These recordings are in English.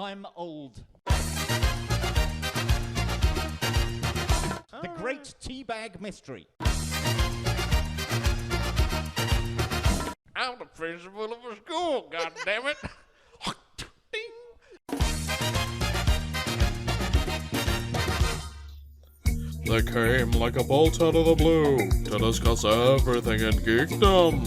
I'm old. The Great Teabag Mystery. I'm the principal of a school, goddammit. They came like a bolt out of the blue to discuss everything in geekdom.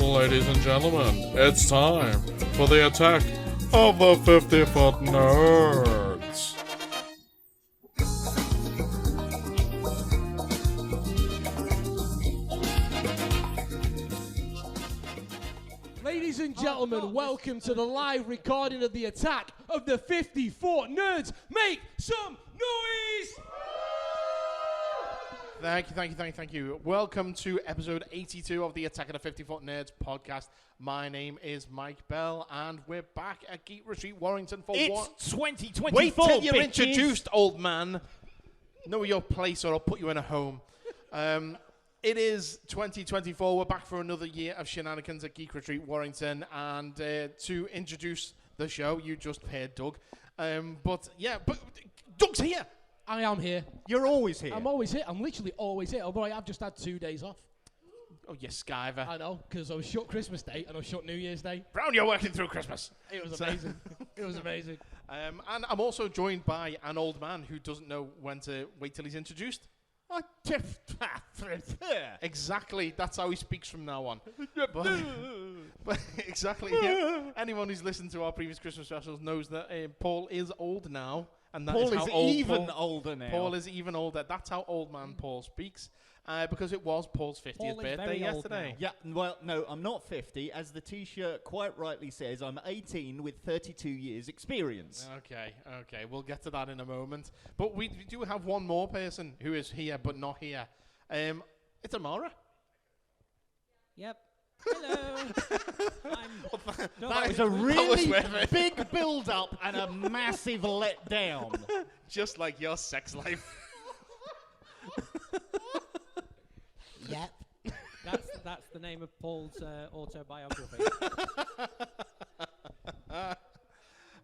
Ladies and gentlemen, it's time for the attack of the 50-foot nerds. Ladies and gentlemen, welcome to the live recording of the attack of the 50-foot nerds. Make some noise! Thank you. Welcome to episode 82 of the Attack of the 50-Foot Nerds podcast. My name is Mike Bell, and we're back at Geek Retreat Warrington for It's 2024, Wait till you're bitches. introduced, old man. Know your place or I'll put you in a home. It is 2024. We're back for another year of shenanigans at Geek Retreat Warrington. And to introduce the show, you just heard Doug. But Doug's here. I am here. You're always here. I'm always here. I'm literally always here, although I have just had 2 days off. Oh, you skiver. I know, because I was shut Christmas Day and I was shut New Year's Day. Brown, you're working through Christmas. It was amazing. It was amazing. And I'm also joined by an old man who doesn't know when to wait till he's introduced. Exactly. That's how he speaks from now on. but exactly. Yeah. Anyone who's listened to our previous Christmas specials knows that Paul is old now. And that Paul is how is old even Paul, older now. Paul is even older. That's how old man Paul speaks. Because it was Paul's 50th Paul is birthday very old yesterday. now. Yeah, well, no, I'm not 50. As the T-shirt quite rightly says, I'm 18 with 32 years experience. Okay. We'll get to that in a moment. But we do have one more person who is here but not here. It's Amara. Yep. Hello. That was a really big build-up and a massive letdown. Just like your sex life. Yep. That's the name of Paul's autobiography.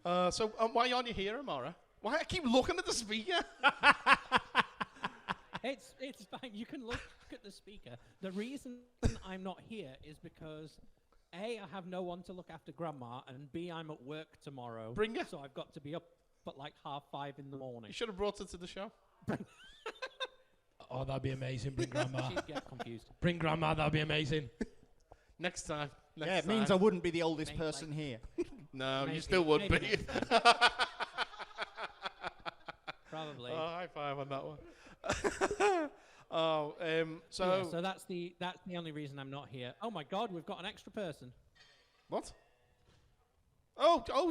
So why aren't you here, Amara? Why I keep looking at the speaker? It's fine. You can look at the speaker. The reason I'm not here is because A, I have no one to look after Grandma, and B, I'm at work tomorrow. Bring her. So I've got to be up at like 5:30 in the morning. You should have brought her to the show. Oh, that'd be amazing. Bring Grandma. She'd get confused. Bring Grandma, that'd be amazing. Next time. Yeah, it means I wouldn't be the oldest person here. No, Maybe- you still would maybe be. next time. Probably. Oh, high five on that one. So that's the only reason I'm not here. Oh my God, we've got an extra person. What?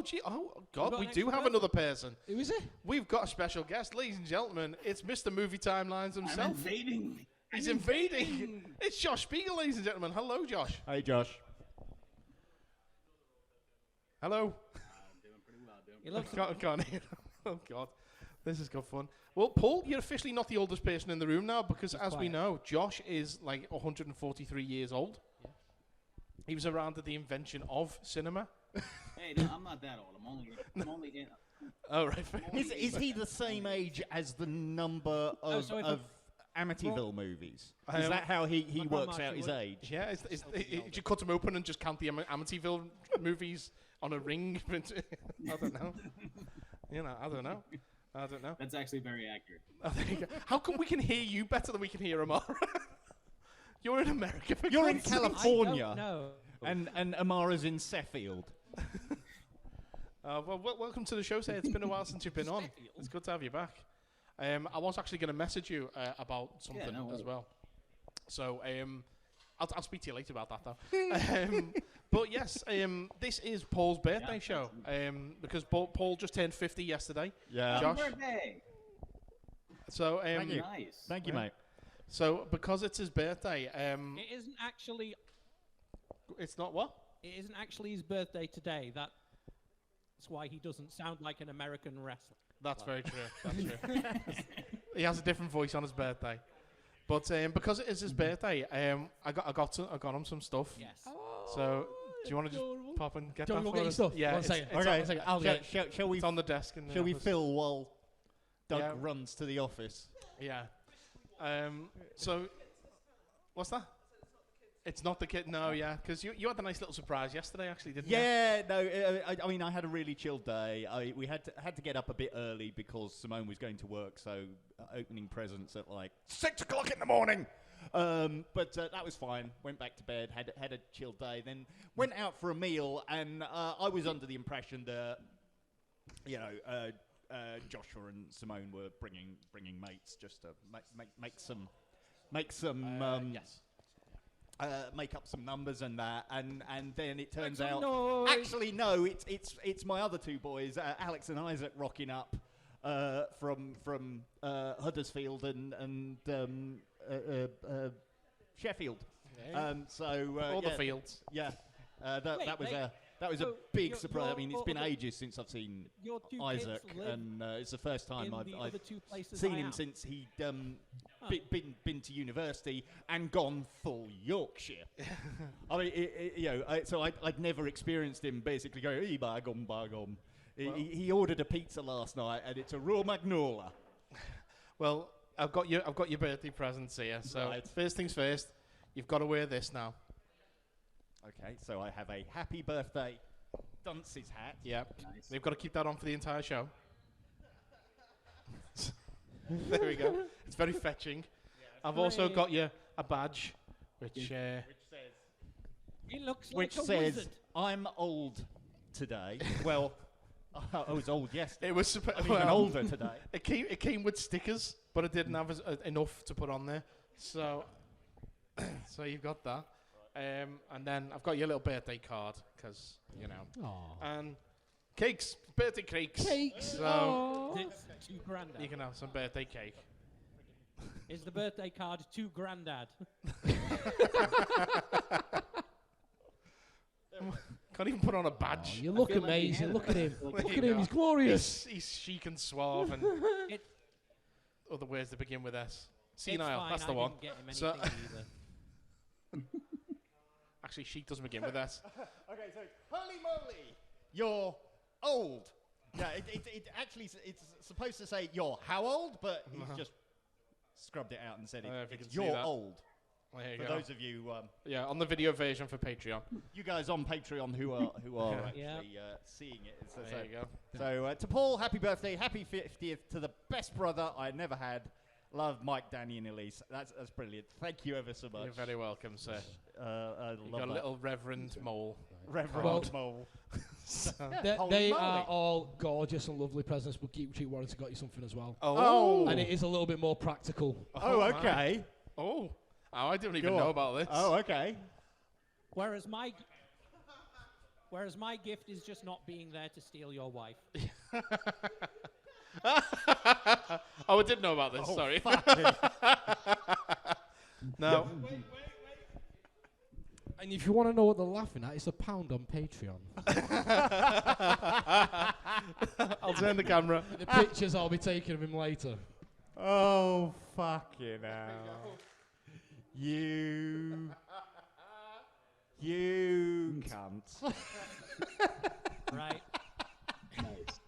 Gee, God, got we an do extra have person? another person. Who is it? We've got a special guest, ladies and gentlemen. It's Mr. Movie Timelines himself. I'm invading. He's invading. It's Josh Spiegel, ladies and gentlemen. Hello, Josh. Hey, Josh. Hello. He looks Can't hear. Oh, God. This is good fun. Well, Paul, you're officially not the oldest person in the room now because, as we quiet. know, Josh is like 143 years old. Yeah. He was around at the invention of cinema. Hey, no, I'm not that old. I'm only in. Oh, right. Fair. Is he the same age as the number of, so if of Amityville movies? Is Um, that how he my works grandma, out she his would- age? Yeah, did you cut him open and just count the Amityville movies on a ring? I don't know. I don't know. That's actually very accurate. Oh, there you go. How come we can hear you better than we can hear Amara? You're in America. For You're in God's sake. California. No. And Amara's in Sheffield. Welcome to the show, sir. It's been a while since you've been on. It's good to have you back. I was actually going to message you about something no as worries. well. So I'll speak to you later about that, though. But yes, this is Paul's birthday show because Paul just turned 50 yesterday. Yeah. Josh. Happy birthday. So Thank you. Nice. Thank you, Yeah. mate. So because it's his birthday, It isn't actually. it's not what? It isn't actually his birthday today. That's why he doesn't sound like an American wrestler. That's very true. That's true. He has a different voice on his birthday. But because it is his birthday, I got him some stuff. Yes. So Do you want to just pop and get Do you that want for to go get your us? stuff? Yeah, One second. it's, Okay. One second. I'll get it. Shall we? it's on the desk. In the Shall we office. fill while Doug Yeah. runs to the office? Yeah. So, what's that? It's not the kid. No, yeah, because you had a nice little surprise yesterday, actually, didn't you? Yeah, no. I mean, I had a really chilled day. We had to get up a bit early because Simone was going to work. So opening presents at like 6 o'clock in the morning. But that was fine. Went back to bed. Had a chilled day. Then went out for a meal, and I was under the impression that Joshua and Simone were bringing mates just to make some Yes. make up some numbers and that, and then it turns Make some out noise. actually no, it's my other two boys, Alex and Isaac, rocking up from Huddersfield and Sheffield. All the fields. Yeah, Wait, that was a so big you're- surprise. I you're- mean, it's been ages since I've seen Your two Isaac, kids live and it's the first time in I've the other two places seen I him am. since he'd been to university and gone full Yorkshire. I mean, so I'd never experienced him basically go, "Hey, bagum, bagum." He ordered a pizza last night, and it's a raw magnolia. Well, I've got your birthday presents here. So Right. first things first, you've got to wear this now. Okay, so I have a happy birthday dunce's hat. Yeah. Nice. They've got to keep that on for the entire show. There we go. It's very fetching. I've also Great. got you a badge, which He looks Which like a says, wizard. "I'm old today." Well, I was old yesterday. it was I'm even older today. It came with stickers, but it didn't have enough to put on there. So so you've got that. And then I've got your little birthday card, because, and cakes, birthday cakes. Cakes. So It's to Grandad. you can have some birthday cake. Is the birthday card to Grandad? Can't even put on a badge. You look feel like he amazing. had Look it. at him. There Look you at him. go. He's glorious. He's chic and suave, and It- other words that begin with S. It's Senile, fine, that's the I one. didn't get him So- anything either. Actually, chic doesn't begin with S. Okay, so holy moly, you're old. Yeah, it actually it's supposed to say you're how old, but he's just scrubbed it out and said If you can it's see you're that. old. There you For go. those of you Yeah, on the video version for Patreon. you guys on Patreon who are Yeah. actually seeing it. There you go. So to Paul, happy birthday, happy 50th to the best brother I never had. Love, Mike, Danny, and Elise. That's brilliant. Thank you ever so much. You're very welcome, sir. I You've love got a that. little Reverend Mole. Reverend Well- Mole. Holy They moly. are all gorgeous and lovely presents, but Geek Retreat Warrington got you something as well. Oh. And it is a little bit more practical. Oh, my. okay. Oh, I didn't even Go know on. about this. Oh, okay. Whereas my gift is just not being there to steal your wife. Oh, I did know about this. Oh, Sorry. fucking- No. And if you want to know what they're laughing at, it's £1 on Patreon. I'll turn the camera. The pictures I'll be taking of him later. Oh, fucking hell. You cunt. Right. Nice.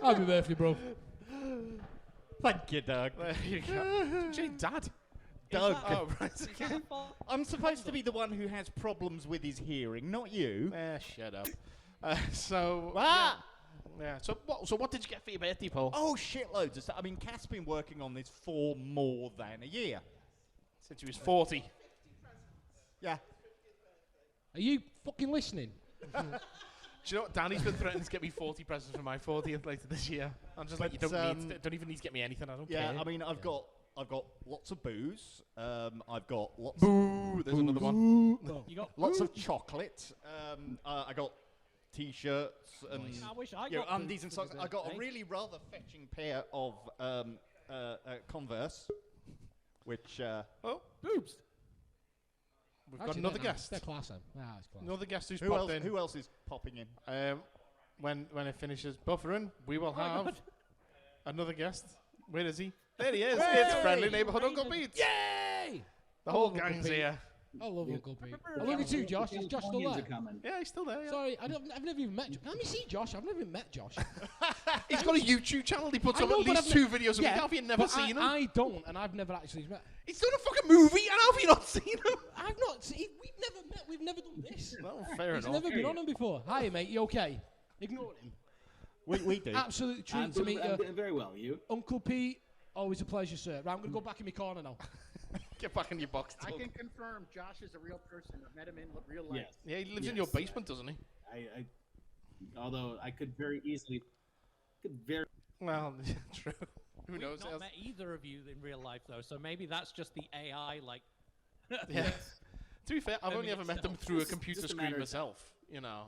Happy birthday, bro. Thank you, Doug. There you go. Jay, Dad. Doug. Oh, right. Is that a fault? I'm supposed to be the one who has problems with his hearing, not you. Shut up. So. Ah! Yeah. So what did you get for your birthday, Paul? Oh, shitloads of stuff. I mean, Cat's been working on this for more than a year. Since he was 40. Yeah. Are you fucking listening? Do you know what? Danny's been threatening to get me 40 presents for my 40th later this year. I'm just like, you But, don't even need to get me anything. I don't Yeah, care. I mean, I've got lots of booze. I've got lots Boo! There's another one. You got lots of chocolate. I got T-shirts and I wish I you know, got undies boots and for socks. my I got a birthday. really rather fetching pair of Converse, which Oh, boobs. we've got Actually, another they're nice. guest. They're class, then. Ah, it's class. Another guest who's who popped else? in. Who else is popping in? When it finishes buffering, we will Oh my have God. another guest. Where is he? There he is. Hey! It's friendly neighborhood Uncle Raven. Pete. Yay! The whole Uncle gang's Pete. here. I love Uncle Pete. remember I love you too, Josh. Is Josh still Californians there? are coming. Yeah, he's still there. Yeah. Sorry, I've never even met. Let me see Josh. I've never even met Josh. He's got a YouTube channel. He puts I up know, at but least I've 2 videos a week. yeah, How have you never but seen him? I don't, and I've never actually met. He's done a fucking movie, and how have you not seen him? I've not seen. We've never met. We've never done this. Well, fair He's enough. never been on him before. Hi, mate. You okay? Ignore him. We do. Absolute treat I'm to meet you, doing very well. You? Uncle Pete. Always a pleasure, sir. Right, I'm gonna go back in my corner now. Get back in your box. I Doug. can confirm Josh is a real person. I've met him in real life. Yes. Yeah, he lives in your basement, doesn't he? Although I could very easily, Well, true. Who We've knows? not met either of you in real life, though, so maybe that's just the AI, like... Yeah. To be fair, I've only Maybe ever met them itself. through a Just computer a screen matter of myself. You know,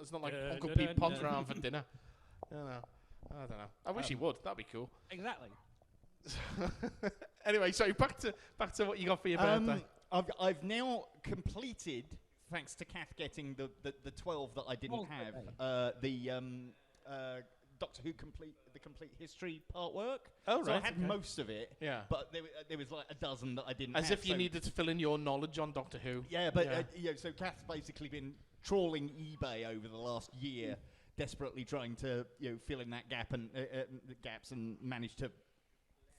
it's not like Dun, Uncle dun, Pete dun, pops dun. around for dinner. I don't know. I wish he would. That'd be cool. Exactly. Anyway, so back to what you got for your birthday. I've now completed, thanks to Kath getting the 12 that I didn't have, the Doctor Who complete history part work. Oh, So I right, had okay. most of it. Yeah. But there was like a dozen that I didn't As have. if you so- needed to fill in your knowledge on Doctor Who. Yeah, but Yeah. so Kath's basically been trawling eBay over the last year, desperately trying to fill in that gap and the gaps, and managed to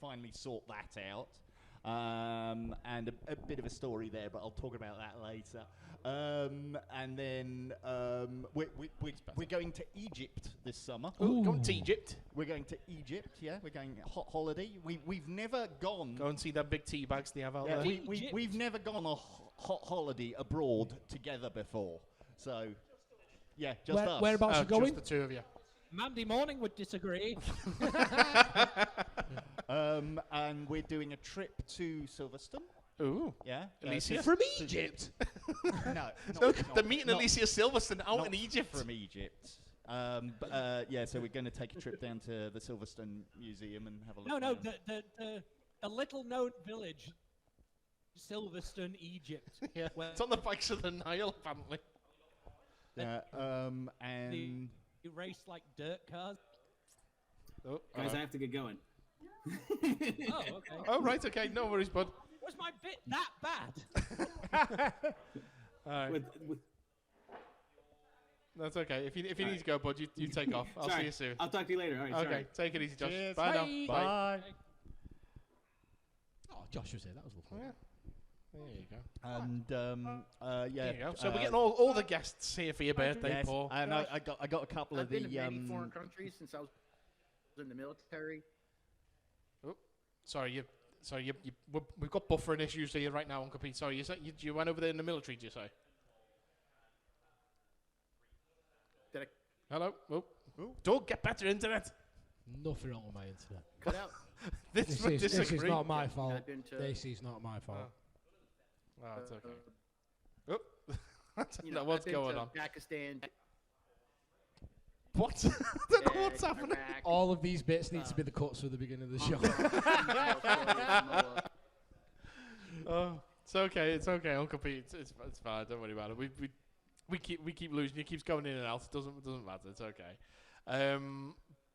finally sort that out. And a bit of a story there, but I'll talk about that later. And then we're going to Egypt this summer. Ooh. Going to Egypt. We're going to Egypt, yeah. We're going hot holiday. We've never gone. Go and see that big tea bags they have out Yeah, there. we've never gone on a hot holiday abroad together before. So, yeah, just us. Whereabouts you going? Just the two of you. Mandy Morning would disagree. And we're doing a trip to Silverstone. Ooh. Yeah. Alicia? From Egypt. No. They're meeting Alicia Silverstone out not in Egypt. From Egypt. Yeah, so we're going to take a trip down to the Silverstone Museum and have a look. No, around. a little-known village, Silverstone, Egypt. Yeah. where It's on the banks of the Nile, apparently. Yeah, and you race like dirt cars. Oh, guys, I have to get going. Oh, okay. oh, right, okay. No worries, bud. Was my bit that bad? All right. With That's okay. If you need to go, bud, you take off. I'll sorry, see you soon. I'll talk to you later. All right, Okay, sorry. take it easy, Josh. Cheers. Bye now. Bye. Bye. Oh, Josh was here. That was lovely. Yeah. There you go. And yeah. There you go. So we're getting all the guests here for your birthday, yes, Paul. and I got a couple I've of been the to many foreign countries since I was in the military. Sorry, we've got buffering issues here right now, Uncle Pete. Sorry, you went over there in the military, did you say? Did I Hello? Oh. Doug, get better internet. Nothing wrong with my internet. cut out? This This is not my Yeah, fault. I've been to, This is not my fault. Oh, it's okay. Oh. I don't you know know, what's I've been going to on. Pakistan, What? I don't know what's Chad, happening. Iraq, All of these bits need to be the cuts for the beginning of the show. Samoa. Oh, it's okay, Uncle Pete. It's fine. Don't worry about it. We keep losing. It keeps going in and out. It doesn't matter. It's okay.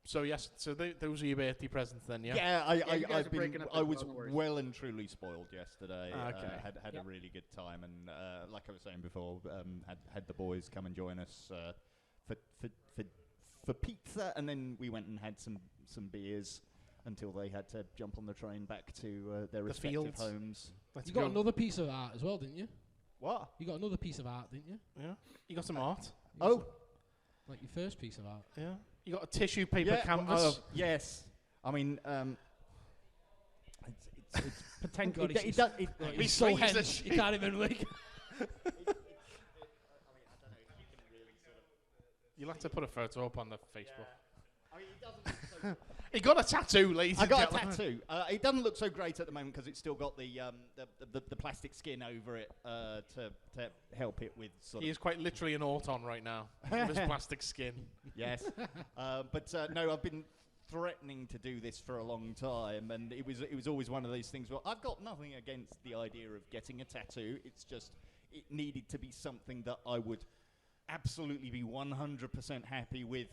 So yes. So those are your birthday presents then, yeah. Yeah, you guys are breaking up I as was well, no worries. well and truly spoiled yesterday. Okay. Had a really good time, and like I was saying before, had the boys come and join us for pizza, and then we went and had some beers until they had to jump on the train back to their respective fields. homes. Let's You got go. another piece of art as well, didn't you? What? You got another piece of art, didn't you? Yeah. You got some art. Oh, Like your first piece of art. Yeah. You got a tissue paper yeah, canvas. yes. I mean, it's potential. God, It does. He's so swings the hench, you can't even like. You'll have to put a photo up on the Facebook. I mean, it doesn't look so He got a tattoo, ladies I and got a gentlemen. tattoo. It doesn't look so great at the moment because it's still got the plastic skin over it to help it with sort He of. is quite literally an auton right now with his plastic skin. Yes, but no, I've been threatening to do this for a long time, and it was always one of those things where I've got nothing against the idea of getting a tattoo. It's just it needed to be something that I would absolutely be 100% happy with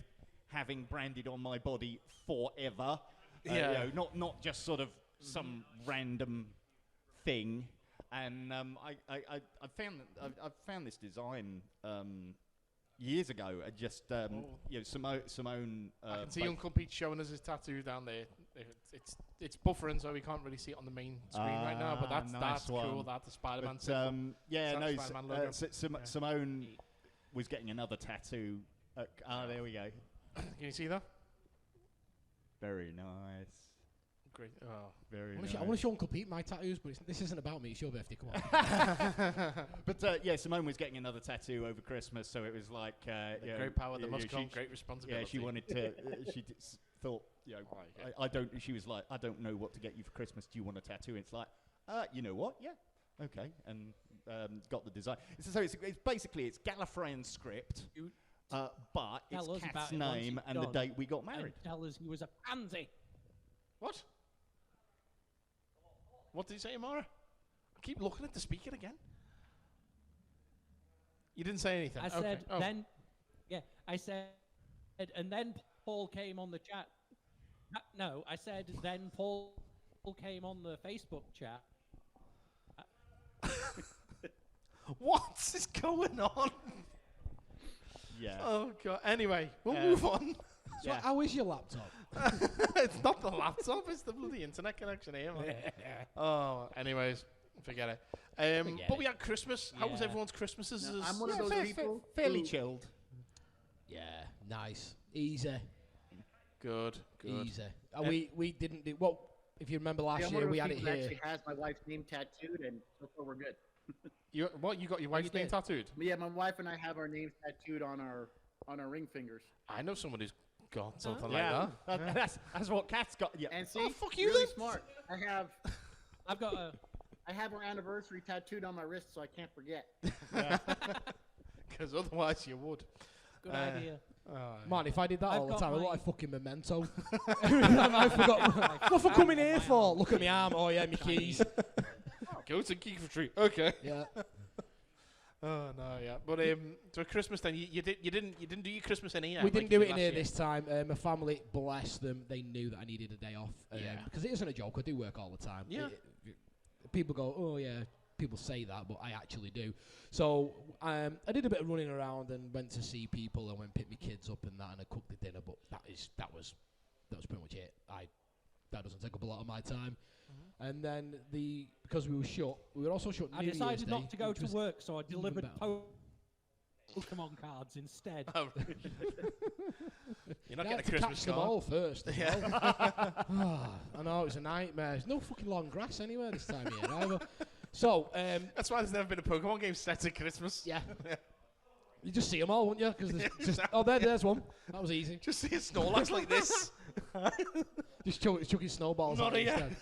having branded on my body forever. Yeah. Not just sort of some random thing. And I found this design years ago. Simone. I can see Uncle Pete showing us his tattoo down there. It's buffering, so we can't really see it on the main screen right now. But that's cool. That's the Spider-Man symbol. Spider-Man logo. Simone was getting another tattoo. There we go. Can you see that? Very nice. Great. Oh, very. I want to show Uncle Pete my tattoos, but this isn't about me. It's your birthday. Come on. But Simone was getting another tattoo over Christmas, so it was like great power that must come, great responsibility. Yeah, she wanted to. Thought, I don't. She was like, I don't know what to get you for Christmas. Do you want a tattoo? It's like, you know what? Yeah, okay, and got the design. So it's basically Gallifreyan script. But it's Cat's name and the date we got married. And tell us he was a pansy. What? What did you say, Amara? I keep looking at the speaker again. You didn't say anything. I said then. Yeah, I said, and then Paul came on the chat. No, I said then Paul came on the Facebook chat. What's going on? Yeah. Oh god. Anyway, we'll move on. So how is your laptop? It's not the laptop, it's the bloody internet connection here, man. Oh, anyways, forget it. But we had Christmas. How was everyone's Christmases? No, I'm one of those people fairly who- chilled. Yeah, nice, easy, Good. easy. We didn't do well. If you remember last I'm one year, of we those had it people that here. actually has my wife's name tattooed, and so far we're good. You got your wife's name tattooed? But yeah, my wife and I have our names tattooed on our ring fingers. I know someone who's got something like that. That's what Cat's got. Yeah. And see, Oh, fuck you really then. smart. I've got a. I have our anniversary tattooed on my wrist, so I can't forget. Because otherwise you would. Good idea. Man, if I did that I've all the got time, I look my- like fucking Memento. I forgot. What for coming here for? Look at my arm. Oh yeah, my keys. Go to Geek Retreat. Okay. Yeah. Oh no, yeah. But so Christmas then you didn't do your Christmas in here. We like didn't you do did it in last here year. this time. My family, bless them, they knew that I needed a day off. Because it isn't a joke. I do work all the time. Yeah. People go, oh yeah. People say that, but I actually do. So I did a bit of running around and went to see people and went pick my kids up and that, and I cooked the dinner. But that was pretty much it. That doesn't take up a lot of my time. And then because we were also shut. I New Year's decided Day, not to go which to was work, so I delivered better. Pokemon cards instead. Oh, really? You're not You had getting a to Christmas catch them card. all first. as well. I know, it was a nightmare. There's no fucking long grass anywhere this time of year either. So, That's why there's never been a Pokemon game set at Christmas. yeah. You just see them all, wouldn't you? Because there's one. That was easy. Just see a Snorlax like this. Just chucking snowballs Not at it yet.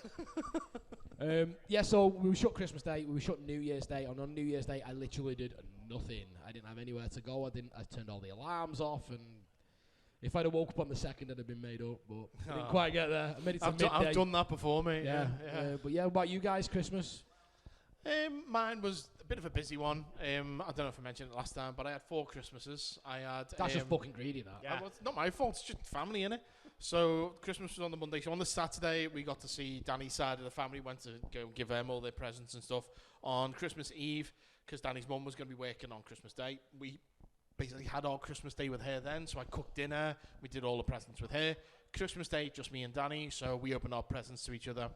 instead. So we were shut Christmas Day, we were shut New Year's Day, and on New Year's Day I literally did nothing. I didn't have anywhere to go. I turned all the alarms off, and if I'd have woke up on the second, I'd have been made up, but I didn't quite get there. I made it to midday. I've done that before, mate. Yeah. But yeah, what about you guys, Christmas? Mine was a bit of a busy one. I don't know if I mentioned it last time, but I had 4 Christmases. I had. That's just fucking greedy, that. Well, it's not my fault. It's just family, innit? So Christmas was on the Monday. So on the Saturday, we got to see Danny's side of the family. Went to go give them all their presents and stuff. On Christmas Eve, because Danny's mum was going to be working on Christmas Day, we basically had our Christmas Day with her then. So I cooked dinner. We did all the presents with her. Christmas Day, just me and Danny. So we opened our presents to each other.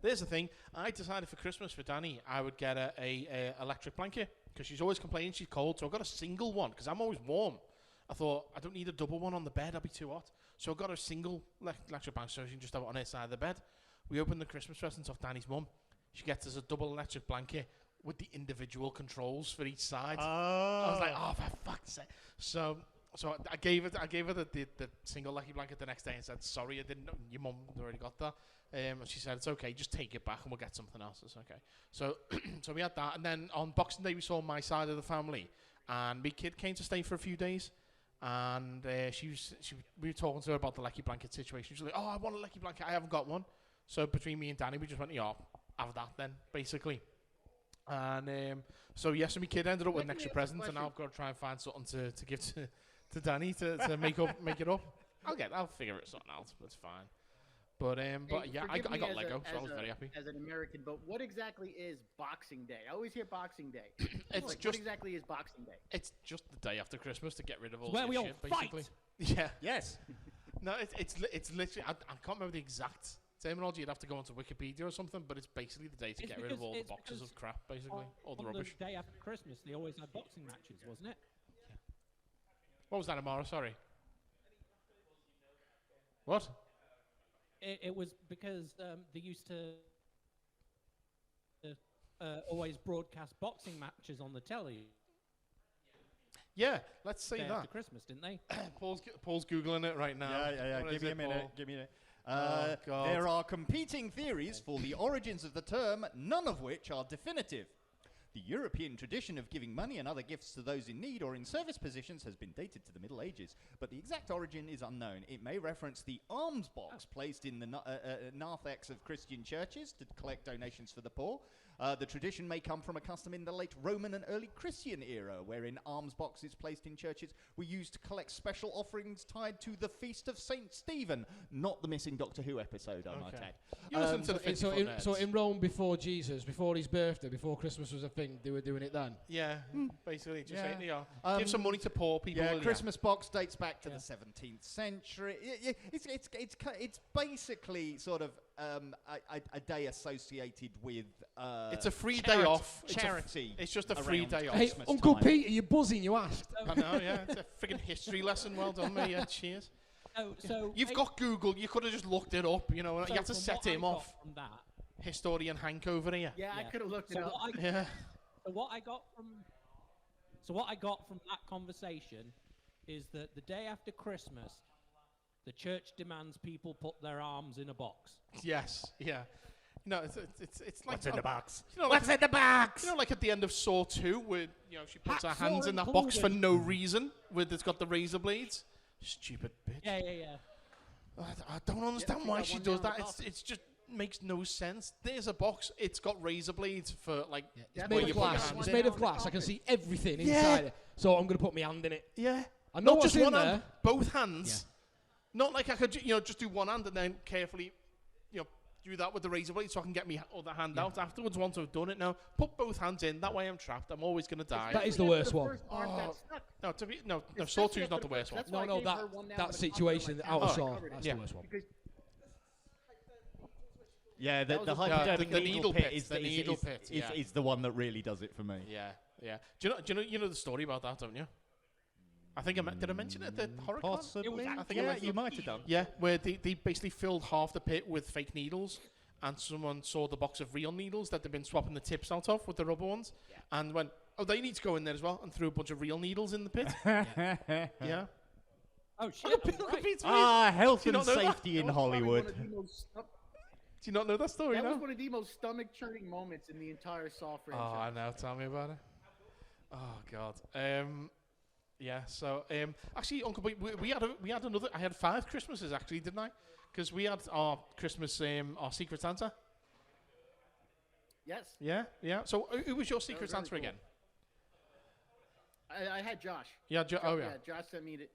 There's the thing. I decided for Christmas for Danny, I would get a electric blanket because she's always complaining she's cold. So I got a single one because I'm always warm. I thought I don't need a double one on the bed. I'd be too hot. So I got a single electric blanket so she can just have it on her side of the bed. We opened the Christmas presents off Danny's mum. She gets us a double electric blanket with the individual controls for each side. I was like, oh, for fuck's sake. So I gave her the single lucky blanket the next day and said, sorry, I didn't know your mum already got that. And she said, it's okay, just take it back and we'll get something else. It's okay. So so we had that, and then on Boxing Day we saw my side of the family, and my kid came to stay for a few days, and we were talking to her about the lucky blanket situation. She was like, oh, I want a lucky blanket, I haven't got one. So between me and Danny, we just went, yeah, have that then, basically. And so my kid ended up with an extra present, and now I've got to try and find something to give to Danny to make it up. I'll figure it something out. It's fine. But Hey, yeah, I forgive me got as Lego, a- so I was as a- very happy. As an American, but what exactly is Boxing Day? I always hear Boxing Day. It's Like, just what exactly is Boxing Day? it's just the day after Christmas to get rid of all where your we all shit, basically. fight. Yeah. Yes. No, it's literally. I can't remember the exact terminology. You'd have to go onto Wikipedia or something, but it's basically the day to It's get rid of because- all the it's boxes because of crap, basically, all the On rubbish. the day after Christmas, they always had boxing matches, wasn't it? What was that, Amara? Sorry. What? It was because they used to always broadcast boxing matches on the telly Yeah, let's say day that. after Christmas, didn't they? Paul's googling it right now. Yeah. What Give is me it, a minute. Paul? Give me a minute. Oh, God. There are competing theories for the origins of the term, none of which are definitive. The European tradition of giving money and other gifts to those in need or in service positions has been dated to the Middle Ages, but the exact origin is unknown. It may reference the alms box placed in the narthex of Christian churches to collect donations for the poor. The tradition may come from a custom in the late Roman and early Christian era, wherein alms boxes placed in churches were used to collect special offerings tied to the Feast of Saint Stephen, not the missing Doctor Who episode, I might Okay. add. You listen to the 50 So Foot Nerds. so in Rome before Jesus, before his birthday, before Christmas was a thing, they were doing it then. Yeah, basically, just Yeah. saying, give some money to poor people. Yeah, will ya? Christmas box dates back to Yeah. the 17th century. It's basically sort of a day associated with It's a free day off. Charity. It's just a free around day off. Hey, Christmas Uncle time. Peter, you're buzzing. You asked. I know, yeah. It's a freaking history lesson. Well done, mate. Yeah, cheers. So You've hey, got Google. You could have just looked it up. You know, so you have to from set what I him got off. from that. Historian Hank over here. Yeah, I Yeah. could have looked it So up. Yeah. what I got from that conversation is that the day after Christmas, the church demands people put their arms in a box. Yes. Yeah. No, it's like What's in the box? You know, like, What's in the box? you know, like at the end of Saw 2, where she puts her Hacksaw hands in that box for included. no reason, where it's got the razor blades. Stupid bitch. Yeah. I don't understand she why got she one does down that. the It's just makes no sense. There's a box. It's got razor blades for like. It's That's made what of you put glass. your It's hand made in. of glass. I can see everything Yeah. inside it. So I'm gonna put my hand in it. Yeah. I know Not what's just in one there. hand, both hands. Not like I could, just do one hand and then carefully, do that with the razor blade so I can get my other hand out afterwards once I've done it. Now, put both hands in. That way I'm trapped. I'm always going to die. That is the Especially worst after one. first part that stuck. No, Saw Especially 2 is not after the worst one. that's why I No, gave her one down that with a cover situation like out that. of Saw. Covered it. That's Yeah. the worst one. Because Yeah, That was the a- hypodermic the needle pit, is the needle pit, yeah. is the one that really does it for me. Yeah. Do you know the story about that, don't you? I think did I mention it at the horror con? Possibly. I think I yeah, mentioned you it. might have done. Yeah, where they basically filled half the pit with fake needles, and someone saw the box of real needles that they'd been swapping the tips out of with the rubber ones, and went, "Oh, they need to go in there as well," and threw a bunch of real needles in the pit. Yeah. Oh shit! I was right. Ah, health Do you and not know that? safety in that was probably Hollywood. one of the most stu- Do you not know that story? That No. was one of the most stomach-churning moments in the entire Saw Oh, franchise. I know. Tell me about it. Oh God. Yeah. So, actually, Uncle, we had another. I had 5 Christmases actually, didn't I? Because we had our Christmas, our Secret Santa. Yes, Yeah. So, who was your Secret was really Santa cool. again? I had Josh. Yeah. Yeah. Josh sent me the.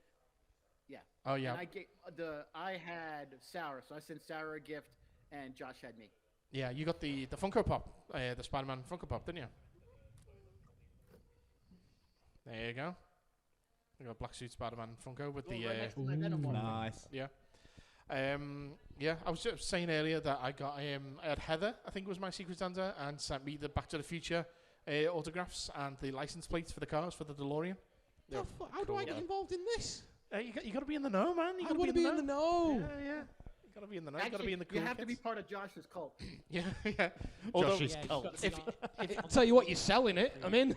Oh yeah. And I had Sarah, so I sent Sarah a gift, and Josh had me. Yeah. You got the Funko Pop, the Spider-Man Funko Pop, didn't you? There you go. I got black suit Spider-Man Funko with Well, the. right next to my Venom one. Nice. Yeah. Yeah, I was just saying earlier that I had Heather, I think was my Secret Santa, and sent me the Back to the Future autographs and the license plates for the cars for the DeLorean. They're How do I get cool. involved in this? You got to be in the know, man. You I got want to be in the know. Yeah. You got to be in the know. You got to Actually, be in the cool you have to be kids. part of Josh's cult. Yeah. Although Josh's Yeah, he's cult. got to If- be on- Tell you what, you're selling it. I'm in.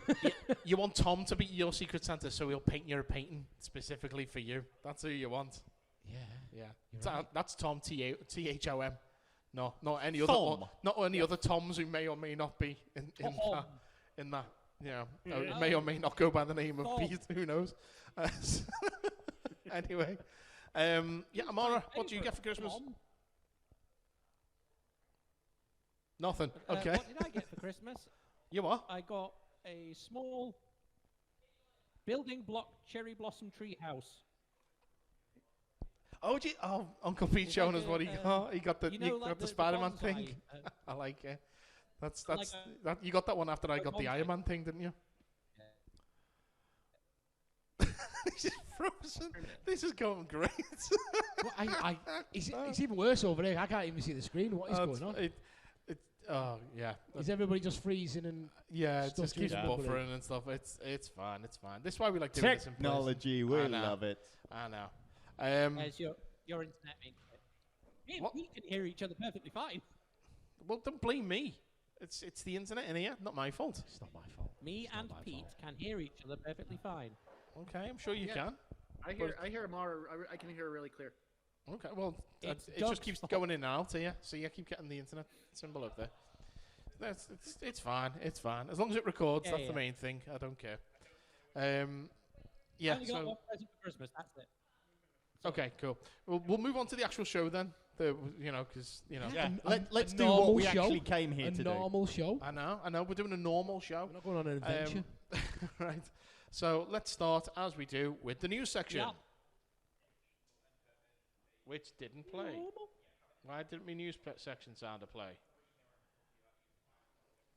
you want Tom to be your Secret Santa, so he'll paint your painting specifically for you. That's who you want. Yeah. Yeah. You're right. That's Tom Thom. No, not any other Tom. not any other Toms who may or may not be in that. It may or may not go by the name of Tom. Pete. Who knows? Anyway, Amara, what do you get for Christmas? Tom, Nothing. Okay. What did I get for Christmas? You what? I got a small building block cherry blossom tree house. Uncle Pete It's showing like us what he a, got. He got the you know, like the Spider-Man bonsai, thing. I like it. That's like that. You got that one after I like got the bonsai. Iron Man thing, didn't you? He's just frozen. This is going great. Well, it's even worse over here. I can't even see the screen. What is going on? Oh yeah. Is everybody just freezing and Yeah, it just stuff keeps to buffering and stuff. It's fine. It's fine. This is why we like doing this in person. Technology, we I know. love it. I know. As your internet makes it. Me and What? Pete can hear each other perfectly fine. Well, don't blame me. It's the internet in here, not my fault. it's not my fault. Me It's not and my Pete fault. can hear each other perfectly fine. Okay, I'm sure you Yeah. can. I hear Amara. I can hear her really clear. Okay, well, It's it just Doug's keeps fault. going in and out here, so you keep getting the internet symbol up there. It's fine. It's fine as long as it records. Yeah, that's yeah. the main thing. I don't care. I Yeah. only got So one present for Christmas. That's it. okay, cool. We'll move on to the actual show then. Because Yeah, A- let's a do what normal we show? actually came here A to do. normal show. I know. We're doing a normal show. We're not going on an adventure. Right. So let's start as we do with the news section, Yeah. which didn't play. Why didn't my news section sound to play?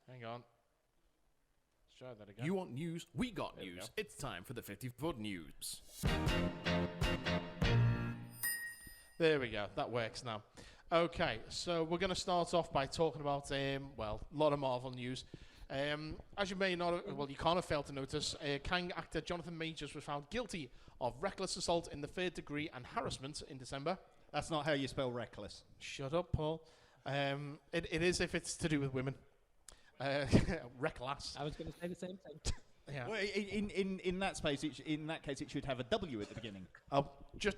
Hang on. Let's try that again. You want news? We got There we news. go. It's time for the 50-foot news. There we go. That works now. Okay, so we're going to start off by talking about, a lot of Marvel news. As you may not, you can't have failed to notice, Kang actor Jonathan Majors was found guilty of reckless assault in the third degree and harassment in December. That's not how you spell reckless. Shut up, Paul. It is if it's to do with women. Reckless. I was going to say the same thing. Yeah. Well, in that space, in that case, it should have a W at the beginning. Just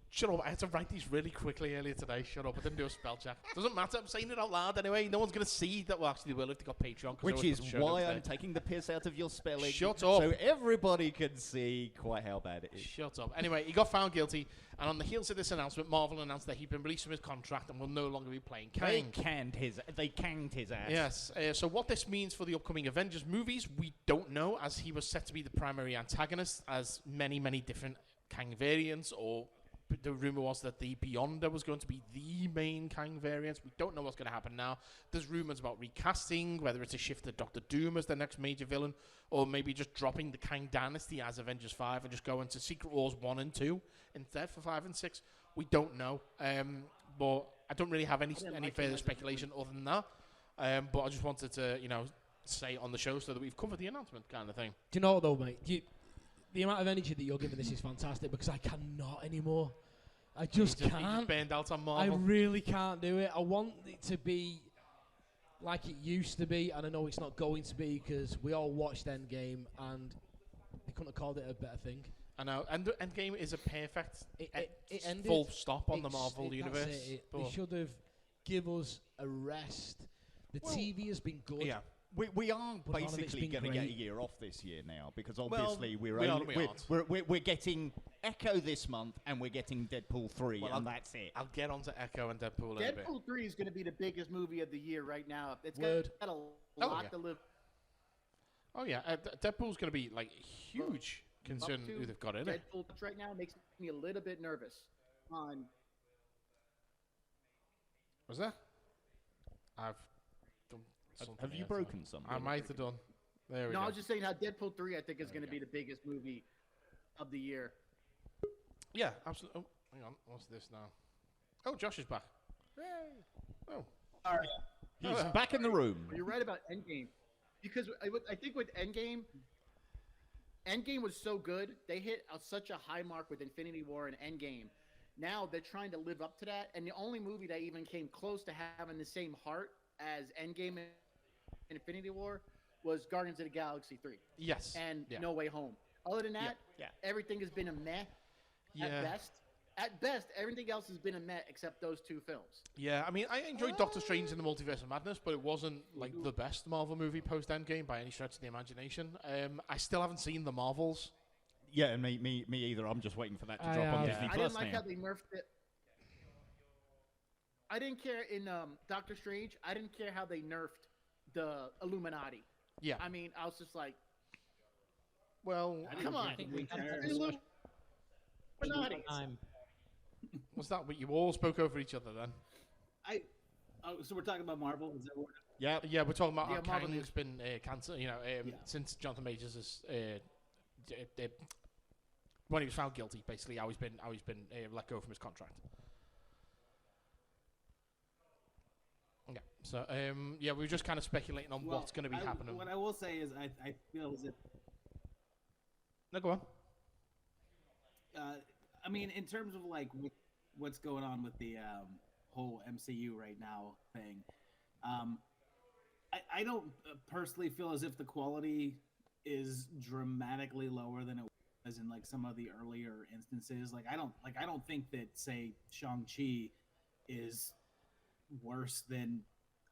shut up. I had to write these really quickly earlier today. Shut up. I didn't do a spell check. Doesn't matter. I'm saying it out loud anyway. No one's going to see that. Well, actually, they will if they got Patreon. 'cause I Which always is put the show why notes I'm there. taking the piss out of your spelling. Shut up. So everybody can see quite how bad it is. Shut up. Anyway, he got found guilty, and on the heels of this announcement, Marvel announced that he'd been released from his contract and will no longer be playing They Kang. canned his ass. Yes. So what this means for the upcoming Avengers movies, we don't know, as he was set to be the primary antagonist, as many different Kang variants, or the rumor was that the Beyonder was going to be the main Kang variant. We don't know what's going to happen now. There's rumors about recasting, whether it's a shift to Doctor Doom as the next major villain, or maybe just dropping the Kang Dynasty as Avengers 5 and just going to Secret Wars 1 and 2 instead for 5 and 6. We don't know. But I don't really have any further speculation other than that. But I just wanted to, say on the show so that we've covered the announcement kind of thing. Do you know what though, mate? The amount of energy that you're giving this is fantastic because I cannot anymore. I just He just can't. burned out on I Marvel. really can't do it. I want it to be like it used to be, and I know it's not going to be because we all watched Endgame and they couldn't have called it a better thing. I know. And Endgame is a perfect It ended. full stop on the It's- Marvel that's universe. it. but They should have give us a rest. The TV has been good. yeah. We are But none of it's basically been going to get a great. year off this year now because obviously we aren't. we're getting Echo this month and we're getting Deadpool 3 Well, and that's it. I'll get onto Echo and Deadpool in a bit. Deadpool 3 is going to be the biggest movie of the year right now. It's Word. got a lot yeah. to live Oh yeah, Deadpool's going to be like huge considering to. who they've got in it. Deadpool right now makes me a little bit nervous. On Was that? I've done something. Have you here, broken something? I might have done. There we no, go. I was just saying how Deadpool 3 I think is going to be the biggest movie of the year. Yeah, absolutely. Oh, hang on. What's this now? Oh, Josh is back. Oh. All right. He's back in the room. You're right about Endgame, because I think with Endgame was so good. They hit such a high mark with Infinity War and Endgame. Now they're trying to live up to that, and the only movie that even came close to having the same heart as Endgame and Infinity War was Guardians of the Galaxy 3 Yes. and yeah. No Way Home. Other than that, Yeah. everything has been a meh Yeah. at best. At best, everything else has been a meh except those two films. Yeah, I mean, I enjoyed Doctor Strange in the Multiverse of Madness, but it wasn't like the best Marvel movie post Endgame by any stretch of the imagination. I still haven't seen the Marvels. Yeah, and me either. I'm just waiting for that to I drop on have. Disney I Plus didn't like now. how they nerfed it. I didn't care in Doctor Strange. I didn't care how they nerfed the Illuminati. Yeah. I mean, I was just like, Well, come on. I think we had It's that discussion Illuminati. time. Was that what you all spoke over each other then? So we're talking about Marvel. Is that what? Yeah. Yeah, we're talking about Yeah, how Marvel Kang's is- been cancelled. Since Jonathan Majors has when he was found guilty, basically how he's been let go from his contract. Yeah. So we were just kind of speculating on what's going to be happening. What I will say is, I feel as if No, go on. I mean, in terms of like what's going on with the whole MCU right now thing, I don't personally feel as if the quality is dramatically lower than it was in like some of the earlier instances. I don't think that, say, Shang-Chi is worse than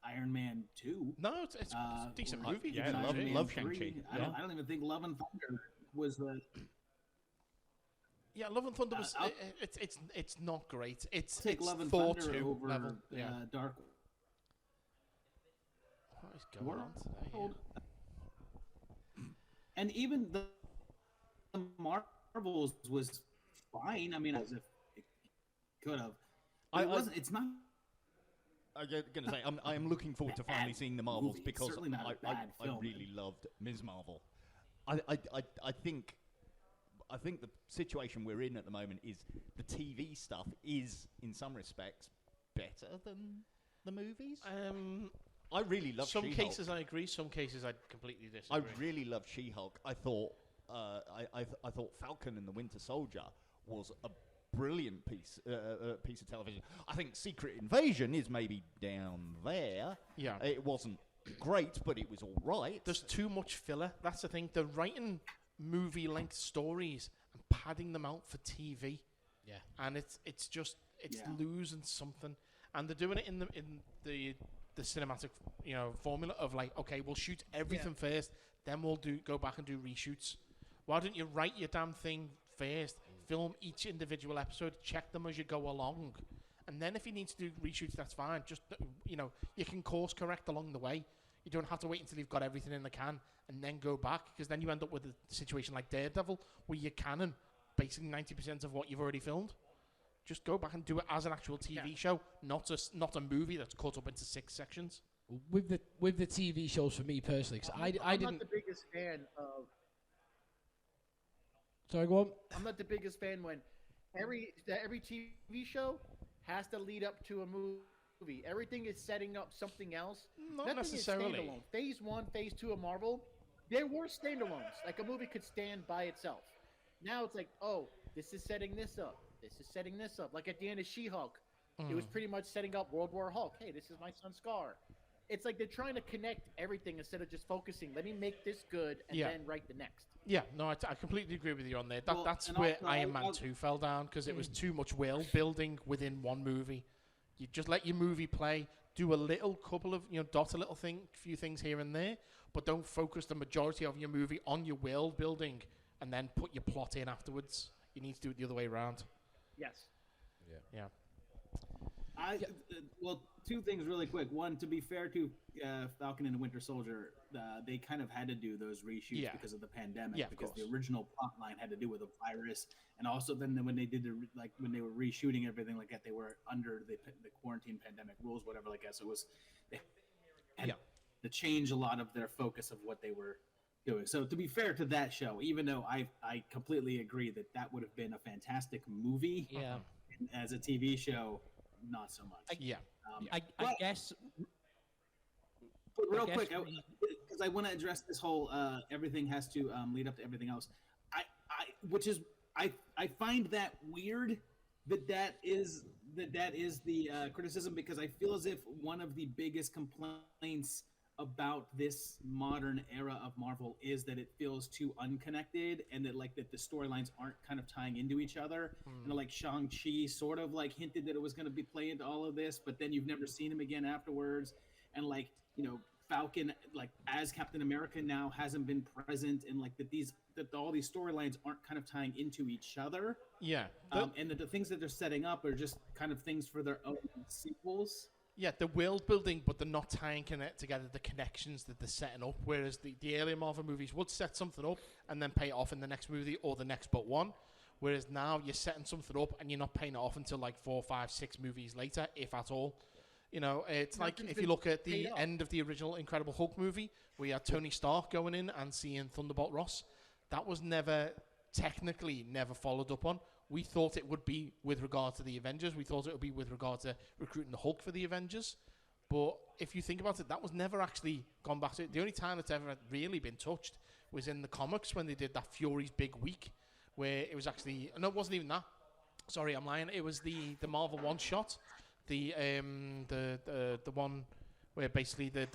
Iron Man 2. No, it's a decent movie. yeah, even love- Iron Man love 3. Shang-Chi. I don't even think Love and Thunder was the. Yeah, Love and Thunder was. I'll- It's not great. It's Take Love and Thor Thunder 2 over level. Yeah. Dark. What is going on today? World. And even the Marvels was fine. I mean, as if it could have. It wasn't. It's not. I'm going to say, I'm looking forward to finally seeing the Marvels movie. because Certainly not a bad I film. really loved Ms. Marvel. I think the situation we're in at the moment is the TV stuff is, in some respects, better than the movies. I really love Some She-Hulk. cases I agree. Some cases I completely disagree. I really love She-Hulk. I thought Falcon and the Winter Soldier was a brilliant piece of television. I think Secret Invasion is maybe down there. Yeah. It wasn't great, but it was all right. There's too much filler. That's the thing. They're writing movie-length stories and padding them out for TV. Yeah. And it's Yeah. losing something. And they're doing it in the cinematic formula of like, okay, we'll shoot everything first, then we'll go back and do reshoots. Why don't you write your damn thing first, film each individual episode, check them as you go along, and then if you need to do reshoots, that's fine. Just you can course correct along the way. You don't have to wait until you've got everything in the can and then go back, because then you end up with a situation like Daredevil where you canon basically 90% of what you've already filmed. Just go back and do it as an actual TV show, not a movie that's cut up into 6 sections. With the TV shows, for me personally, because I I'm didn't. not the biggest fan of. Sorry, go on. I'm not the biggest fan when every TV show has to lead up to a movie. Everything is setting up something else. Not Nothing necessarily. is standalone. Phase 1, Phase 2 of Marvel, there were standalones. Like a movie could stand by itself. Now it's like, oh, this is setting this up. This is setting this up. Like at the end of She-Hulk, it was pretty much setting up World War Hulk. Hey, this is my son Scar. It's like they're trying to connect everything instead of just focusing. Let me make this good and then write the next. Yeah, no, I completely agree with you on there. Well, That's and where also, Iron Man 2 fell down, because it was too much world building within one movie. You just let your movie play, do a little couple of, dot a little few things here and there, but don't focus the majority of your movie on your world building and then put your plot in afterwards. You need to do it the other way around. Yes. Yeah. Well, 2 things really quick. One, to be fair to Falcon and the Winter Soldier, they kind of had to do those reshoots because of the pandemic. Yeah, of because course. the original plot line had to do with a virus, and also then when they did when they were reshooting everything like that, they were under the quarantine pandemic rules, whatever like that. So they had to change a lot of their focus of what they were doing. So to be fair to that show, even though I completely agree that would have been a fantastic movie, Yeah. as a TV show, not so much. I guess. But real guess quick, we- because I want to address this whole everything has to lead up to everything else. I find that weird that is the criticism, because I feel as if one of the biggest complaints about this modern era of Marvel is that it feels too unconnected, and that the storylines aren't kind of tying into each other. Like Shang-Chi sort of hinted that it was going to be play into all of this, but then you've never seen him again afterwards. And Falcon, as Captain America now, hasn't been present, and that all these storylines aren't kind of tying into each other. Yeah. And that the things that they're setting up are just kind of things for their own sequels. Yeah, the world building, but they're not tying together the connections that they're setting up. Whereas the earlier Marvel movies would set something up and then pay it off in the next movie or the next but one. Whereas now you're setting something up and you're not paying it off until like 4, 5, 6 movies later, if at all. You know, it's like if you look at the end of the original Incredible Hulk movie, where you had Tony Stark going in and seeing Thunderbolt Ross, that was technically never followed up on. We thought it would be with regard to the Avengers. We thought it would be with regard to recruiting the Hulk for the Avengers. But if you think about it, that was never actually gone back to it. The only time it's ever really been touched was in the comics when they did that Fury's Big Week, where it was actually... No, it wasn't even that. Sorry, I'm lying. It was the Marvel one-shot. The one where basically they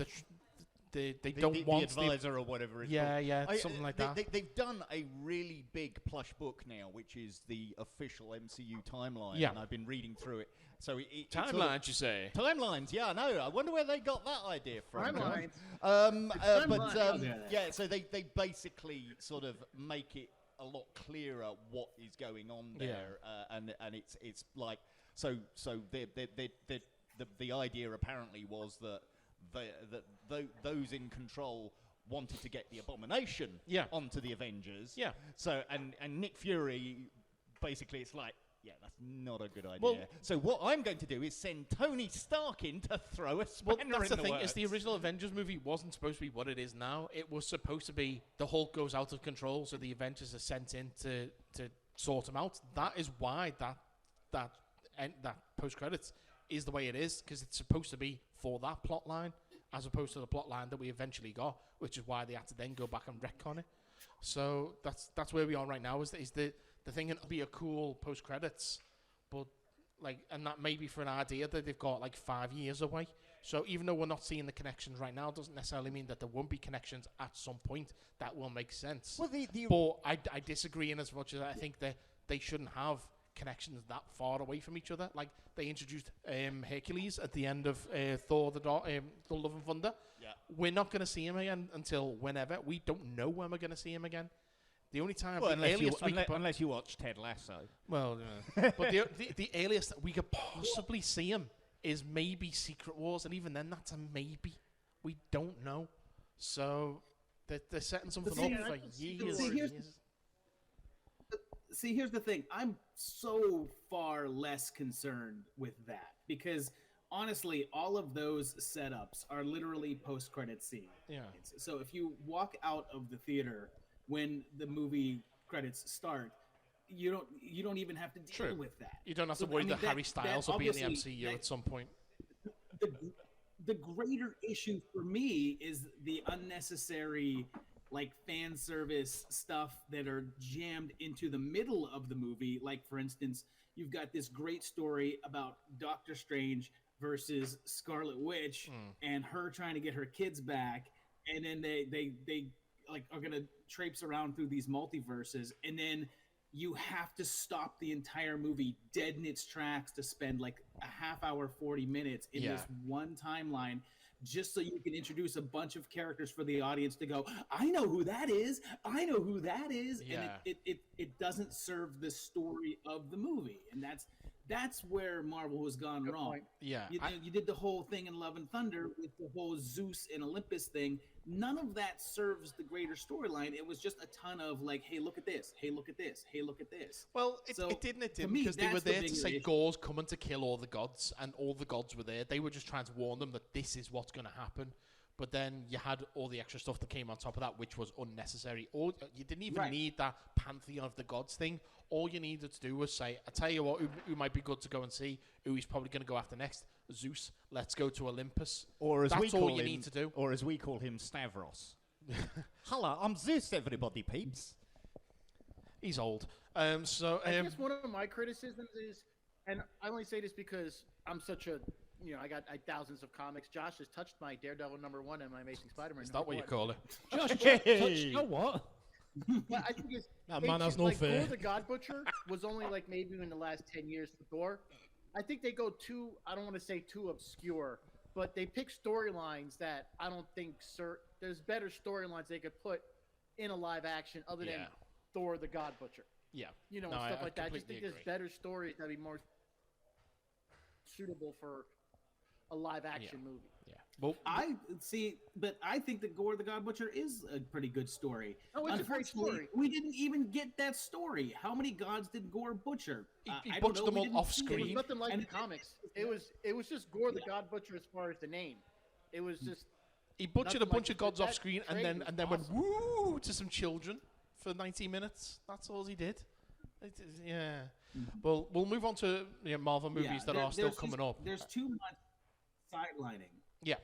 don't want the advisor or whatever it's called. Something like that. They've done a really big plush book now, which is the official MCU timeline. Yeah. And I've been reading through it. So Timelines, you say? Timelines, yeah, I know. I wonder where they got that idea from. Timelines. So they basically sort of make it a lot clearer what is going on there, and it's like so the idea apparently was that those in control wanted to get the Abomination onto the Avengers. Yeah. So and Nick Fury, basically, it's like, yeah, that's not a good idea. Well, so what I'm going to do is send Tony Stark in to throw a spanner in the works. That's the thing, is the original Avengers movie wasn't supposed to be what it is now. It was supposed to be the Hulk goes out of control, so the Avengers are sent in to sort him out. That is why that post-credits is the way it is, because it's supposed to be for that plot line, as opposed to the plot line that we eventually got, which is why they had to then go back and retcon it. So that's where we are right now, is the thing. It'll be a cool post-credits, but and that may be for an idea that they've got 5 years away. So even though we're not seeing the connections right now, doesn't necessarily mean that there won't be connections at some point that will make sense. Well, but I disagree in as much as I think that they shouldn't have connections that far away from each other. Like they introduced Hercules at the end of Thor: The Love and Thunder. Yeah. We're not going to see him again until whenever. We don't know when we're going to see him again. The only time, unless you watch Ted Lasso. Well, yeah. But the earliest that we could possibly see him is maybe Secret Wars, and even then, that's a maybe. We don't know. So they're setting something up for years. See, here's the thing. I'm so far less concerned with that because honestly, all of those setups are literally post-credit scenes. Yeah. So if you walk out of the theater when the movie credits start, you don't even have to deal with that. You don't have to worry that Harry Styles will be in the MCU at some point. The greater issue for me is the unnecessary fan service stuff that are jammed into the middle of the movie. Like, for instance, you've got this great story about Doctor Strange versus Scarlet Witch and her trying to get her kids back, and then they are gonna traipse around through these multiverses, and then you have to stop the entire movie dead in its tracks to spend a half hour, 40 minutes in this one timeline, just so you can introduce a bunch of characters for the audience to go, I know who that is. I know who that is. Yeah. And it doesn't serve the story of the movie. And that's where Marvel has gone wrong. Point. Yeah. You did the whole thing in Love and Thunder with the whole Zeus and Olympus thing. None of that serves the greater storyline. It was just a ton of hey, look at this. Hey, look at this. Hey, look at this. Well, it didn't, because they were there to say Gor's coming to kill all the gods, and all the gods were there. They were just trying to warn them that this is what's going to happen. But then you had all the extra stuff that came on top of that, which was unnecessary. Or you didn't even need that pantheon of the gods thing. All you needed to do was say, I tell you what, who might be good to go and see, who he's probably going to go after next. Zeus. Let's go to Olympus. That's all you need to do. Or as we call him, Stavros. Hello, I'm Zeus, everybody, peeps. He's old. I guess one of my criticisms is, and I only say this because I'm such a, I got thousands of comics. Josh has touched my Daredevil #1 and my Amazing Spider-Man. Is that what you call it? Josh, touch what? Well, I think it's That man has no fear. Thor the God Butcher was only maybe in the last 10 years for Thor. I think they go too, I don't want to say too obscure, but they pick storylines that I don't think there's better storylines they could put in a live action other than Thor the God Butcher. Yeah. And stuff like that. I just think there's better stories that'd be more suitable for a live action movie. Yeah. Well, I see, but I think that Gore the God Butcher is a pretty good story. Oh, it's a great Unfortunately, story. we didn't even get that story. How many gods did Gore butcher? He I don't butchered know. them We all didn't off see It them. was screen. nothing like And the comics. It was just Gore the God Butcher as far as the name. It was just He butchered a nothing bunch like of gods that off screen and trade then was went woo to some children for 90 minutes. That's all he did. Yeah. Well, we'll move on to Marvel movies that are still coming up. There's too much sidelining. Yeah.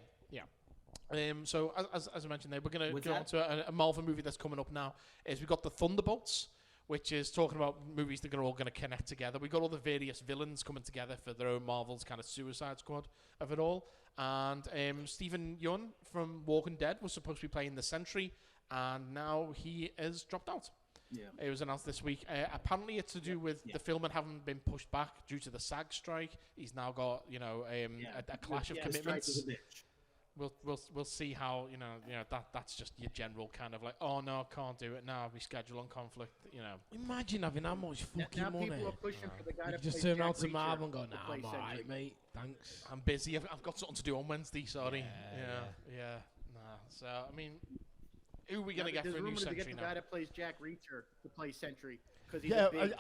So as I mentioned there, we're going to What's go on that? to a Marvel movie that's coming up now. Is we've got the Thunderbolts, which is talking about movies that are all going to connect together. We've got all the various villains coming together for their own Marvel's kind of Suicide Squad of it all. And Stephen Yeun from Walking Dead was supposed to be playing the Sentry, and now he has dropped out. Yeah. It was announced this week. Apparently, it's to do with the filming having been pushed back due to the SAG strike. He's now got a clash of commitments. Strike is a bitch. We'll see how that's just your general kind of like, oh no, I can't do it now. We schedule on conflict. Imagine having that much fucking now money. people are pushing for the guy You to can just play turn Jack around to Reacher Marvel and go, to nah, play I'm Sentry. alright, mate. Thanks. I'm busy. I've got something to do on Wednesday. Sorry. Yeah. Nah. So I mean, who are we gonna get for a new There's rumors to Sentry get the now? guy that plays Jack Reacher to play Sentry because he's Yeah, a big,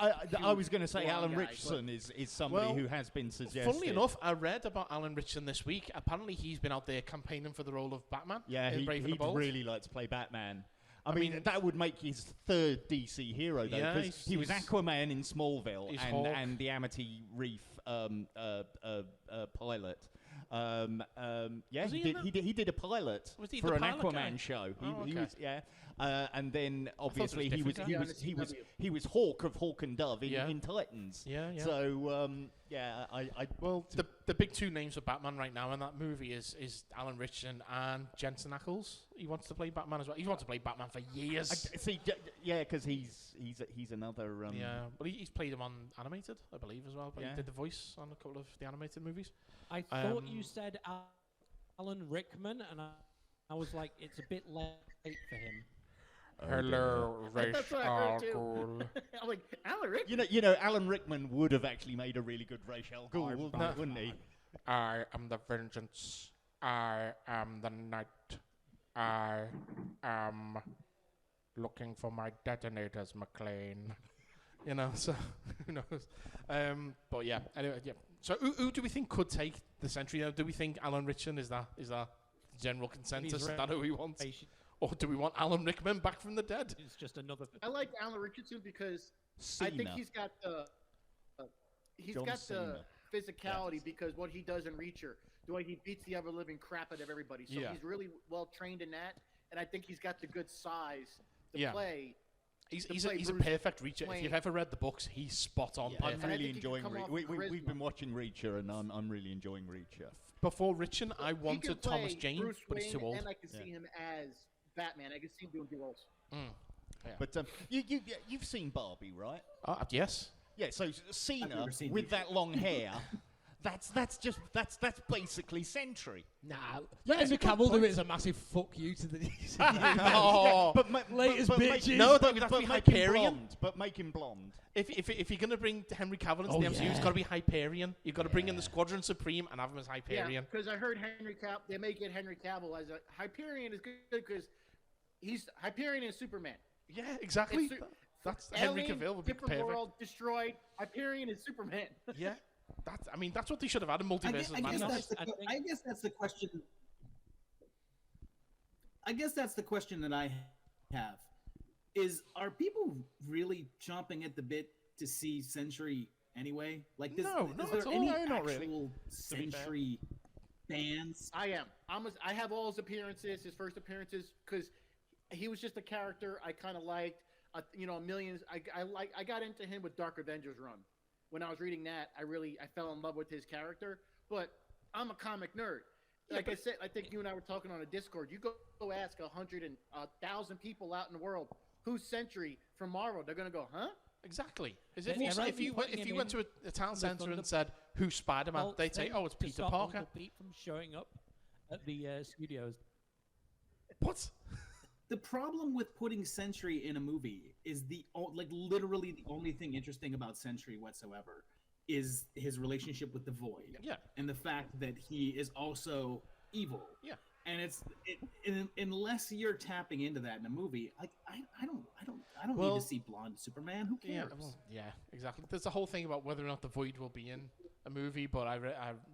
I was going to say huge Alan blonde guy, Richardson is somebody Well, who has been suggested. Funnily enough, I read about Alan Richardson this week. Apparently, he's been out there campaigning for the role of Batman. yeah, in Brave and the he'd Bold. really like to play Batman. I mean, that would make his third DC hero, though, Yeah, because he was he's- Aquaman in Smallville he's Hawk. and the Amity Reef pilot. Yeah, Was he he in did. He did a pilot Was he for the an pilot Aquaman guy? show. He Okay. was, yeah. And then obviously was he was different he guy. was Yeah, he on was the CW. he was Hawk of Hawk and Dove in Titans. Yeah. So yeah, Well, the big two names for Batman right now in that movie is Alan Richardson and Jensen Ackles. He wants to play Batman as well. He wants to play Batman for years. see, yeah, because he's another. Yeah, but he's played him on animated, I believe, as well. But Yeah. he did the voice on a couple of the animated movies. I thought you Um, said Alan Rickman, and I was like, it's a bit late for him. Hello, That's what I heard too. I'm like, Alan Rick? You know, Alan Rickman would have actually made a really good Ra's al Ghul, wouldn't he? I am the vengeance. I am the night. I am looking for my detonators, McLean. So who knows? But yeah, anyway, yeah. So who do we think could take the Sentry? Do we think Alan Richardson is that general consensus? Is that who we want? Or do we want Alan Rickman back from the dead? It's just another. I like Alan Richardson because Cena. I think he's got the John Cena. physicality Yes. because what he does in Reacher, the way he beats the ever living crap out of everybody. So Yeah. he's really well trained in that, and I think he's got the good size to Yeah. play. He's to a play Bruce perfect Reacher. If Wayne. you've ever read the books, he's spot on. Yeah, Perfect. I'm I really think he can enjoying come off Reacher. with We've charisma. been watching Reacher, and I'm really enjoying Reacher. Before Richard, I He can wanted play Thomas Jane, Bruce but he's too Wayne, old. And I can see him as Batman. I can see him doing dual roles. But you've seen Barbie, right? Yes. Yeah. So Cena never seen with it. that long hair. That's basically Sentry. Nah, let Henry Cavill do it as a massive fuck you to the DC. Oh. But Latest bitches. No, but that's be make him Hyperion. blonde. But make him blonde. If you're gonna bring Henry Cavill into Oh, the MCU, it's yeah. got to be Hyperion. You've got to bring in the Squadron Supreme and have him as Hyperion. Yeah, because I heard they may get Henry Cavill as a Hyperion is good because he's Hyperion is Superman. Yeah, exactly. It's That's Henry Alien, Cavill would be different perfect. world, destroyed. Hyperion is Superman. Yeah, that's what they should have had in Multiverse of I guess Madness. that's the question. I guess that's the question that I have: are people really chomping at the bit to see Sentry anyway? Like, is No, not there at all. any No, not really. actual To be fair. Sentry fans? I am. I have all his appearances, his first appearances, because he was just a character I kind of liked. Millions. I got into him with Dark Avengers run. When I was reading that, I fell in love with his character. But I'm a comic nerd. Like I said, I think you and I were talking on a Discord. You go ask 1,000 people out in the world who's Sentry from Marvel. They're gonna go, huh? Exactly. As They're if only you putting him went to a town the centre Thunder- and said, "Who's Spider-Man?" Well, they'd say, then "Oh, it's to Peter stop Parker." Uncle Pete from showing up at the studios. What? The problem with putting Sentry in a movie is literally the only thing interesting about Sentry whatsoever is his relationship with the Void. Yeah. And the fact that he is also evil. Yeah. And unless you're tapping into that in a movie, like I don't need to see blonde Superman. Who cares? Yeah, exactly. There's a whole thing about whether or not the Void will be in a movie, but I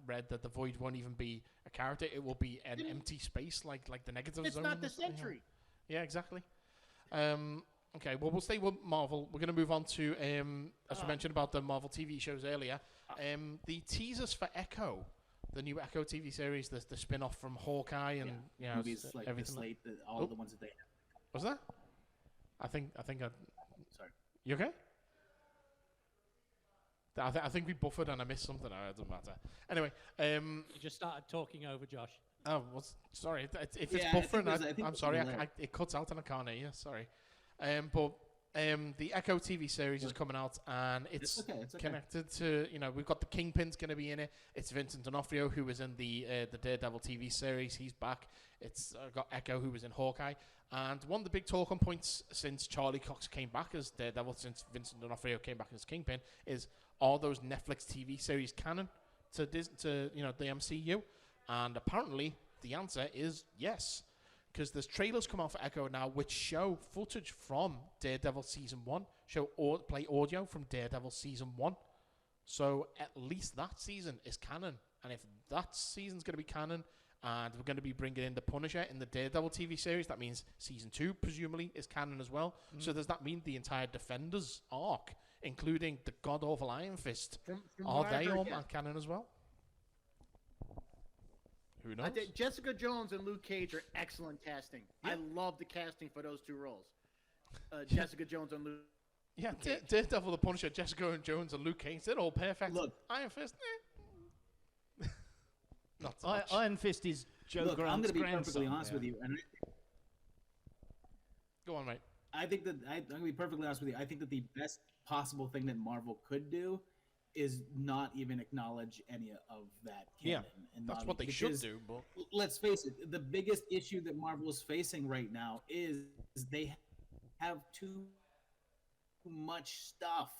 read that the Void won't even be a character. It will be an empty space, like the negative It's zone. not the Sentry. Yeah, exactly. Okay, well, we'll stay with Marvel. We're going to move on to, as we mentioned about the Marvel TV shows earlier, the teasers for Echo, the new Echo TV series, the spin-off from Hawkeye and movies like everything. the slate, all the ones that they have. Was that? I think I. Sorry. You okay? I think we buffered and I missed something. It doesn't matter. Anyway, You just started talking over Josh. oh, sorry. If it's Yeah, buffering, I think I'm it's sorry. delay. It cuts out and I can't hear you. Sorry. But the Echo TV series is coming out, and it's okay. connected to, we've got the Kingpin's going to be in it. It's Vincent D'Onofrio, who was in the Daredevil TV series. He's back. It's got Echo, who was in Hawkeye. And one of the big talking points since Charlie Cox came back as Daredevil, since Vincent D'Onofrio came back as Kingpin, is are those Netflix TV series canon to the MCU? And apparently the answer is yes, because there's trailers come out for Echo now which show footage from Daredevil Season 1, play audio from Daredevil Season 1. So at least that season is canon. And if that season's going to be canon, and we're going to be bringing in the Punisher in the Daredevil TV series, that means Season 2, presumably, is canon as well. So does that mean the entire Defenders arc, including the god-awful Iron Fist, From are what I they heard, all yeah. canon as well? Who knows? I think Jessica Jones and Luke Cage are excellent casting. I love the casting for those two roles. Jessica Jones and Luke. Yeah, Daredevil, the Punisher, Jessica Jones, and Luke Cage, they're all perfect. Look. Iron Fist, not so much. Iron Fist is Joe Look, I'm Grant's going to be grandson. perfectly honest with you, and Go on, mate. I think that I'm going to be perfectly honest with you. I think that the best possible thing that Marvel could do is not even acknowledge any of that canon. And That's not- what they should because do, but let's face it, the biggest issue that Marvel is facing right now is they have too much stuff.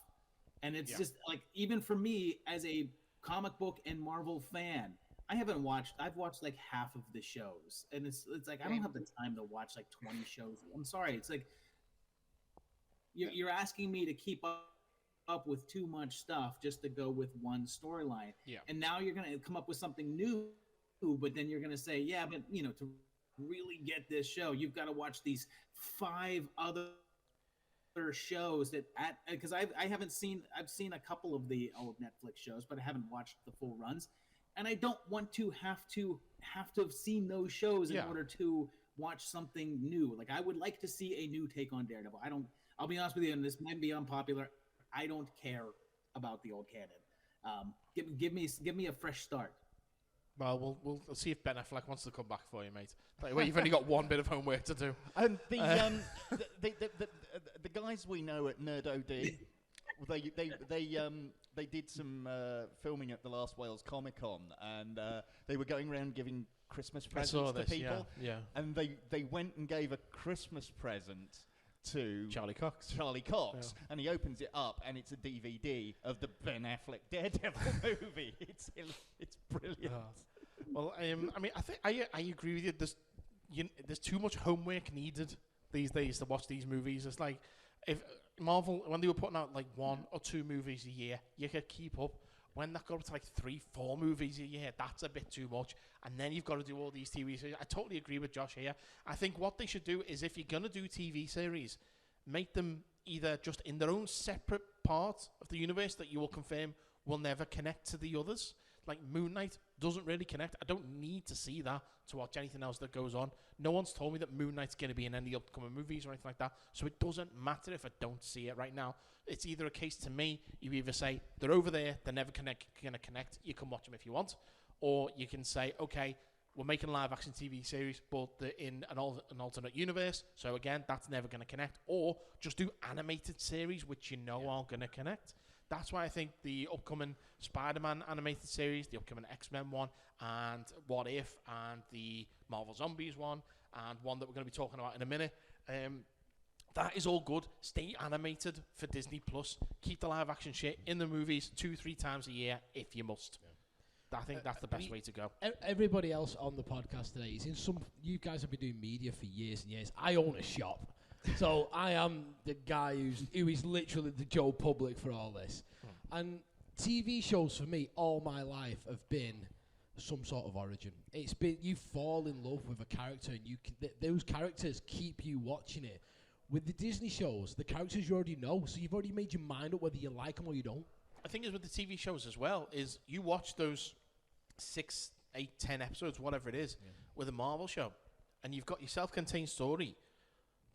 And it's just like, even for me as a comic book and Marvel fan, I've watched like half of the shows, and it's like, I don't have the time to watch like 20 shows. I'm sorry. It's like, you're asking me to keep up with too much stuff just to go with one storyline. Yeah. And now you're going to come up with something new, but then you're going to say, yeah, but to really get this show, you've got to watch these 5 other shows because I've seen a couple of the old Netflix shows, but I haven't watched the full runs, and I don't want to have to have seen those shows in order to watch something new. Like, I would like to see a new take on Daredevil. I'll be honest with you, and this might be unpopular, I don't care about the old canon. Give me a fresh start. well, we'll see if Ben Affleck wants to come back for you, mate. Well, you've only got one bit of homework to do. And the guys we know at Nerd OD, they did some filming at the last Wales Comic Con, and they were going around giving Christmas presents to people. Yeah. And they went and gave a Christmas present to Charlie Cox. And he opens it up, and it's a DVD of the Ben Affleck Daredevil movie. It's brilliant. Well, I mean, I think I agree with you. There's too much homework needed these days to watch these movies. It's like, if Marvel, when they were putting out like 1 or 2 movies a year, you could keep up. When that got up to like 3-4 movies a year, that's a bit too much. And then you've got to do all these TV series. I totally agree with Josh here. I think what they should do is, if you're going to do TV series, make them either just in their own separate part of the universe that you will confirm will never connect to the others. Like Moon Knight doesn't really connect. I don't need to see that to watch anything else that goes on. No one's told me that Moon Knight's going to be in any upcoming movies or anything like that. So it doesn't matter if I don't see it right now. It's either a case to me, you either say, they're over there, they're never going to connect, you can watch them if you want. Or you can say, okay, we're making live action TV series, but they're in an alternate universe. So again, that's never going to connect. Or just do animated series, which are going to connect. That's why I think the upcoming Spider-Man animated series, the upcoming X-Men one, and What If, and the Marvel Zombies one, and one that we're going to be talking about in a minute, that is all good. Stay animated for Disney Plus. Keep the live action shit in the movies 2-3 times a year if you must. I think that's the best way to go. Everybody else on the podcast today is in some. You guys have been doing media for years and years. I own a shop, so I am the guy who is literally the Joe Public for all this. And TV shows for me all my life have been some sort of origin. It's been you fall in love with a character, and those characters keep you watching it. With the Disney shows, the characters you already know, so you've already made your mind up whether you like them or you don't. I think is with the TV shows as well is you watch those 6, 8, 10 episodes, whatever it is, with a Marvel show, and you've got your self-contained story,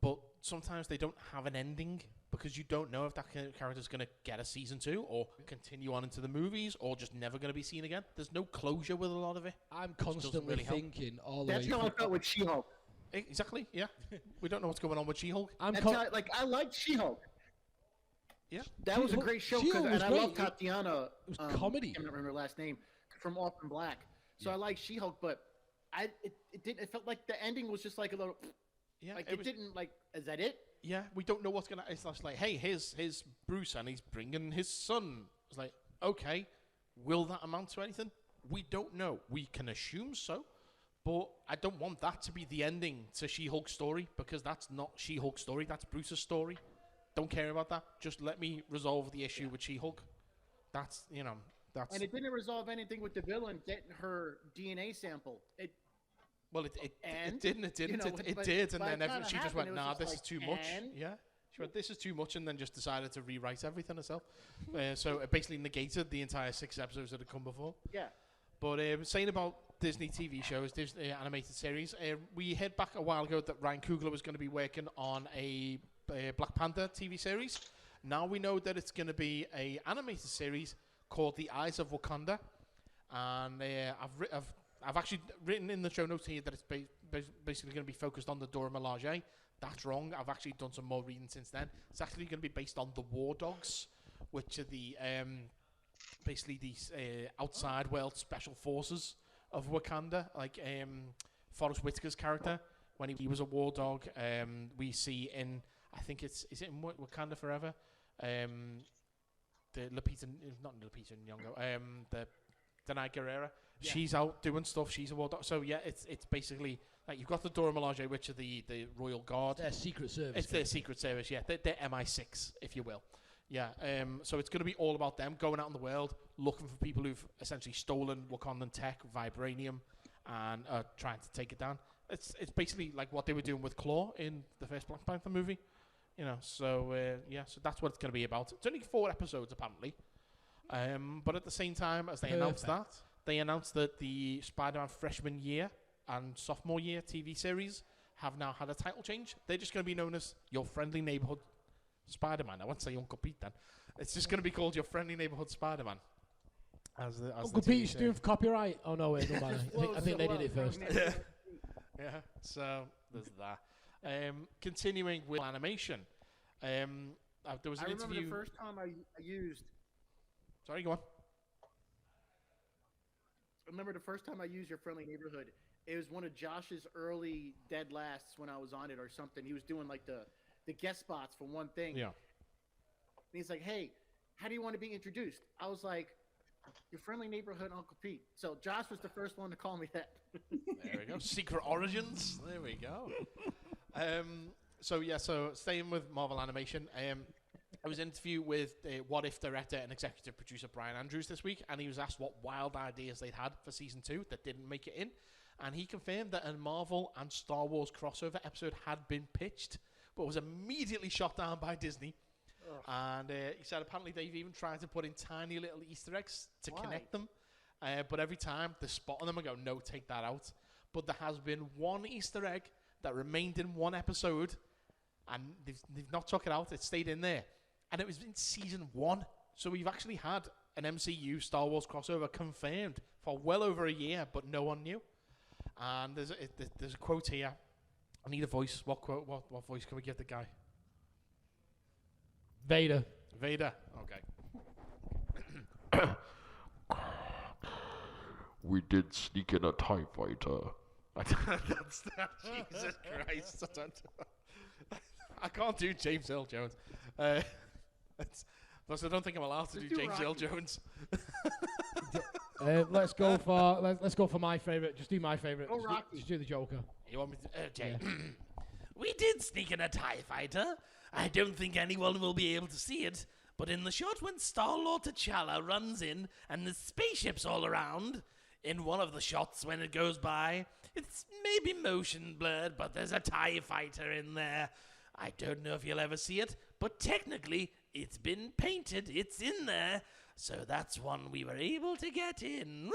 but sometimes they don't have an ending because you don't know if that character's going to get a season 2 or continue on into the movies or just never going to be seen again. There's no closure with a lot of it. I'm constantly thinking all the way. That's how I felt with She-Hulk. Exactly, yeah. We don't know what's going on with She-Hulk. I like She-Hulk. Yeah, that was a great show, and I love Tatiana. It was comedy. I can't remember her last name from Orphan Black. So I like She-Hulk, but it felt like the ending was just like a little. Yeah, like it didn't like. Is that it? Yeah, we don't know what's gonna. It's just like, hey, here's Bruce, and he's bringing his son. It's like, okay, will that amount to anything? We don't know. We can assume so, but I don't want that to be the ending to She-Hulk's story because that's not She-Hulk's story. That's Bruce's story. Don't care about that. Just let me resolve the issue with She-Hulk. That's. And it didn't resolve anything with the villain getting her DNA sample. It didn't. It did, and then she just went, "Nah, this is too much." Yeah, she went, "This is too much," and then just decided to rewrite everything herself. So it basically negated the entire 6 episodes that had come before. Yeah. But saying about Disney TV shows, Disney animated series, we heard back a while ago that Ryan Coogler was going to be working on a Black Panther TV series. Now we know that it's going to be a animated series called The Eyes of Wakanda, and I've actually written in the show notes here that it's basically going to be focused on the Dora Milaje. That's wrong. I've actually done some more reading since then. It's actually going to be based on the War Dogs, which are the basically these outside world special forces of Wakanda, like Forrest Whitaker's character when he was a war dog. We see in. I think is it in Wakanda Forever? The Lupita, not Lupita Nyong'o, the Danai Gurira. Yeah. She's out doing stuff. She's a war dog. So yeah, it's basically like you've got the Dora Milaje, which are the Royal Guard. Their Secret Service. It's their Secret Service, yeah. They're MI6, if you will. Yeah. So it's going to be all about them going out in the world, looking for people who've essentially stolen Wakandan tech, vibranium, and trying to take it down. It's basically like what they were doing with Claw in the first Black Panther movie. So that's what it's going to be about. It's only 4 episodes, apparently. But at the same time, as they announced that the Spider-Man freshman year and sophomore year TV series have now had a title change. They're just going to be known as Your Friendly Neighborhood Spider-Man. I won't say Uncle Pete then. It's just going to be called Your Friendly Neighborhood Spider-Man. Uncle Pete's doing copyright. Oh no, wait, no matter. I think they did it first. Yeah. So there's that. Continuing with animation, there was an interview. I remember the first time I used. Sorry, go on. I remember the first time I used Your Friendly Neighborhood. It was one of Josh's early dead lasts when I was on it or something. He was doing like the guest spots for one thing. Yeah. And he's like, "Hey, how do you want to be introduced?" I was like, "Your Friendly Neighborhood Uncle Pete." So Josh was the first one to call me that. There we go. Secret origins. There we go. So staying with Marvel Animation, I was in an interview with What If director and executive producer Brian Andrews this week, and he was asked what wild ideas they'd had for season 2 that didn't make it in, and he confirmed that a Marvel and Star Wars crossover episode had been pitched, but was immediately shot down by Disney. And he said apparently they've even tried to put in tiny little Easter eggs to connect them, but every time they spot on them and go, "No, take that out." But there has been one Easter egg that remained in one episode, and they've not took it out. It stayed in there, and it was in season 1. So we've actually had an MCU Star Wars crossover confirmed for well over a year, but no one knew. And there's a quote here. I need a voice. What quote? What voice can we give the guy? Vader. Okay. We did sneak in a TIE fighter. Jesus Christ. I can't do James Earl Jones. Plus, I don't think I'm allowed to do James Earl Jones. Let's go for let's go for my favorite. Just do my favorite. Go Just Rocky. just do the Joker. You want me to? Jay. Yeah. We did sneak in a TIE fighter. I don't think anyone will be able to see it, but in the shot when Star-Lord T'Challa runs in and there's spaceships all around, in one of the shots when it goes by, it's maybe motion blurred, but there's a TIE fighter in there. I don't know if you'll ever see it, but technically it's been painted. It's in there. So that's one we were able to get in.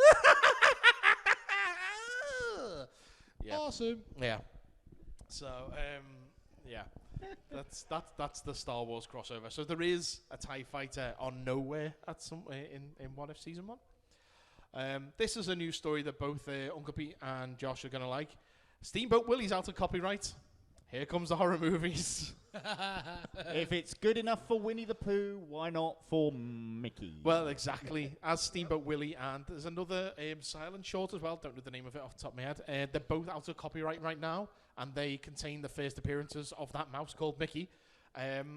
Yeah. Awesome. Yeah. So, yeah, that's the Star Wars crossover. So there is a TIE fighter on nowhere at some in What If Season 1. This is a new story that both Uncle Pete and Josh are gonna like. Steamboat Willie's out of copyright. Here comes the horror movies. If it's good enough for Winnie the Pooh, why not for Mickey? Well, exactly. As Steamboat Willie, and there's another silent short as well. Don't know the name of it off the top of my head. They're both out of copyright right now, and they contain the first appearances of that mouse called Mickey,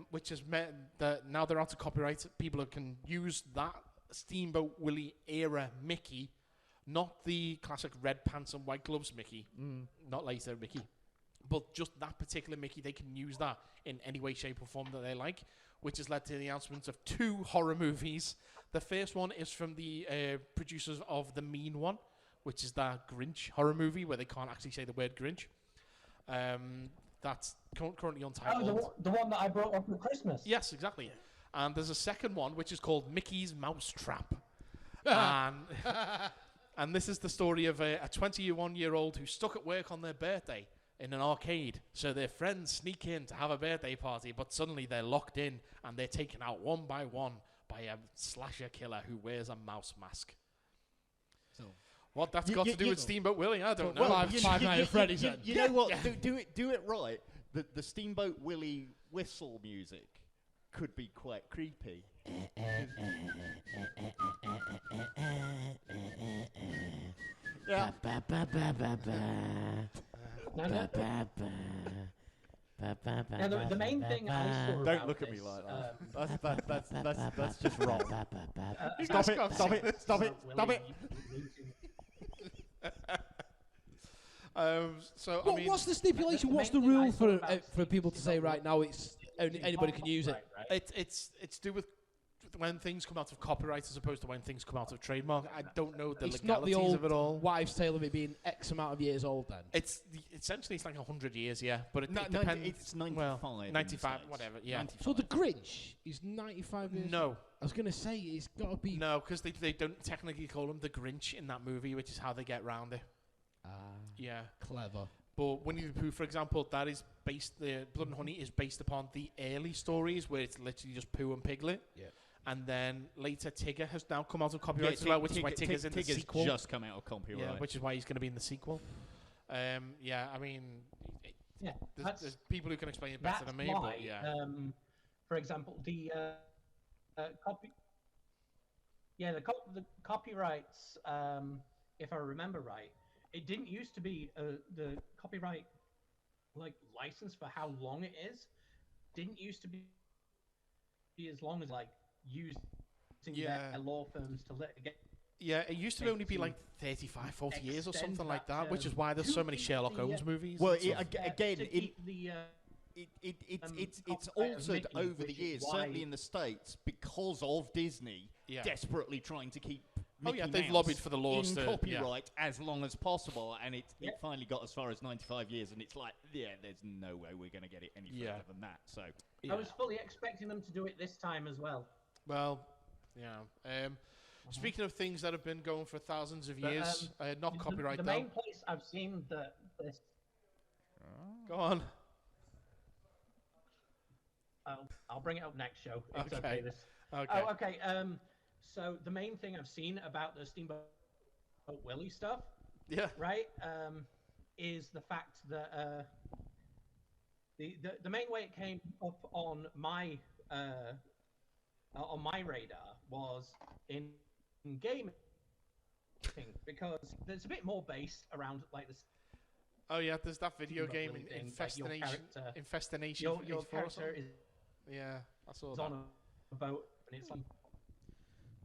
which has meant that now they're out of copyright. People can use that Steamboat Willie era Mickey, not the classic red pants and white gloves Mickey, not later Mickey. But just that particular Mickey, they can use that in any way, shape, or form that they like, which has led to the announcement of 2 horror movies. The first one is from the producers of The Mean One, which is that Grinch horror movie where they can't actually say the word Grinch. That's currently untitled. Oh, the one that I brought up for Christmas. Yes, exactly. And there's a second one, which is called Mickey's Mousetrap. And this is the story of a 21-year-old who's stuck at work on their birthday in an arcade. So their friends sneak in to have a birthday party, but suddenly they're locked in and they're taken out one by one by a slasher killer who wears a mouse mask. So what that's got to do with Steamboat Willie, I don't know. Well, Five Nights at Freddy's then. You know what? Do it right. The Steamboat Willie whistle music could be quite creepy. Yeah. No. Now, the main thing I saw Don't about look at me this, like that. That's just wrong. Stop it. Stop it. So I What, mean, what's the stipulation? the What's the main thing I rule saw for about for people to say right now it's anybody can use it? Right? it's to do with when things come out of copyright as opposed to when things come out of trademark. I don't know the It's not the legalities old of it all. wives' tale of it being X amount of years old. Then Essentially it's like 100 years, yeah. But it No, depends. it's 95. Well, in the 95, States. whatever. Yeah. 95. so the Grinch is 95 years. No, I was gonna say it's got to be. no, because they don't technically call him the Grinch in that movie, which is how they get round it. Yeah. Clever. But Winnie the Pooh, for example, that is based. The Blood and Honey is based upon the early stories where it's literally just Pooh and Piglet. Yeah. And then later Tigger has now come out of copyright as well, which is why Tigger's in the sequel. just come out of copyright. Yeah, which is why he's going to be in the sequel. Yeah, I mean, Yeah, there's people who can explain it better than me, why, but yeah. For example, the copyrights. If I remember right, it didn't used to be the copyright license for how long it is. Didn't used to be as long as using their law firms to litigate. Yeah, it used to only be like 35, 40 years or something like that, which is why there's so many Sherlock Holmes movies. Well, and stuff. it's altered over the years, certainly in the States, because of Disney desperately trying to keep Mickey they've Mouse lobbied for the laws in to copyright as long as possible, and it finally got as far as 95 years, and it's like, there's no way we're going to get it any further than that. So I was fully expecting them to do it this time as well. Well, yeah. Speaking of things that have been going for thousands of years, not copyright The main place I've seen this. Go on. I'll bring it up next show. If it's Okay. okay. Okay. Oh, okay. So the main thing I've seen about the Steamboat Willie stuff, Yeah. right, is the fact that the main way it came up on my radar was in gaming, because there's a bit more based around this. Oh yeah, there's that video Steamboat game Willie thing, Infestination. Your character is Yeah, I saw that. on a boat, and it's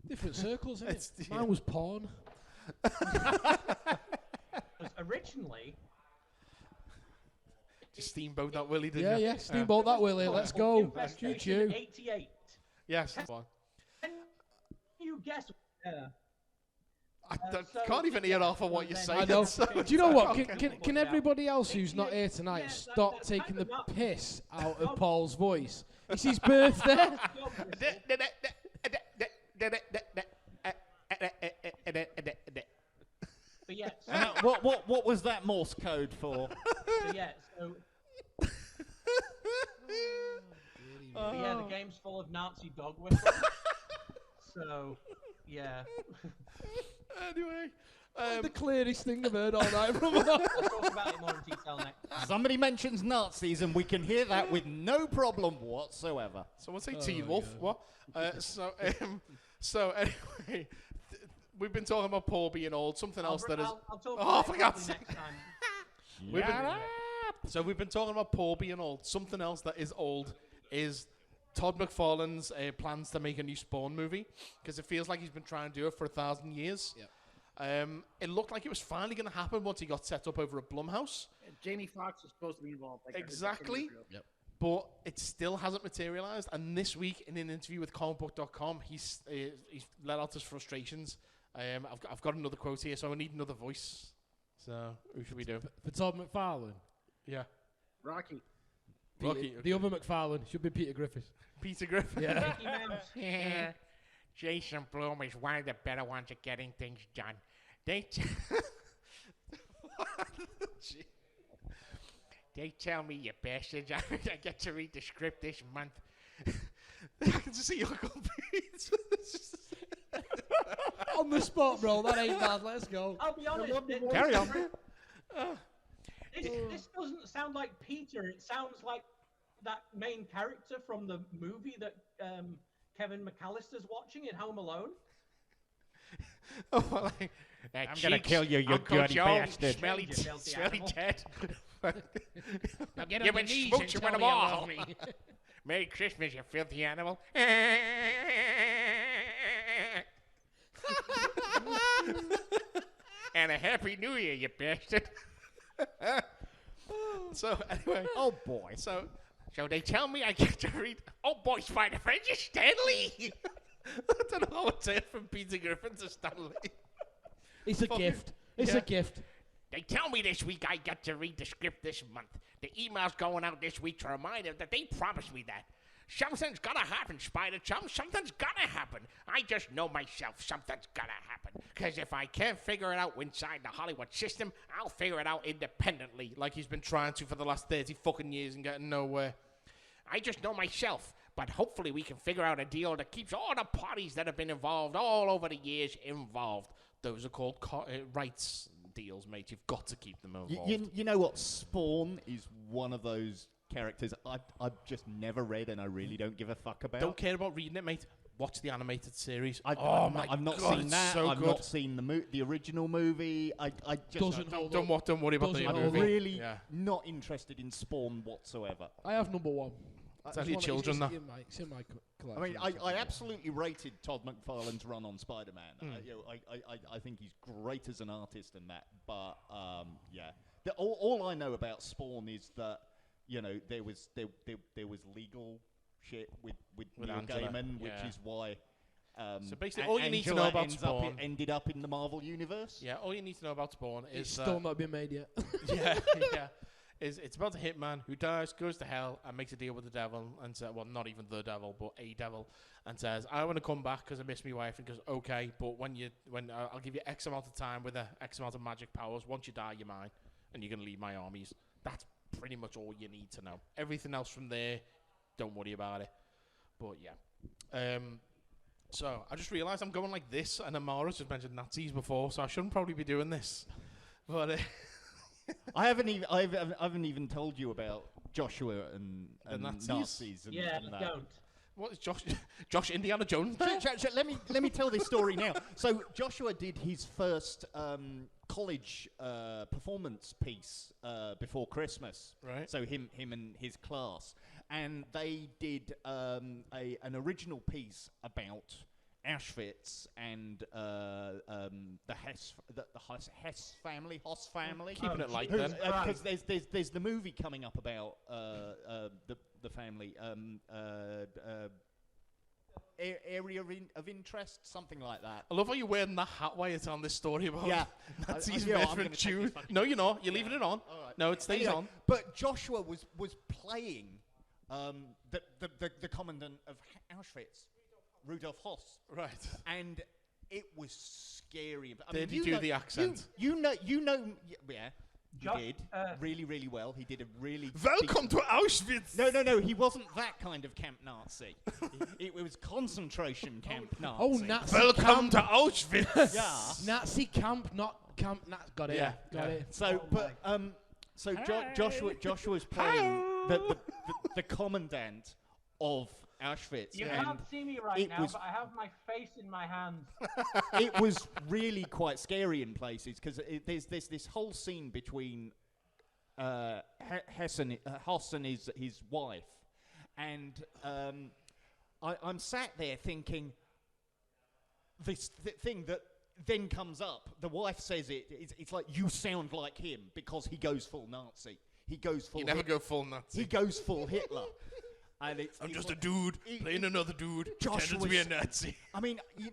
Different circles, isn't It's- it? yeah. Mine was porn. 'Cause originally, Just steamboat that Willie, didn't Yeah, you? yeah. Steamboat that Willie. Let's go. Choo Infestation choo. 88. Yes, that's one. Can you guess? I so- can't even hear half of what you're then- saying. I know. so- Do you know what? Okay. Can everybody else who's not here tonight Yeah, stop that's taking the kind of not- piss out of Paul's voice? It's his birthday. But yeah, so, What was that Morse code for? but yeah, so but yeah, the game's full of Nazi dog whistles. So, yeah. Anyway, The clearest thing I've heard all night from her. We'll talk about it more in detail next time. Somebody mentions Nazis, and we can hear that with no problem whatsoever. someone say Teen Wolf. What? So anyway, we've been talking about Paul being old. Something else that is. I'll talk Oh, about for it God's next time. We've been, we've been talking about Paul being old. Something else that is old is Todd McFarlane's plans to make a new Spawn movie, because it feels like he's been trying to do it for 1,000 years. Yep. It looked like it was finally going to happen once he got set up over at Blumhouse. Jamie Foxx was supposed to be involved. Like, I heard back in Exactly. Israel. Yep. But it still hasn't materialized. And this week, in an interview with comicbook.com, he's let out his frustrations. I've got another quote here, so I need another voice. So who should we do? For Todd McFarlane. Yeah, Rocky. Rocky. The other McFarlane should be Peter Griffith. Peter Griffin. Yeah. Mickey Mouse. Yeah. Jason Blum is one of the better ones at getting things done. They tell me, you bastards, I get to read the script this month. I can just see your confused. On the spot, bro. That ain't bad. Let's go. I'll be honest. Carry on. This doesn't sound like Peter. It sounds like that main character from the movie that Kevin McAllister's watching in Home Alone. Oh, well, I'm gonna kill you, you Uncle dirty Joe, bastard. Smelly, You filthy smelly animal. Ted. Now get You've been smooching with them all. Merry Christmas, you filthy animal. And a Happy New Year, you bastard. so anyway, Oh boy. so So they tell me I get to read. Oh, boy, Spider Friend, you Stanley. I don't know how it's it from Peter Griffin to Stanley. It's a gift. It's yeah. a gift. They tell me this week I get to read the script this month. The email's going out this week to remind them that they promised me that. Something's gonna happen, Spider Chum. Something's gonna happen. I just know myself. Something's gonna happen. Because if I can't figure it out inside the Hollywood system, I'll figure it out independently. Like he's been trying to for the last 30 fucking years and getting nowhere. I just know myself. But hopefully we can figure out a deal that keeps all the parties that have been involved all over the years involved. Those are called rights deals, mate. You've got to keep them You, involved. you know what? Spawn is one of those characters I've just never read, and I really don't give a fuck about. Don't care about reading it, mate. Watch the animated series. I've God, not seen it's that. so I've good. not seen the original movie. I just Doesn't hold up. Don't worry about the Doesn't I'm hold movie. up. really Yeah. not interested in Spawn whatsoever. I have number one. Tell your children that. It's in my I collection. mean, I absolutely rated Todd McFarlane's run on Spider-Man. I think he's great as an artist and that. But yeah, all I know about Spawn is that there was legal shit with Neil Angela, Gaiman, which yeah. is why. So basically, all you need to know about Spawn. Ended up in the Marvel universe. Yeah, all you need to know about Spawn is It's still not been made yet. yeah. It's about a hitman who dies, goes to hell, and makes a deal with the devil, and says, well, not even the devil, but a devil, and says, I want to come back because I miss my wife, and goes, okay, but when I'll give you X amount of time with X amount of magic powers. Once you die, you're mine, and you're gonna lead my armies. That's pretty much all you need to know. Everything else from there, don't worry about it. But yeah. So I just realised I'm going like this, and Amara's just mentioned Nazis before, so I shouldn't probably be doing this. But I haven't even told you about Joshua and Nazis? Nazis and, Yeah, and that. don't. what is Josh Indiana Jones? Let me tell this story now. So Joshua did his first college performance piece before Christmas. Right. So him and his class, and they did an original piece about Auschwitz and the Hess family, Hoss family. Keeping it light then. Because there's the movie coming up about the family. Area of interest, something like that. I love how you're wearing that hat while you're telling this story about Nazis I'm murdering gonna take Jews. this fucking No, you're not. You're leaving it on. All right. No, it stays Anyway, on. But Joshua was playing the commandant of Auschwitz, Rudolf Hoss. Right. And it was scary. Did he do the accent? You know, yeah. Josh, He did really, really well. He did a really. Welcome to Auschwitz. No. He wasn't that kind of camp Nazi. it was concentration camp Nazi. Oh, Nazi Welcome camp. to Auschwitz. Yeah. Nazi camp, not camp. Got it. Yeah. Got it. So, Joshua's playing the commandant of Auschwitz. You and can't see me right it now, was- but I have my face in my hands. it was really quite scary in places because there's this whole scene between Hoss and his wife, and I'm sat there thinking this thing that then comes up. The wife says it's like, you sound like him, because he goes full Nazi. He goes full. You never go full Nazi. He goes full Hitler. And I'm just a dude playing another dude, pretending to be a Nazi. I mean, you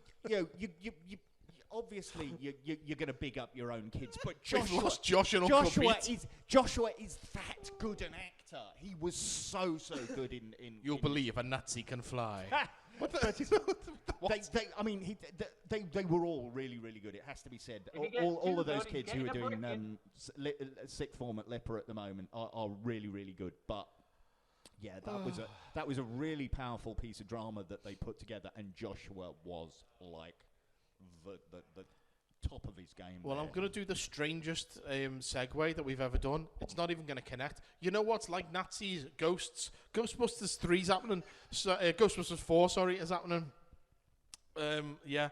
obviously you're going to big up your own kids, but We've lost Josh and Uncle Pete. Joshua is that good an actor. He was so good in. You'll believe a Nazi can fly. They were all really, really good. It has to be said. If he gets All too of those good, kids he's who are getting a doing sixth form at Lipper at the moment are really, really good. But yeah, that was a really powerful piece of drama that they put together, and Joshua was like the top of his game. Well, there. I'm going to do the strangest segue that we've ever done. It's not even going to connect. You know what's like Nazis, ghosts? Ghostbusters 3's happening. Ghostbusters 4, sorry, is happening. Yeah.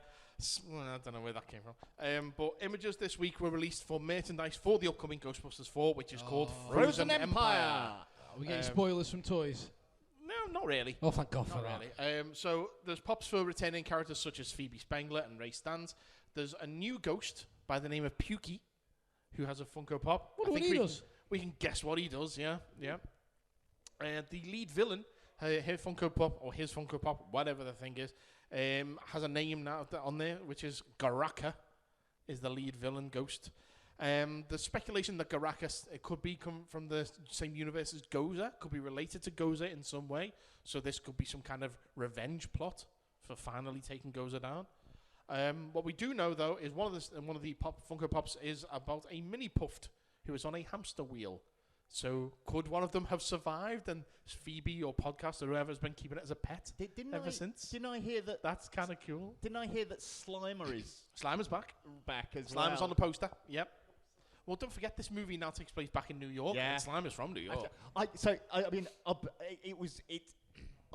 I don't know where that came from. But images this week were released for merchandise for the upcoming Ghostbusters 4, which is called Frozen Empire. Are we getting spoilers from toys? No, not really. Oh, thank God for Not that. really. So there's pops for retaining characters such as Phoebe Spengler and Ray Stantz. There's a new ghost by the name of Pukey, who has a Funko Pop. Wonder what he does. We can guess what he does, yeah. The lead villain, his Funko Pop, whatever the thing is, has a name now on there, which is Garaka, is the lead villain ghost. The speculation that Garaka it could be come from the same universe as Gozer, could be related to Gozer in some way. So this could be some kind of revenge plot for finally taking Gozer down. What we do know, though, is one of the Funko Pops is about a mini Puffed who is on a hamster wheel. So could one of them have survived, and Phoebe or podcast or whoever has been keeping it as a pet ever since? Didn't I hear that? That's kind of cool. Didn't I hear that Slimer is Slimer's back. as Slimer's well? on the poster. Yep. Well, don't forget this movie now takes place back in New York. Yeah. And Slimer's from New York.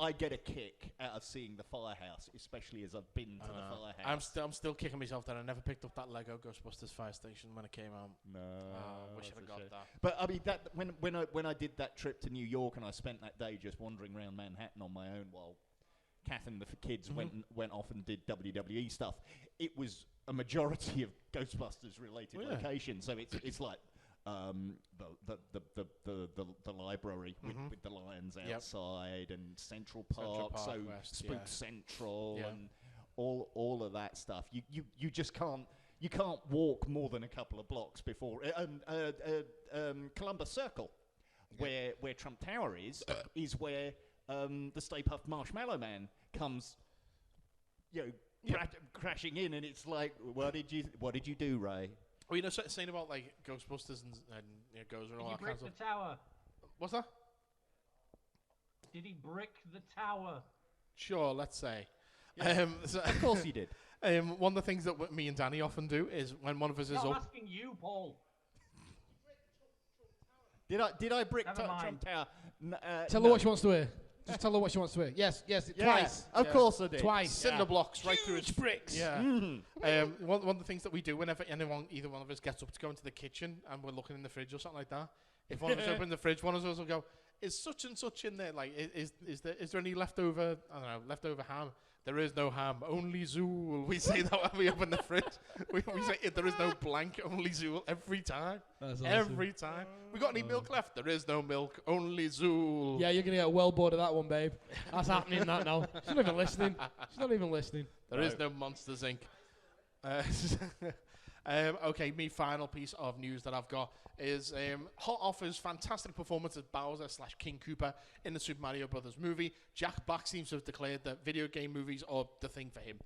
I get a kick out of seeing the Firehouse, especially as I've been to the Firehouse. I'm still kicking myself that I never picked up that Lego Ghostbusters fire station when it came out. No, I wish I'd have got that. But I mean, that when I did that trip to New York and I spent that day just wandering around Manhattan on my own while Kath and the kids went off and did WWE stuff, it was a majority of Ghostbusters related locations. So it's like the library with the lions outside and Central Park, West, Spook Central Yeah. and all of that stuff. You just can't walk more than a couple of blocks before Columbus Circle, where Trump Tower is where the Stay Puft Marshmallow Man comes, crashing in, and it's like, what did you do, Ray? Well, you know, saying about like Ghostbusters and Gozer and all that kind Did he brick of the stuff. tower? What's that? Did he brick the tower? Sure, let's say. Of course he did. One of the things that me and Danny often do is when one of us is I'm up. asking you, Paul. Did I brick Never mind. Trump Tower? Tell her what she wants to hear. Just tell her what she wants to hear. Yes, twice. Of course I did. Twice. Cinder blocks right through his bricks. Yeah. One of the things that we do whenever either one of us gets up to go into the kitchen and we're looking in the fridge or something like that, if one of us open the fridge, one of us will go, "Is such and such in there? Like, is there any leftover? I don't know, leftover ham?" There is no ham, only Zool. We say that when we open the fridge. We say there is no blank, only Zool every time. That's awesome. Every time. We got any milk left? There is no milk, only Zool. Yeah, you're going to get well bored of that one, babe. That's happening, that now. She's not even listening. She's not even listening. There is no Monsters, Inc. Okay, me final piece of news that I've got is Hot offers fantastic performance as Bowser / King Koopa in the Super Mario Brothers movie. Jack Black seems to have declared that video game movies are the thing for him.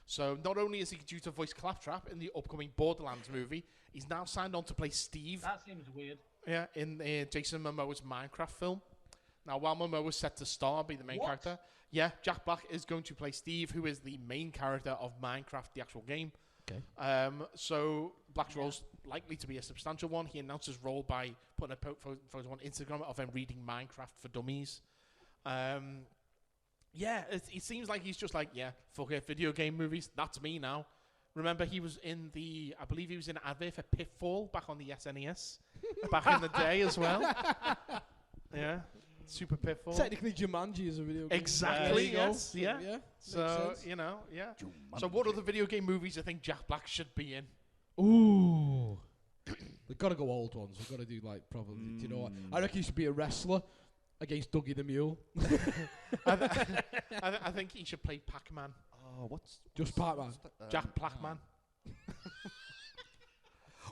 So not only is he due to voice Claptrap in the upcoming Borderlands movie, he's now signed on to play Steve. That seems weird. Yeah, in Jason Momoa's Minecraft film. Now, while Momoa was set to star, be the main character, yeah, Jack Black is going to play Steve, who is the main character of Minecraft, the actual game. Okay. So Black's role's likely to be a substantial one. He announced his role by putting a photo on Instagram of him reading Minecraft for Dummies. It seems like he's just like, yeah, fuck it, video game movies, that's me now. Remember, he was in I believe he was in an advert for Pitfall back on the SNES back in the day as well. Yeah, Super Pitfall. Technically, Jumanji is a video game. Exactly, yes, yeah. So, sense. you know, yeah. Jumanji. So what other video game movies do you think Jack Black should be in? Ooh. They've got to go old ones. We've got to do, like, probably, do you know what? I reckon he should be a wrestler against Dougie the Mule. I think he should play Pac-Man. Oh, what's Just Pac-Man. Jack Blackman.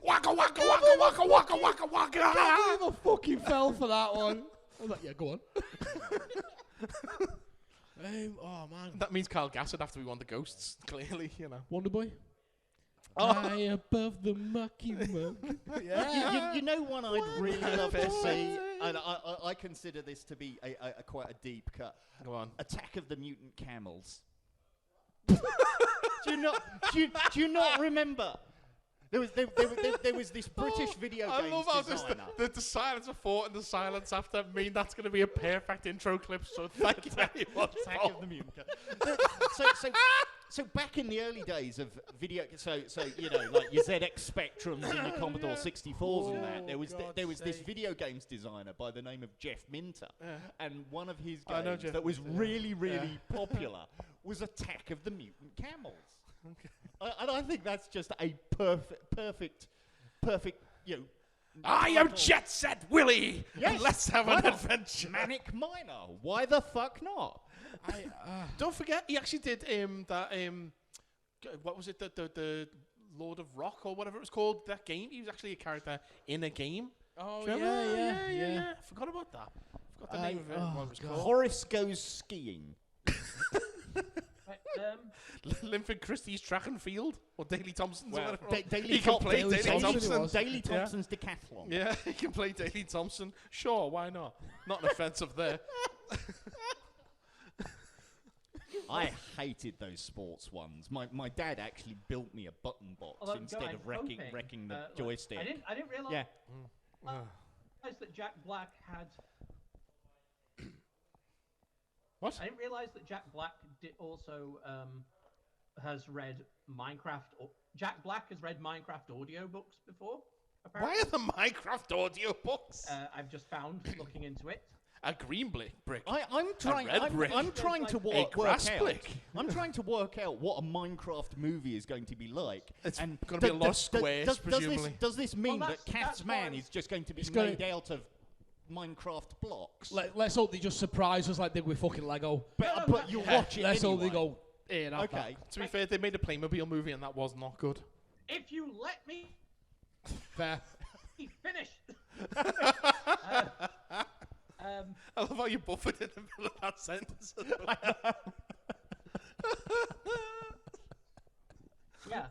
Waka waka waka waka waka waka waka. I can't believe I fucking fell for that one. I was like, yeah, go on. Oh, man. That means Kyle Gass would have to be one of the ghosts, clearly, you know. Wonder Boy? High above the mucky muck. You know one I'd really love to see, and I consider this to be a quite a deep cut. Go on. Attack of the Mutant Camels. do you not remember? There was this British video I games love how designer. the silence before and the silence after mean that's going to be a perfect intro clip. So thank you very much. Attack of the Mutant Camels. So back in the early days of video, so you know, like your ZX Spectrums and your Commodore 64s and that, there was this video games designer by the name of Jeff Minter, and one of his games that was really popular was Attack of the Mutant Camels. Okay. And I think that's just a perfect, you know. I am Jet Set Willie. Yes, let's have an adventure. Manic Miner. Why the fuck not? Don't forget, he actually did that. What was it? The Lord of Rock or whatever it was called. That game. He was actually a character in a game. Oh, yeah. Forgot about that. Forgot the name of it. What it was called. Horace Goes Skiing. Linford Christie's Track and Field or Daley Thompson's. Well, he can play Daley Thompson. Daley Thompson's Decathlon. Yeah, he can play Daley Thompson. Sure, why not? Not an offensive there. I hated those sports ones. My dad actually built me a button box instead of wrecking the joystick. I didn't realize. Yeah. That Jack Black had. What? I didn't realize that Jack Black also has read Minecraft. Jack Black has read Minecraft audiobooks before. Apparently. Why are the Minecraft audiobooks? I've just found looking into it. A green brick. I'm trying to work out. I'm trying to work out what a Minecraft movie is going to be like. It's going to be a lot of squares, presumably. Does this mean that that's Catman is just going to be made out of Minecraft blocks? Let's hope they just surprise us like they did with fucking Lego. But you watch it Let's anyway. hope they go, yeah, Okay. To be fair, they made a Playmobil movie and that was not good. If you let me fair. finish. I love how you buffered in the middle of that sentence. Yeah.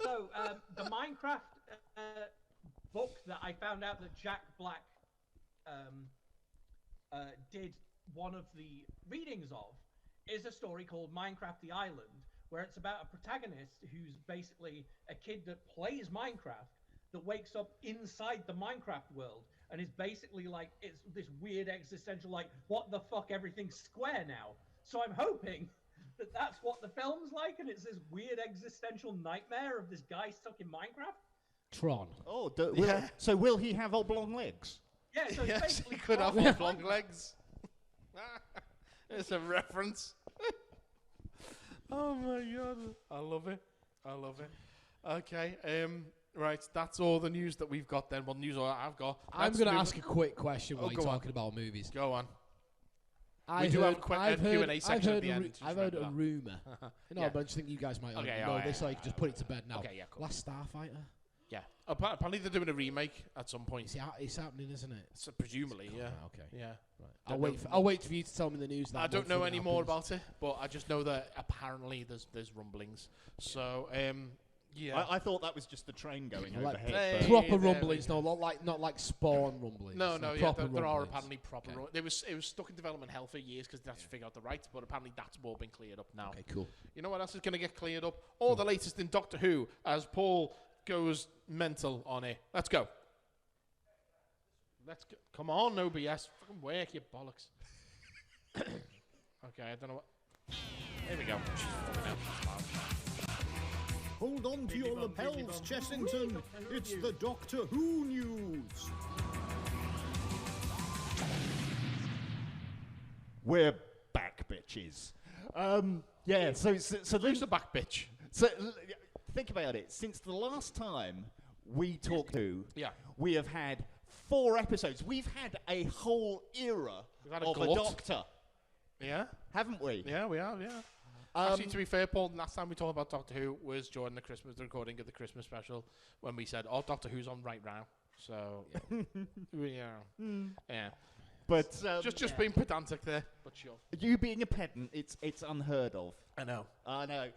So the Minecraft book that I found out that Jack Black did one of the readings of is a story called Minecraft the Island, where it's about a protagonist who's basically a kid that plays Minecraft that wakes up inside the Minecraft world and is basically like, it's this weird existential, like, what the fuck, everything's square now. So I'm hoping that that's what the film's like, and it's this weird existential nightmare of this guy stuck in Minecraft. Tron. Oh, so will he have oblong legs? Yeah, so it's Yes, basically he could have Tron. long legs. It's a reference. Oh my god, I love it. I love it. Okay, right, that's all the news that we've got then. Well, news all I've got. I'm Let's going to move- ask a quick question while go you're on. talking about movies. Go on. I do have heard- a quick I've Q&A heard- section at the end, just I've heard a remember rumour. No, Yeah. but I just think you guys might Okay, know alright, this, so you can just put it to bed now. Okay, yeah, cool. Last Starfighter? Yeah. Apparently they're doing a remake at some point. It's happening, isn't it? So presumably, yeah. Okay. Yeah. Right. Don't I'll wait for you to tell me the news. I don't know any more about it, but I just know that apparently there's rumblings. So, yeah. I thought that was just the train going Like overhead. Hey, proper there rumblings, no, not like Spawn rumblings. No, like yeah, proper there are rumblings. apparently proper. Okay. It was stuck in development hell for years because they had to figure out the rights, but apparently that's all been cleared up now. Okay, cool. You know what else is going to get cleared up? All the latest in Doctor Who as Paul goes mental on it. Let's go. Let's go. Come on, no BS. Fucking work, you bollocks. Okay, I don't know what. There we go. Hold on to your lapels, Chessington. It's the Doctor Who news. We're back, bitches. Yeah. So Who's the back bitch? So think about it. Since the last time we talked to, Yeah. we have had 4 episodes. We've had a whole era We've had a of a glut. Doctor, Yeah, haven't we? yeah, we have, yeah. Actually, to be fair, Paul, last time we talked about Doctor Who was during the recording of the Christmas special when we said, "Oh, Doctor Who's on right now." So, yeah. But Just being pedantic there, but sure. you being a pedant, it's unheard of. I know. I know.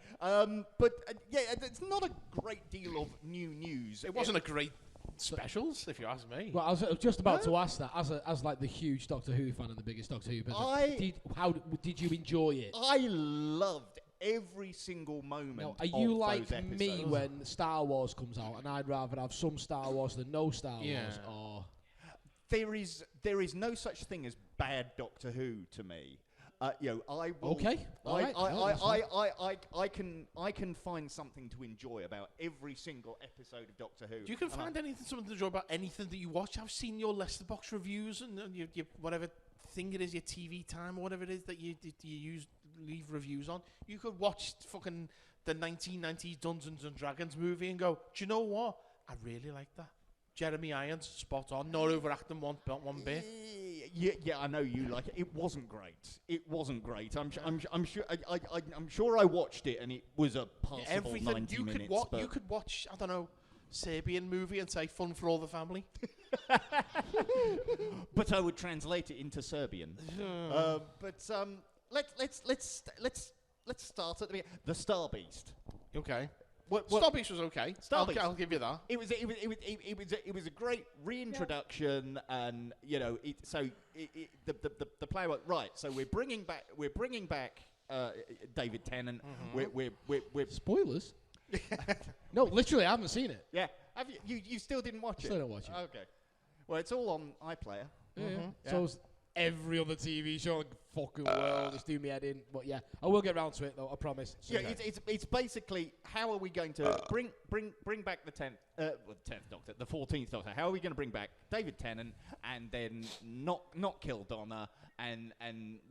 But yeah, it's not a great deal of new news. It wasn't a great specials, if you ask me. Well, I was just about to ask that. As like the huge Doctor Who fan and the biggest Doctor Who fan, how did you enjoy it? I loved every single moment. Now, are you of like those me episodes. when Star Wars comes out, and I'd rather have some Star Wars than no Star Wars? Or There is no such thing as bad Doctor Who to me. You know, I will. Okay, all right. No, that's fine. I can find something to enjoy about every single episode of Doctor Who. You can find something to enjoy about anything that you watch. I've seen your Letterboxd reviews and your whatever thing it is, your TV time or whatever it is that you leave reviews on. You could watch fucking the 1990s Dungeons and Dragons movie and go, do you know what? I really like that. Jeremy Irons, spot on. Not overacting one bit. Yeah, I know you like it. It wasn't great. I'm sure I watched it and it was a passable Everything 90 you minutes. you could watch. I don't know, Serbian movie and say fun for all the family. But I would translate it into Serbian. Let's start at the beginning. The Star Beast. Okay. What- Star Beast was okay. Star Beast. I'll give you that. It was a great reintroduction, and you know, the player went, right. So we're bringing back David Tennant. We're spoilers? No, literally, I haven't seen it. yeah. Have you still didn't watch it? Still don't watch it. Okay. Well, it's all on iPlayer. Yeah. Yeah. So it's every other TV show in the fucking world. It's doing me head in. But yeah, I will get round to it though. I promise. Yeah, it's basically how are we going to bring back the 10th Doctor, the 14th Doctor? How are we going to bring back David Tennant and then not kill Donna and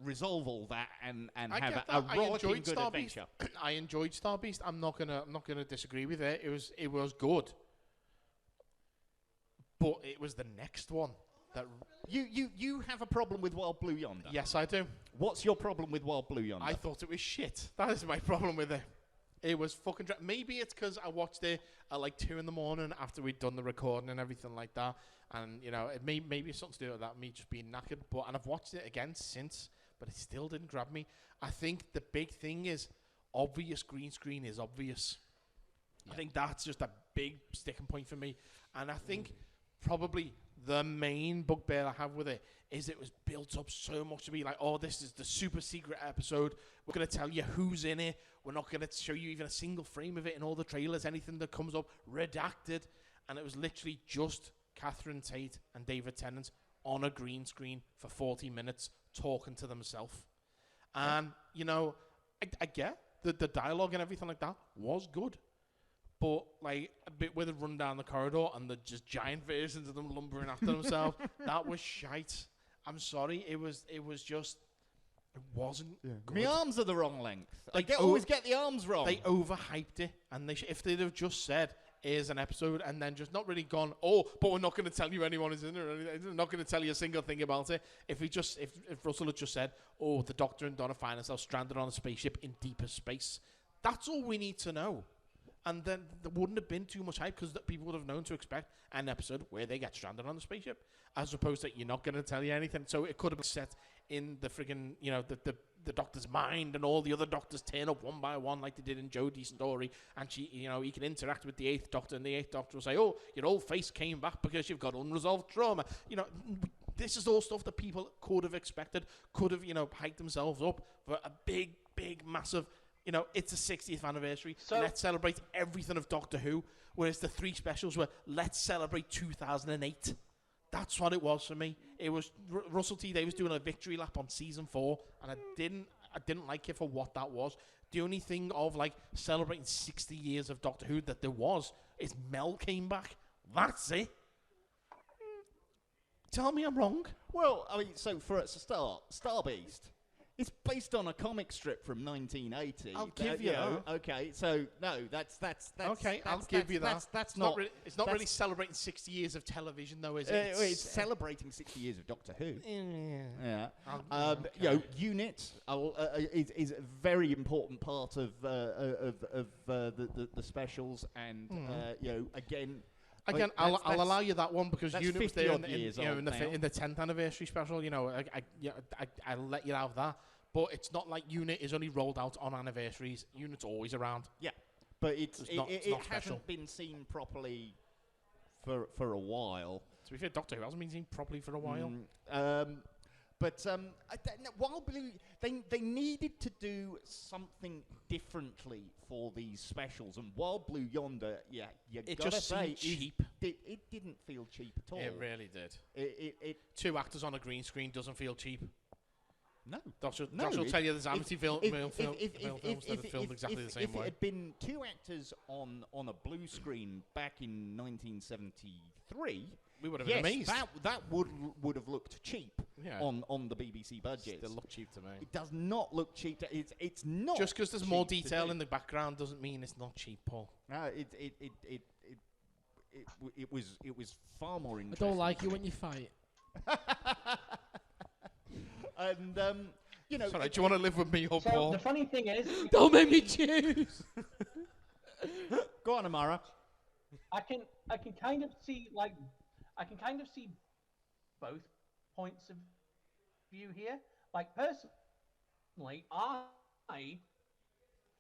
resolve all that and have a rollicking good adventure? I enjoyed Star Beast. I'm not gonna disagree with it. It was good, but it was the next one that. You have a problem with Wild Blue Yonder? Yes, I do. What's your problem with Wild Blue Yonder? I thought it was shit. That is my problem with it. It was fucking. Maybe it's because I watched it at like 2 a.m. after we'd done the recording and everything like that, and you know, maybe it's something to do with that, me just being knackered. And I've watched it again since, but it still didn't grab me. I think the big thing is obvious green screen is obvious. I think that's just a big sticking point for me, and I think probably the main bugbear I have with it is it was built up so much to be like, oh, this is the super secret episode. We're going to tell you who's in it. We're not going to show you even a single frame of it in all the trailers. Anything that comes up, redacted. And it was literally just Catherine Tate and David Tennant on a green screen for 40 minutes talking to themselves. And, you know, I get the dialogue and everything like that was good. But, like, a bit where they run down the corridor and the just giant versions of them lumbering after themselves, that was shite. I'm sorry. It was just... It wasn't good. My arms are the wrong length. I They always get the arms wrong. They overhyped it, and if they'd have just said, "Here's an episode," and then just not really gone, "Oh, but we're not going to tell you anyone is in it, or anything. We're not going to tell you a single thing about it." If Russell had just said, "Oh, the Doctor and Donna find themselves stranded on a spaceship in deeper space," that's all we need to know. And then there wouldn't have been too much hype because people would have known to expect an episode where they get stranded on the spaceship, as opposed to you're not going to tell you anything. So it could have been set in the friggin', the Doctor's mind, and all the other Doctors turn up one by one like they did in Jodie's story, and he can interact with the 8th Doctor, and the 8th Doctor will say, "Oh, your old face came back because you've got unresolved trauma." This is all stuff that people could have expected, could have, hyped themselves up for a big, massive. It's the 60th anniversary. So let's celebrate everything of Doctor Who. Whereas the 3 specials were, let's celebrate 2008. That's what it was for me. It was Russell T Davies doing a victory lap on season 4, and I didn't like it for what that was. The only thing of celebrating 60 years of Doctor Who that there was is Mel came back. That's it. Tell me I'm wrong. Well, so for a start, Starbeast. It's based on a comic strip from 1980. I'll give you that. Okay, so no, that's okay. I'll give you that. That's not. It's not really celebrating 60 years of television, though, is it? It's celebrating 60 years of Doctor Who. Yeah. Unit is a very important part of the specials, and again. Again, I'll allow you that one because Unit was there in the 10th anniversary special. I'll let you have that. But it's not like Unit is only rolled out on anniversaries. Unit's always around. Yeah, but it hasn't hasn't been seen properly for a while. To be fair, Doctor Who hasn't been seen properly for a while. Wild Blue, they needed to do something differently for these specials, and Wild Blue Yonder, you gotta say, cheap. It didn't feel cheap at all. It really did. It 2 actors on a green screen doesn't feel cheap. No. Josh will tell you there's films that are filmed exactly the same way. If it had been 2 actors on a blue screen back in 1973, we would have been amazed. That would have looked cheap on the BBC budget. It looked cheap to me. It does not look cheap. It's not. Just because there's more detail in the background doesn't mean it's not cheap, Paul. No, it was far more interesting. I don't like you when you fight. And sorry, do you want to live with me or So Paul? the funny thing is, Don't make me choose. Go on, Amara. I can kind of see both points of view here. Like personally, I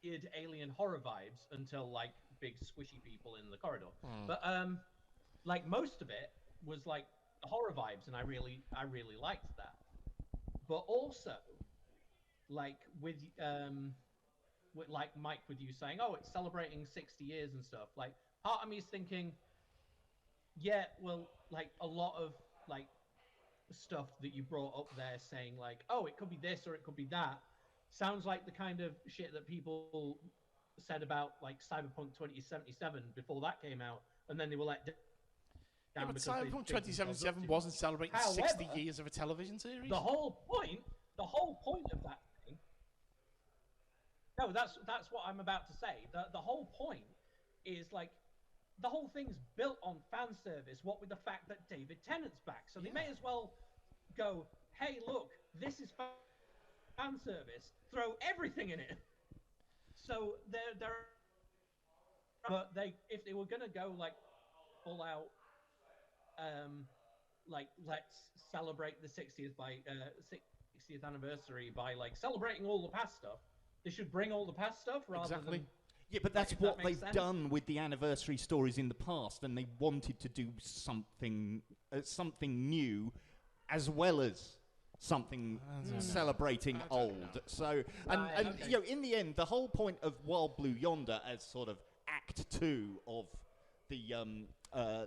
did alien horror vibes until big squishy people in the corridor. But most of it was horror vibes, and I really liked that. But also, with Mike, with you saying, "Oh, it's celebrating 60 years and stuff." Part of me is thinking, yeah, well, a lot of stuff that you brought up there, saying "Oh, it could be this or it could be that," sounds like the kind of shit that people said about Cyberpunk 2077 before that came out, and then they were let down. Yeah, but Cyberpunk 2077 wasn't celebrating 60 years of a television series. The whole point of that thing. No, that's what I'm about to say. The whole point is the whole thing's built on fan service. What with the fact that David Tennant's back, so they may as well go, "Hey, look, this is fan service. Throw everything in it." So but if they were gonna go full out. Let's celebrate the 60th anniversary by celebrating all the past stuff. They should bring all the past stuff rather than. Yeah, but that's what they've done with the anniversary stories in the past, and they wanted to do something new, as well as something celebrating old. So, in the end, the whole point of Wild Blue Yonder as sort of Act 2 of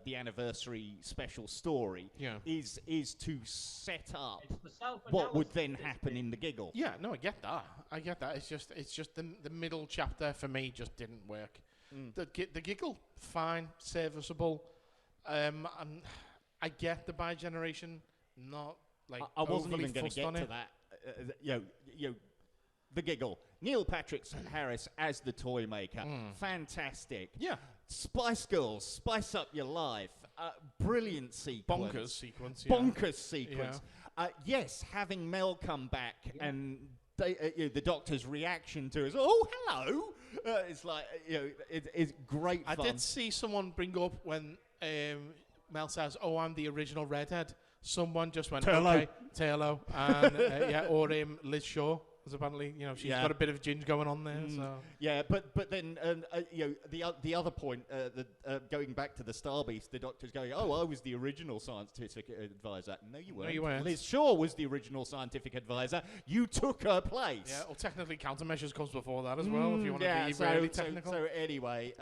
the anniversary special story is to set up what would then happen in the giggle. Yeah, no, I get that. It's just the middle chapter for me just didn't work. The giggle, fine, serviceable. And I get the bi-generation, not I wasn't overly even going to fussed on get to it. that. the giggle. Neil Patrick Harris as the toy maker. Fantastic. Yeah. Spice Girls, spice up your life. Brilliant sequence. Bonkers sequence. Yeah. Bonkers sequence. Yes, having Mel come back and the Doctor's reaction to it is, oh, hello. It's like, it's great fun. I did see someone bring up when Mel says, oh, I'm the original redhead. Someone just went, okay, say hello. And, or Liz Shaw. Because apparently, she's got a bit of ginger going on there. So. Yeah, but then, the other point, going back to the Star Beast, the Doctor's going, oh, I was the original scientific advisor. No, you weren't. No, you weren't. Liz Shaw was the original scientific advisor. You took her place. Yeah, well, technically, countermeasures comes before that as well, if you want to be really technical. So anyway,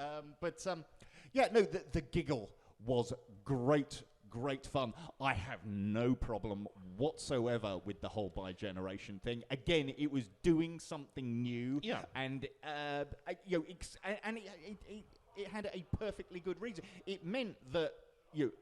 the giggle was great fun. I have no problem whatsoever with the whole bi-generation thing. Again, it was doing something new. Yeah. And it had a perfectly good reason. It meant that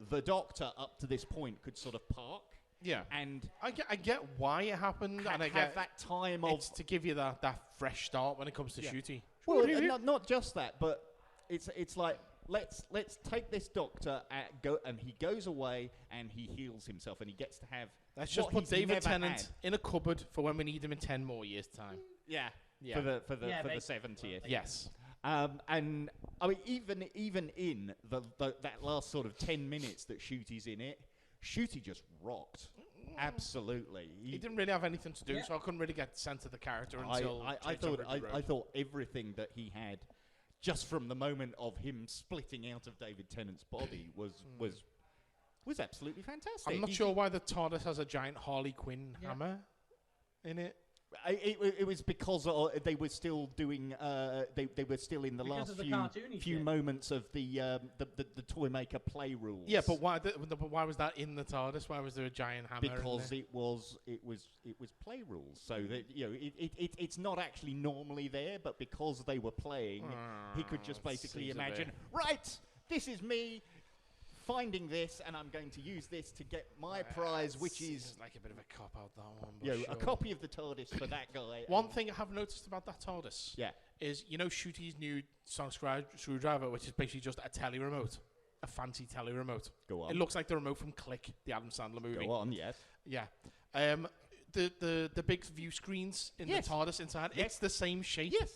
the Doctor up to this point could sort of park. Yeah. And I get why it happened, and I get that time of to give you that fresh start when it comes to shooting. Well, not just that, but it's like. Let's take this Doctor and he goes away and he heals himself and he gets to have. Let's just put David Tennant in a cupboard for when we need him in 10 more years' time. Yeah. For the 70th. Yes. And I mean, even in that last sort of 10 minutes that Shooty's in it, Shooty just rocked. Absolutely. He didn't really have anything to do, so I couldn't really get the sense of the character until I thought everything that he had. Just from the moment of him splitting out of David Tennant's body was absolutely fantastic. I'm not sure why the TARDIS has a giant Harley Quinn hammer in it. It was because they were still doing. They were still in the last few moments of the toy maker play rules. Yeah, but why was that in the TARDIS? Why was there a giant hammer? Because it was play rules. So that it's not actually normally there, but because they were playing, he could just basically imagine. Right, this is me finding this, and I'm going to use this to get my prize, which is like a bit of a cop out, that one. A copy of the TARDIS for that guy. One thing I have noticed about that TARDIS, is Shooty's new sonic screwdriver, which is basically just a telly remote, a fancy telly remote. Go on. It looks like the remote from Click, the Adam Sandler movie. Go on, yes. Yeah. The big view screens in the TARDIS inside, it's the same shape. Yes,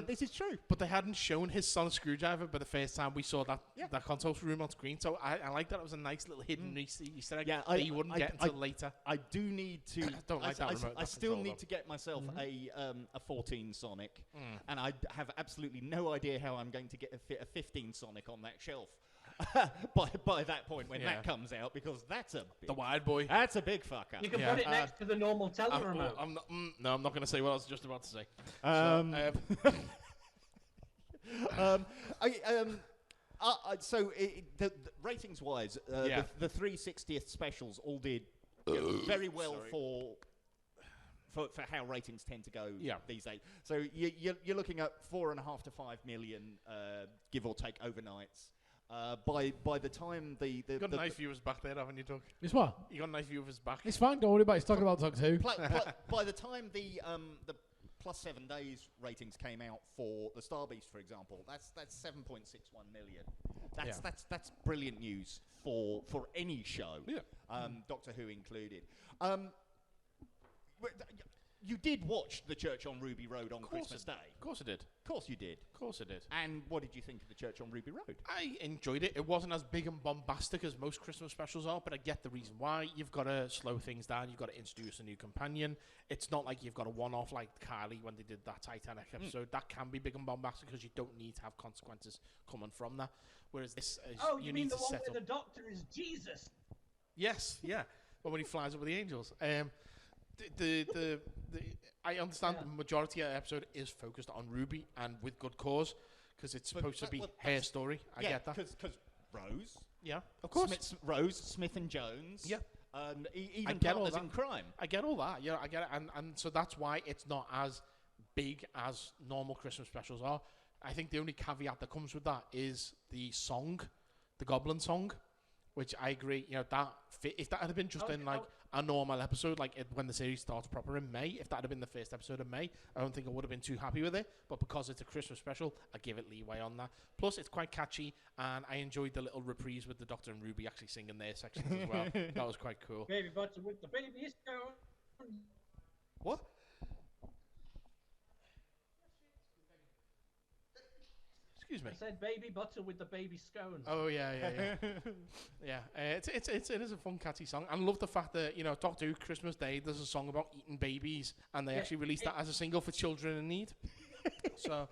this is true. But they hadn't shown his sonic screwdriver by the first time we saw that console room on screen. So I like that it was a nice little hidden Easter egg that you wouldn't get until later. I do need to. I don't like that remote. I still need to get myself a 14 Sonic, and I have absolutely no idea how I'm going to fit a 15 Sonic on that shelf. by that point when that comes out, because that's the wide boy. That's a big fucker. You can put it next to the normal telly remote. I'm not going to say what I was just about to say. The ratings wise, the 360th specials all did very well for how ratings tend to go these days. So you're looking at 4.5 to 5 million, give or take, overnights. By the time you got nice viewers back there, haven't you, Doug? It's what? You got nice viewers back. It's fine. Don't worry about it. He's talking about Doug too. By the time the plus 7 days ratings came out for the Star Beast, for example, that's 7.61 million. That's brilliant news for any show. Yeah. Doctor Who included. You did watch The Church on Ruby Road on Christmas Day. Of course I did. Of course you did. Of course I did. And what did you think of The Church on Ruby Road? I enjoyed it. It wasn't as big and bombastic as most Christmas specials are, but I get the reason why. You've got to slow things down. You've got to introduce a new companion. It's not like you've got a one-off like Kylie when they did that Titanic episode. That can be big and bombastic because you don't need to have consequences coming from that. Whereas this, you mean the one where the Doctor is Jesus? Yes, yeah. But when he flies up with the angels. I understand the majority of the episode is focused on Ruby, and with good cause, because it's supposed to be her story. I get that. Because Rose. Yeah, of course. Rose, Smith and Jones. Yeah. Even Partners in Crime. I get all that. Yeah, I get it. And so that's why it's not as big as normal Christmas specials are. I think the only caveat that comes with that is the song, the Goblin song. which I agree. You know, if that had been just in like a normal episode, like when the series starts proper in May, if that had been the first episode of May, I don't think I would have been too happy with it. But because it's a Christmas special, I give it leeway on that. Plus, it's quite catchy, and I enjoyed the little reprise with the Doctor and Ruby actually singing their sections as well. That was quite cool. Baby butter with the baby stone. What? Excuse me. I said baby butter with the baby scones. Oh yeah. Yeah. It is a fun, catchy song. And I love the fact that Doctor Who Christmas Day there's a song about eating babies, and they actually released that as a single for children in need. So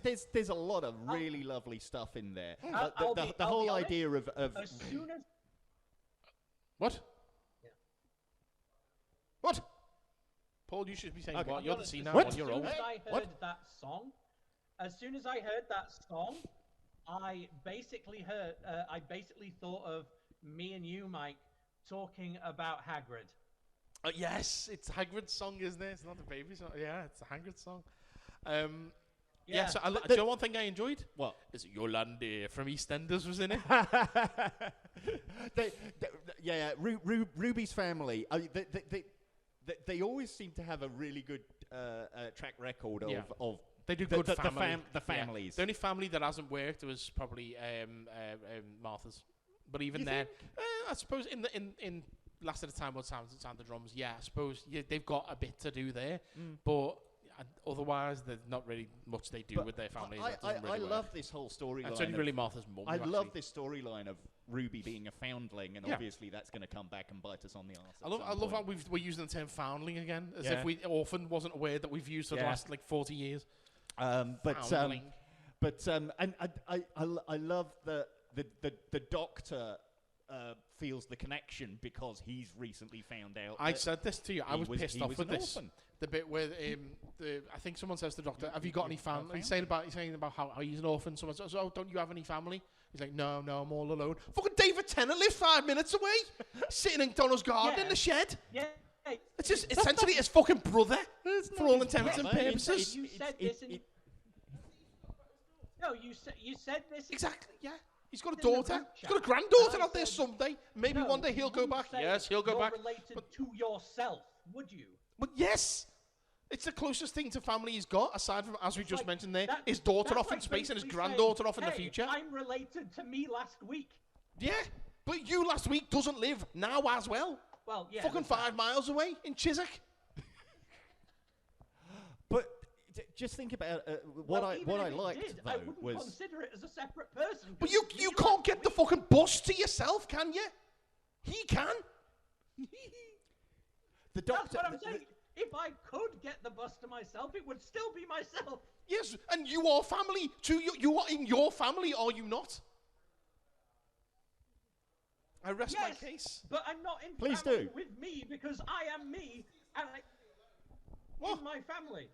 there's a lot of really lovely stuff in there. The I'll whole be honest, idea of as soon as what? Yeah. What? Paul, you should be saying Okay. what? You're the senile What? 1 year old. As soon as I heard that song, I basically thought of me and you, Mike, talking about Hagrid. Yes, it's Hagrid's song, isn't it? It's not a baby song. Yeah, it's a Hagrid song. Yeah. So do you know one thing I enjoyed? What? Is it Yolande from EastEnders was in it? Ruby's family. They always seem to have a really good track record of they do good the Yeah. families. The only family that hasn't worked was probably Martha's, but even then, I suppose in Last of the Time, What Sounds the Drums. Yeah, I suppose they've got a bit to do there, but otherwise, there's not really much they do with their families. I love this whole storyline. It's only really Martha's mum. I love this storyline of Ruby being a foundling, and obviously that's going to come back and bite us on the arse. I love how we're using the term foundling again, as if orphan wasn't a word that we've used for the last 40 years. Foundling. And I love the Doctor feels the connection because he's recently found out. I said this to you. I was pissed off with this. Orphan. The bit where I think someone says to the Doctor, "Have you got any family?" He's saying about how he's an orphan. Someone says, "Oh, don't you have any family?" He's like, "No, I'm all alone." Fucking David Tennant lives 5 minutes away, sitting in Donald's garden in the shed. Yeah. It's just essentially his fucking brother for all intents and purposes. You said this in... No, you said this... Exactly, yeah. He's got a daughter. He's got a granddaughter out there someday. Maybe one day he'll go back. Yes, he'll go back. Related to yourself, would you? But yes. It's the closest thing to family he's got, aside from, as we just mentioned there, his daughter off in space and his granddaughter off in the future. I'm related to me last week. Yeah, but you last week doesn't live now as well. Well, yeah. Fucking 5 miles away in Chiswick. But just think about what I liked though I wouldn't was consider it as a separate person. But you can't get the fucking bus to yourself, can you? He can. The Doctor. That's what I'm saying. If I could get the bus to myself, it would still be myself. Yes, and you are family too. You are in your family, are you not? I rest my case. But I'm not in Please family do. with me because I am me and in my family.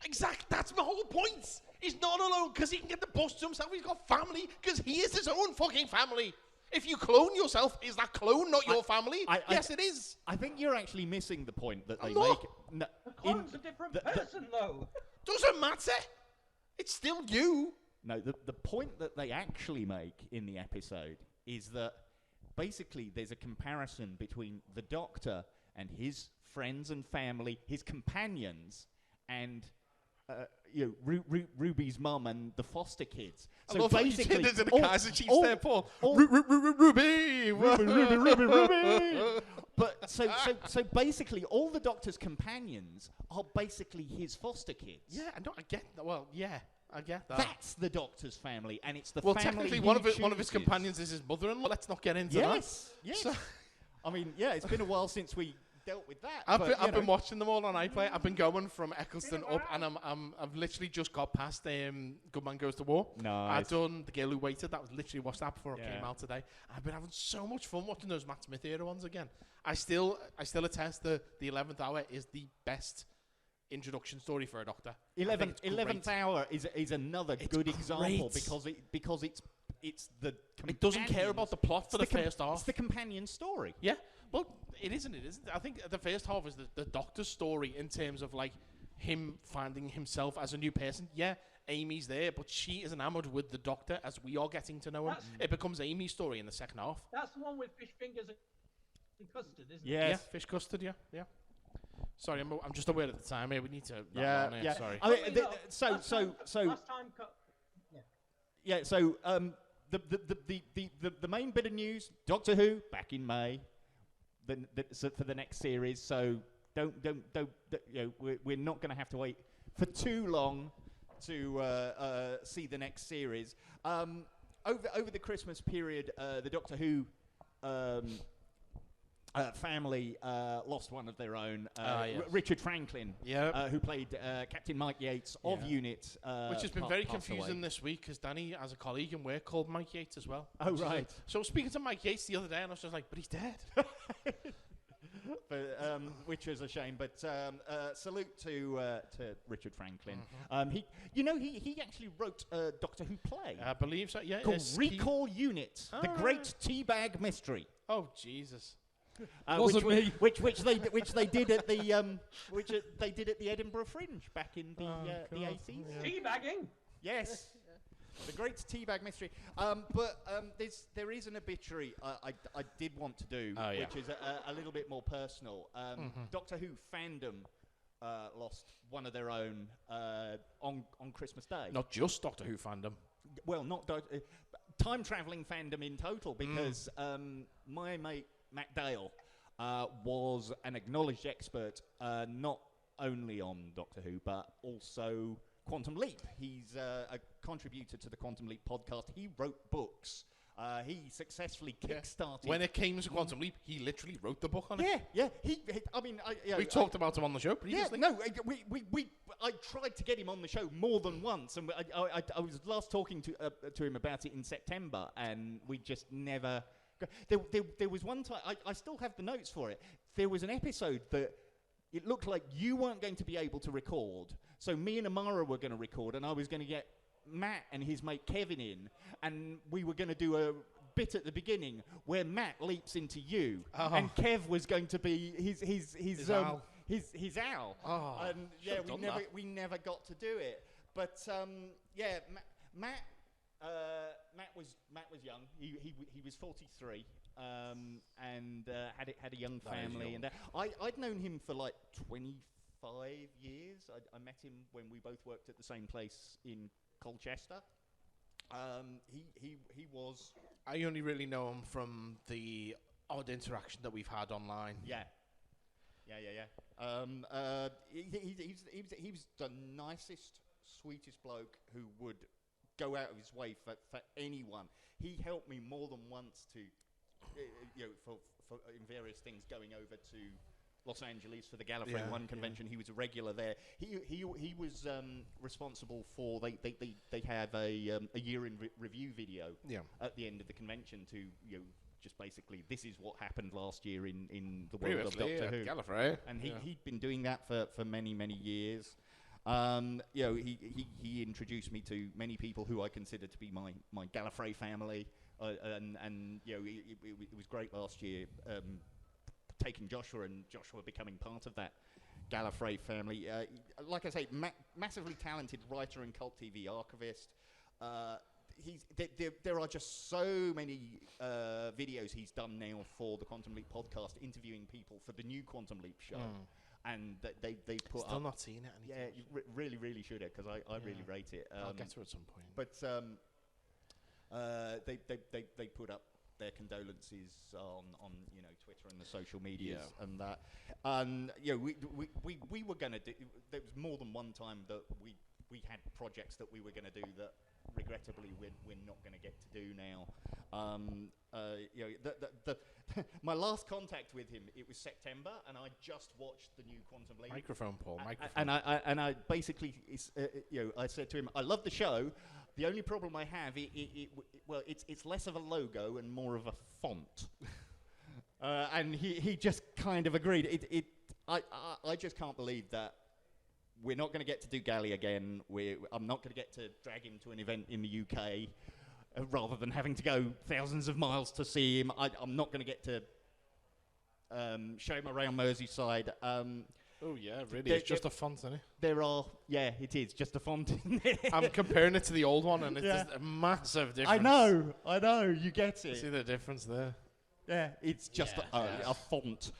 Exactly. That's my whole point. He's not alone because he can get the bus to himself. He's got family because he is his own fucking family. If you clone yourself, is that clone not your family? Yes, it is. I think you're actually missing the point that they I'm not. make. No, The clone's a different person, though. Doesn't matter. It's still you. No, the point that they actually make in the episode is that basically there's a comparison between the Doctor and his friends and family, his companions, and Ruby's mum and the foster kids. I So love how you basically, did into the Kaiser Chiefs there, Paul. Ruby. But so basically, all the Doctor's companions are basically his foster kids. Yeah, I get that. Well, yeah, I get that. That's the Doctor's family, and it's the well, family technically, he one of his chooses. companions is his mother-in-law. Let's not get into that. Yes. So, I mean, yeah, it's been a while since we dealt with that. I've been watching them all on iPlayer. I've been going from Eccleston up, and I've literally just got past Good Man Goes to War. Nice. I've done The Girl Who Waited. That was literally watched that before it came out today. I've been having so much fun watching those Matt Smith era ones again. I still attest the 11th Hour is the best introduction story for a Doctor. 11th Hour is another good example because it's the. It doesn't care about the plot for the first half. It's the companion story. Yeah. Well, it isn't. I think the first half is the Doctor's story in terms of like him finding himself as a new person. Yeah, Amy's there, but she is enamored with the Doctor as we are getting to know him. It becomes Amy's story in the second half. That's the one with fish fingers and custard, isn't it? Yes. Yeah, fish custard, yeah. Sorry, I'm just aware at the time. Here, we need to... Yeah. Sorry. I mean, Last time the main bit of news: Doctor Who back in May, so for the next series. So don't we're not going to have to wait for too long to see the next series. Over the Christmas period, the Doctor Who family lost one of their own, Richard Franklin, who played Captain Mike Yates of Unit. Which has been very confusing this week, because Danny has a colleague in work called Mike Yates as well. Oh, right. So speaking to Mike Yates the other day, and I was just like, but he's dead. Which is a shame, but salute to Richard Franklin. He actually wrote a Doctor Who play. I believe so. Yeah, called Recall Unit: The Great Teabag Mystery. Oh Jesus! Wasn't me. Which they did at the Edinburgh Fringe back in the 80s. Teabagging. Yes. The Great Teabag Mystery. But there is an obituary I did want to do, which is a little bit more personal. Doctor Who fandom lost one of their own on Christmas Day. Not just Doctor Who fandom. Well, not time-travelling fandom in total, because my mate Matt Dale was an acknowledged expert, not only on Doctor Who, but also Quantum Leap. He's a contributor to the Quantum Leap podcast. He wrote books. He successfully kickstarted. When it came to Quantum Leap, he literally wrote the book on it. Yeah. We talked about him on the show previously. I tried to get him on the show more than once, and I was last talking to him about it in September, and we just never. There was one time. I still have the notes for it. There was an episode that it looked like you weren't going to be able to record. So me and Amara were going to record, and I was going to get Matt and his mate Kevin in, and we were going to do a bit at the beginning where Matt leaps into you, and Kev was going to be his owl. And we never got to do it. But Matt was young. He was 43. And had a young family, and I'd known him for like 25 years. I met him when we both worked at the same place in Colchester. He was. I only really know him from the odd interaction that we've had online. Yeah. He was the nicest, sweetest bloke who would go out of his way for anyone. He helped me more than once to. For in various things, going over to Los Angeles for the Gallifrey 1 convention. He was a regular there. He was responsible for they have a year in review video at the end of the convention to just basically, this is what happened last year in the world of Doctor Who. Gallifrey. And he'd been doing that for many years. He introduced me to many people who I consider to be my Gallifrey family. And it was great last year taking Joshua and Joshua becoming part of that Gallifrey family. Like I say, massively talented writer and cult TV archivist. There are just so many videos he's done now for the Quantum Leap podcast, interviewing people for the new Quantum Leap show. And they put Still up. not seen it. Yeah, you really should it, because I really rate it. I'll get to it at some point. But they put up their condolences on Twitter and the social medias and that. And we were going to do. There was more than one time that we had projects that we were going to do that regrettably we're not going to get to do now. My last contact with him, it was September, and I just watched the new Quantum Leap. Microphone, Paul. Microphone. And I basically, I said to him, I love the show. The only problem I have, it's less of a logo and more of a font. And he just kind of agreed. I just can't believe that we're not going to get to do Galley again. I'm not going to get to drag him to an event in the UK, rather than having to go thousands of miles to see him. I'm not going to get to show him around Merseyside. Oh, yeah, really. There- It's just a font, isn't it? It is just a font in there. I'm comparing it to the old one, and it's Yeah. just a massive difference. I know, you get See it. the difference there? Yeah, it's just Yeah. a font.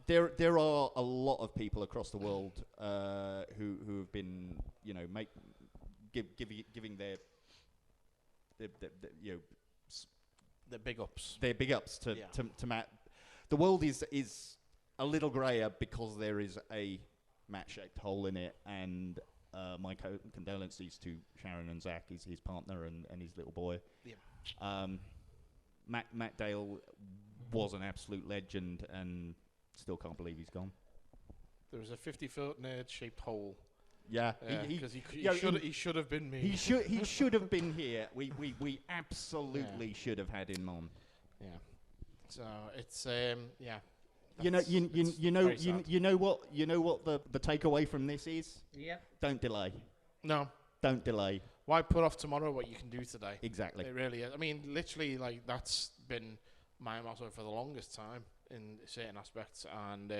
There are a lot of people across the world who have been, giving their The big ups. their big ups to, Yeah. to Matt. The world is a little grayer because there is a Matt-shaped hole in it, and my condolences to Sharon and Zach, his partner, and his little boy. Yeah. Matt Dale was an absolute legend, and still can't believe he's gone. There was a 50-foot nerd-shaped hole. Yeah, Because he should have been me. He should have been here. We absolutely should have had him on. Yeah. So it's yeah. You know what the takeaway from this is? Yep. Don't delay. No. Don't delay. Why put off tomorrow what you can do today? Exactly. It really is. I mean, literally, like, that's been my motto for the longest time in certain aspects, and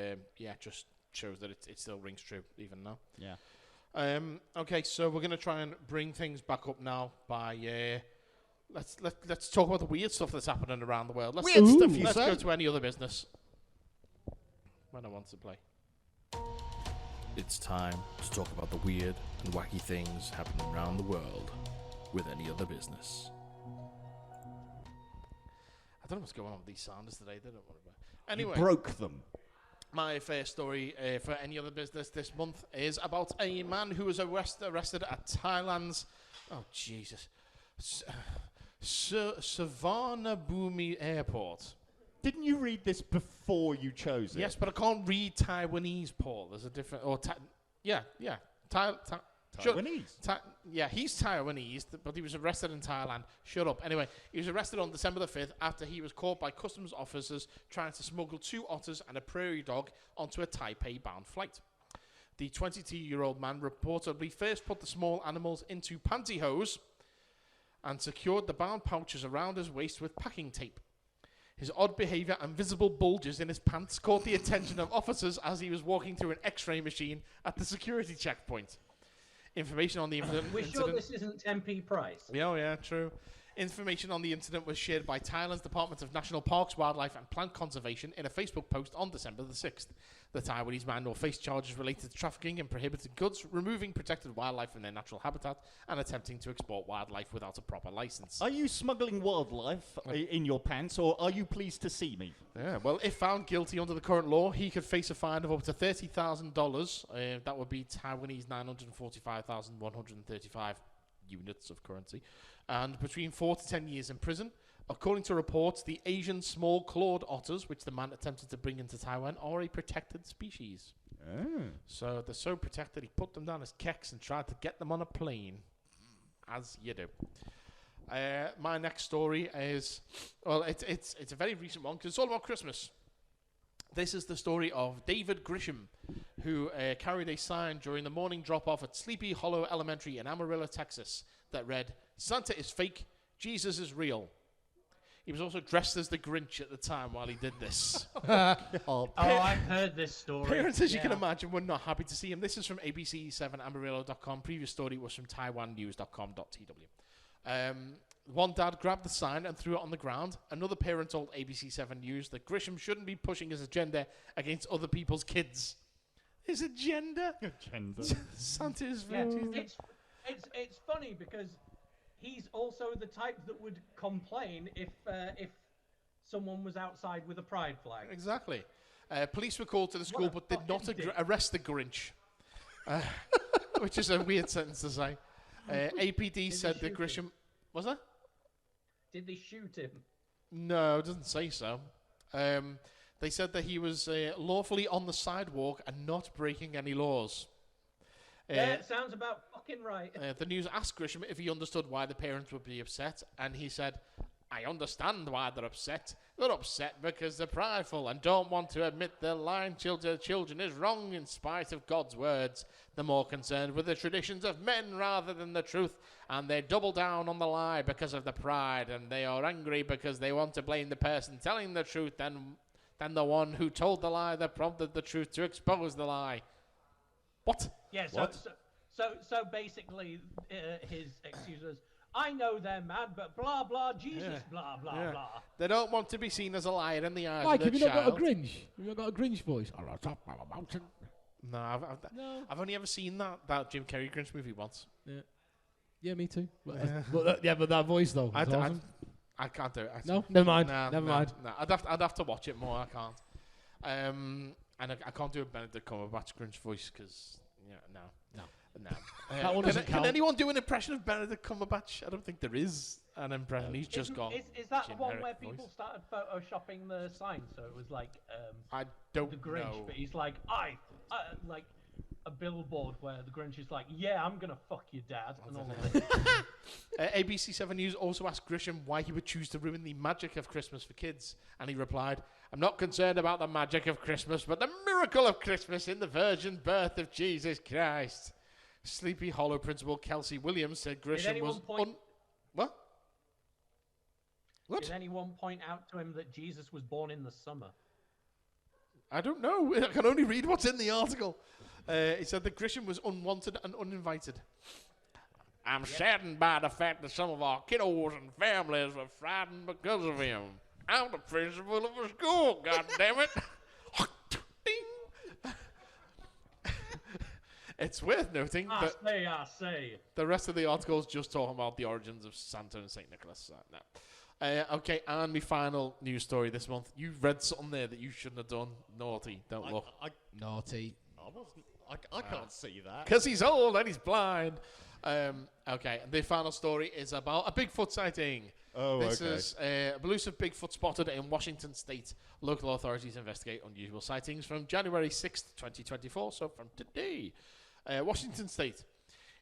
just shows that it still rings true even now. Yeah. Okay, so we're gonna try and bring things back up now by let's talk about the weird stuff that's happening around the world. Weird stuff, you Let's say? go to any other business. When I want to play. It's time to talk about the weird and wacky things happening around the world with any other business. I don't know what's going on with these sounders today. They don't want to. Anyway, You broke them. my first story for any other business this month is about a man who was arrested at Thailand's, oh Jesus, Suvarnabhumi Airport. Didn't you read this before you chose it? Yes, but I can't read Taiwanese, Paul. There's a different, Taiwanese. He's Taiwanese, but he was arrested in Thailand. Shut up. Anyway, he was arrested on December the 5th after he was caught by customs officers trying to smuggle 2 otters and a prairie dog onto a Taipei-bound flight. The 22-year-old man reportedly first put the small animals into pantyhose and secured the bound pouches around his waist with packing tape. His odd behaviour and visible bulges in his pants caught the attention of officers as he was walking through an X-ray machine at the security checkpoint. Information on the incident. We're sure this isn't 10p price. Yeah, true. Information on the incident was shared by Thailand's Department of National Parks, Wildlife and Plant Conservation in a Facebook post on December the 6th. The Taiwanese man will face charges related to trafficking and prohibited goods, removing protected wildlife from their natural habitat, and attempting to export wildlife without a proper license. Are you smuggling wildlife in your pants, or are you pleased to see me? Yeah, well, if found guilty under the current law, he could face a fine of up to $30,000. That would be Taiwanese 945,135 units of currency, and between 4 to 10 years in prison. According to reports, the Asian small-clawed otters, which the man attempted to bring into Taiwan, are a protected species. Oh. So they're so protected, he put them down as keks and tried to get them on a plane, as you do. My next story is, well, it's a very recent one because it's all about Christmas. This is the story of David Grisham, who carried a sign during the morning drop-off at Sleepy Hollow Elementary in Amarillo, Texas, that read, "Santa is fake, Jesus is real." He was also dressed as the Grinch at the time while he did this. Oh, I've heard this story. Parents, as you can imagine, were not happy to see him. This is from ABC7Amarillo.com. Previous story was from TaiwanNews.com.tw. One dad grabbed the sign and threw it on the ground. Another parent told ABC7 News that Grisham shouldn't be pushing his agenda against other people's kids. His agenda? Santa is It's funny because he's also the type that would complain if someone was outside with a pride flag. Exactly. Police were called to the school but did not arrest the Grinch, which is a weird sentence to say. APD said that Grisham... Was that? Did they shoot him? No, it doesn't say so. They said that he was lawfully on the sidewalk and not breaking any laws. Yeah, it sounds about fucking right. The news asked Grisham if he understood why the parents would be upset, and he said, "I understand why they're upset. They're upset because they're prideful and don't want to admit their lying to children is wrong in spite of God's words. They're more concerned with the traditions of men rather than the truth, and they double down on the lie because of the pride, and they are angry because they want to blame the person telling the truth than than the one who told the lie that prompted the truth to expose the lie. What? Yeah, What? so basically, his excuse was, I know they're mad, but blah, blah, Jesus, blah, blah, blah. They don't want to be seen as a liar in the eyes Mike, of have the you not got a child. Grinch? Have you not got a Grinch voice? On the top of a mountain. No, I've only ever seen that Jim Carrey Grinch movie once. Yeah, me too. But that voice though. I Awesome. can't do it. No, never mind. Nah, Never nah, mind. nah. I'd have to watch it more. I can't. And I can't do a Benedict Cumberbatch Grinch voice because no. That one doesn't Can count. anyone do an impression of Benedict Cumberbatch? I don't think there is an impression. He's just got. Is that the one generic where voice. people started photoshopping the sign? So it was like I don't the Grinch, know. but he's like, like a billboard where the Grinch is like, yeah, I'm gonna fuck your dad, and all of this. ABC 7 News also asked Grisham why he would choose to ruin the magic of Christmas for kids, and he replied, I'm not concerned about the magic of Christmas, but the miracle of Christmas in the virgin birth of Jesus Christ. Sleepy Hollow principal Kelsey Williams said Grisham was... What? Did anyone point out to him that Jesus was born in the summer? I don't know. I can only read what's in the article. He said that Grisham was unwanted and uninvited. I'm saddened by the fact that some of our kiddos and families were frightened because of him. I'm the principal of a school, goddammit. Ding. It's worth noting that I say. the rest of the article is just talking about the origins of Santa and St. Nicholas. Okay, and my final news story this month. You read something there that you shouldn't have done. Naughty. Don't look. Naughty. I can't see that. Because he's old and he's blind. Okay, the final story is about a Bigfoot sighting. Oh, This okay. is a elusive Bigfoot spotted in Washington State. Local authorities investigate unusual sightings from January 6th, 2024, so from today. Washington State.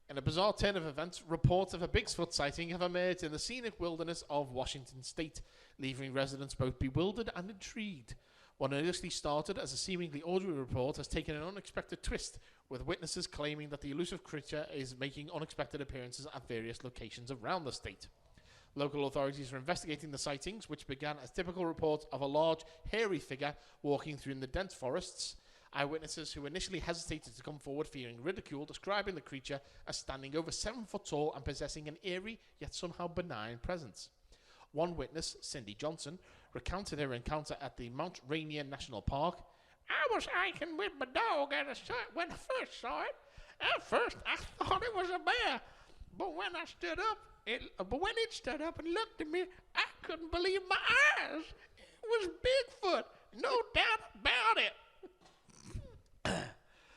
In a bizarre turn of events, reports of a Bigfoot sighting have emerged in the scenic wilderness of Washington State, leaving residents both bewildered and intrigued. What initially started as a seemingly ordinary report has taken an unexpected twist, with witnesses claiming that the elusive creature is making unexpected appearances at various locations around the state. Local authorities are investigating the sightings, which began as typical reports of a large, hairy figure walking through the dense forests. Eyewitnesses who initially hesitated to come forward fearing ridicule, describing the creature as standing over 7 foot tall and possessing an eerie yet somehow benign presence. One witness, Cindy Johnson, recounted her encounter at the Mount Rainier National Park. I was hiking with my dog when I first saw it. At first, I thought it was a bear, but when it stood up and looked at me, I couldn't believe my eyes. It was Bigfoot, no doubt about it.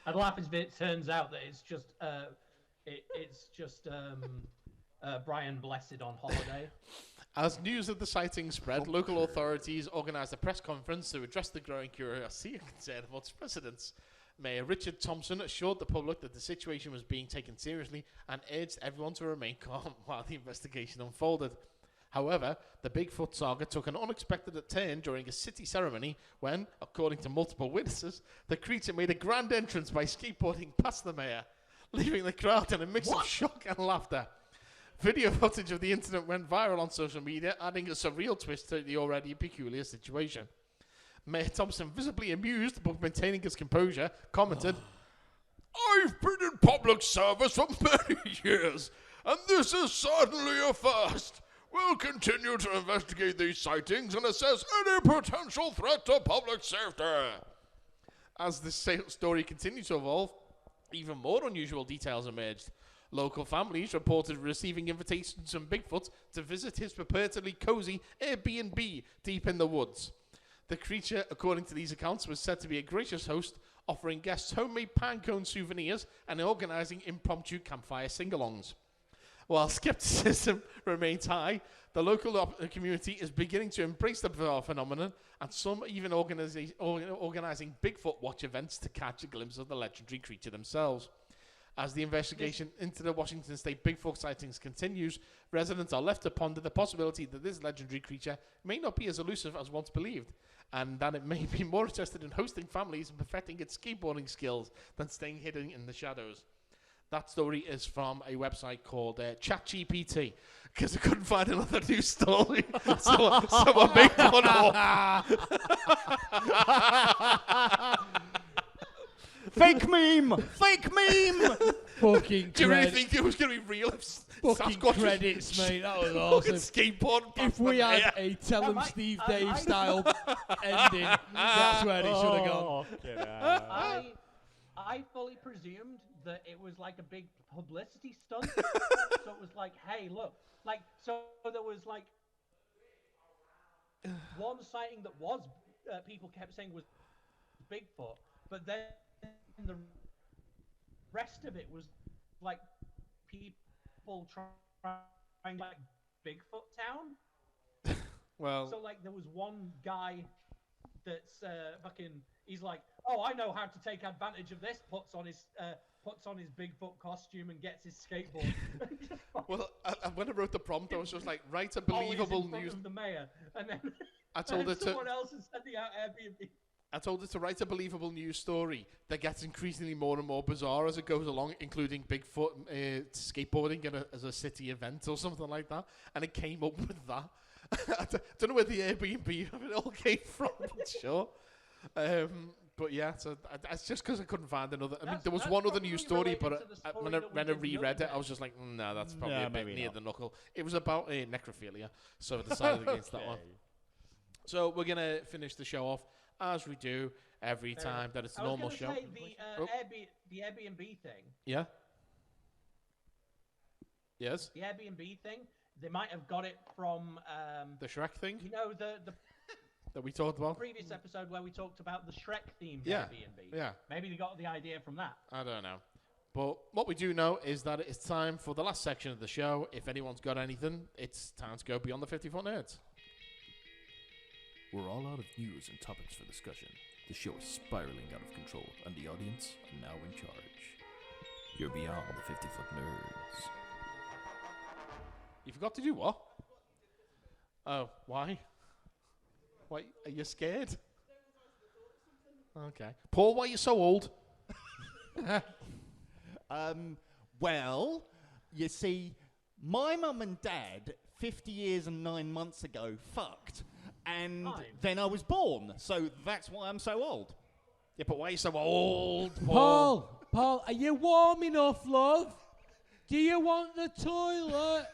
I'd laugh if it turns out that it's just Brian Blessed on holiday. As news of the sighting spread, local authorities organised a press conference to address the growing curiosity and concern about its precedents. Mayor Richard Thompson assured the public that the situation was being taken seriously and urged everyone to remain calm while the investigation unfolded. However, the Bigfoot saga took an unexpected turn during a city ceremony when, according to multiple witnesses, the creature made a grand entrance by skateboarding past the mayor, leaving the crowd in a mix of shock and laughter. Video footage of the incident went viral on social media, adding a surreal twist to the already peculiar situation. Mayor Thompson, visibly amused but maintaining his composure, commented, I've been in public service for many years, and this is certainly a first. We'll continue to investigate these sightings and assess any potential threat to public safety. As the story continued to evolve, even more unusual details emerged. Local families reported receiving invitations from Bigfoot to visit his purportedly cozy Airbnb deep in the woods. The creature, according to these accounts, was said to be a gracious host, offering guests homemade pinecone souvenirs and organising impromptu campfire sing-alongs. While skepticism remains high, the local community is beginning to embrace the bizarre phenomenon, and some even organising Bigfoot watch events to catch a glimpse of the legendary creature themselves. As the investigation into the Washington State Bigfoot sightings continues, residents are left to ponder the possibility that this legendary creature may not be as elusive as once believed, and that it may be more interested in hosting families and perfecting its skateboarding skills than staying hidden in the shadows. That story is from a website called ChatGPT, because I couldn't find another news story. so I made one up. Fake meme! Fake meme! Fucking Do you really credits. think it was going to be real? Fucking Sasquatch credits, mate. That was fucking awesome. skateboard. If we had a Tell 'em Steve Dave style ending, that's where it should have gone. I fully presumed that it was like a big publicity stunt. So it was like, hey, look, like, so there was like one sighting that was people kept saying was Bigfoot, but then the rest of it was like people trying like Bigfoot town. Well, So like there was one guy that's fucking. He's like, oh, I know how to take advantage of this. Puts on his Bigfoot costume and gets his skateboard. well, when I wrote the prompt, I was just like, write a Always believable in front news. of the mayor, and then I told her to. someone else is sending out Airbnb. I told her to write a believable news story that gets increasingly more and more bizarre as it goes along, including Bigfoot skateboarding as a city event or something like that. And it came up with that. I don't know where the Airbnb of it all came from, but sure. But yeah, so that's just because I couldn't find another. I mean, there was one other news story, but when I reread it, I was just like, no, that's probably a bit near the knuckle. It was about necrophilia, so I decided against that one. So we're going to finish the show off, as we do every time that it's a normal show. Say the Airbnb thing. Yeah? Yes? The Airbnb thing, they might have got it from... The Shrek thing? You know, the that we talked about? previous episode where we talked about the Shrek-themed Yeah. Airbnb. Yeah. Maybe they got the idea from that. I don't know. But what we do know is that it's time for the last section of the show. If anyone's got anything, it's time to go beyond the 50-foot nerds. We're all out of news and topics for discussion. The show is spiraling out of control, and the audience are now in charge. You're beyond the 50-foot nerds. You forgot to do what? Oh, why? Why, are you scared? Okay. Paul, why are you so old? Well, you see, my mum and dad, 50 years and 9 months ago, fucked. And then I was born, so that's why I'm so old. Yeah, but why are you so old, Paul? Paul, are you warm enough, love? Do you want the toilet?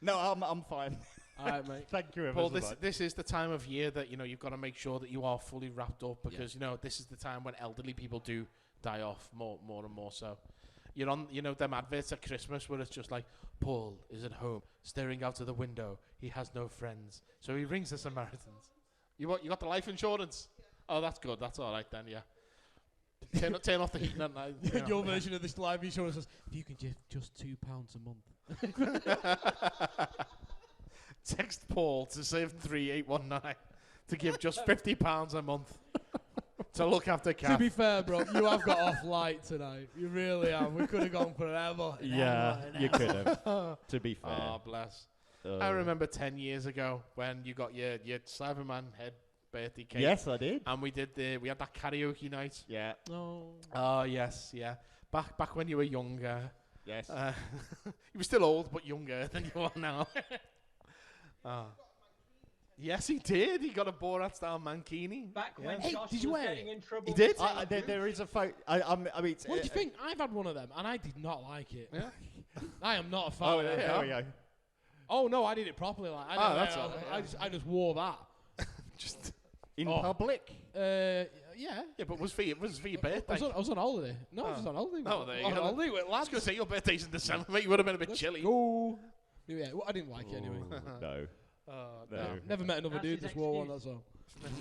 No, I'm fine. All right, mate. Thank you, Paul, this is the time of year that, you've got to make sure that you are fully wrapped up because, this is the time when elderly people do die off more and more so. You're on, them adverts at Christmas where it's just like, Paul is at home, staring out of the window. He has no friends. So he rings the Samaritans. You got the life insurance? Oh, that's good. That's all right then, yeah. Turn off the heating at night. Your version of this live insurance says, if you can just £2 a month. Text Paul to save 3819 to give just £50 a month to look after Kath. To be fair, bro, you have got off light tonight. You really have. We could have gone forever. Yeah, you could have. To be fair. Oh, bless. I remember 10 years ago when you got your Cyberman head birthday cake. Yes, I did. And we had that karaoke night. Yeah. Oh, yes, yeah. Back when you were younger. Yes. You were still old, but younger than you are now. Yes, he did. He got a Borat-style mankini. Back when Hey, Josh did you was wear getting it? in trouble. He did? There is a photo. I mean, What do you think? I've had one of them, and I did not like it. Yeah. I am not a fan Oh, of them. there we go. Oh, no, I did it properly. Like, that's all I just wore that. Just In public? Yeah. yeah, but it was for your birthday. I was on holiday. No, I was on holiday. Oh, there you on go. holiday with I was lads. going to say your birthday's in December, mate. You would have been a bit chilly. Go. Yeah, well, I didn't like it anyway. No. No. Never met another That's dude his just wore one, excuse. that's all.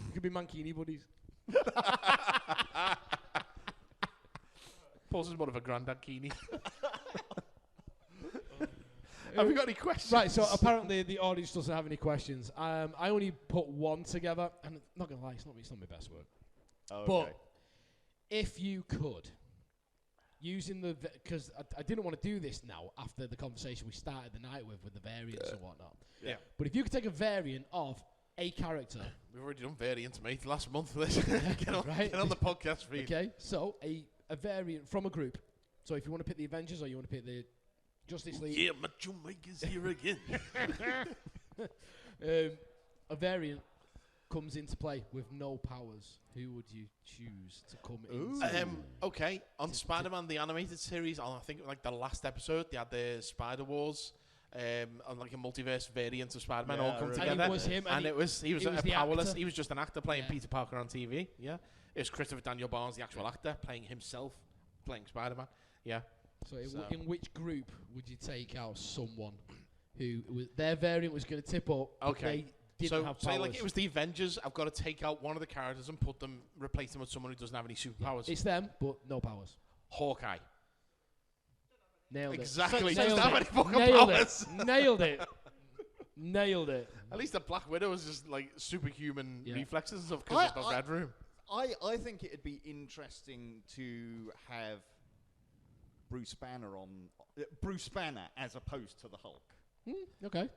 You could be mankini buddies. Paul's is more of a granddad kini. Have you got any questions? Right, so apparently the audience doesn't have any questions. I only put one together, and not going to lie, it's not my best work. Okay. But if you could, using the... Because I didn't want to do this now after the conversation we started the night with the variants and whatnot. Yeah. But if you could take a variant of a character... We've already done variants, mate, last month for this. Get on the podcast feed. Okay, so a variant from a group, So if you want to pick the Avengers or you want to pick the Justice League, Yeah, Macho Mike is here again. a variant comes into play with no powers. Who would you choose to come in? Okay, on Spider-Man the animated series, I think like the last episode, they had the Spider Wars, on like a multiverse variant of Spider-Man all come together. And it was him, and he was the powerless. actor. He was just an actor playing Peter Parker on TV. Yeah, it was Christopher Daniel Barnes, the actual actor, playing himself, playing Spider-Man. Yeah. So in which group would you take out someone who their variant was going to tip up? But Okay. they didn't have powers. Say like it was the Avengers. I've got to take out one of the characters and replace them with someone who doesn't have any superpowers. It's them, but no powers. Hawkeye. Nailed it. Exactly. Nailed Doesn't have it. any fucking Nailed powers. it. Nailed it. Nailed it. At least the Black Widow is just like superhuman reflexes and stuff I- because there's no Red Room. I think it'd be interesting to have Bruce Banner as opposed to the Hulk. Okay.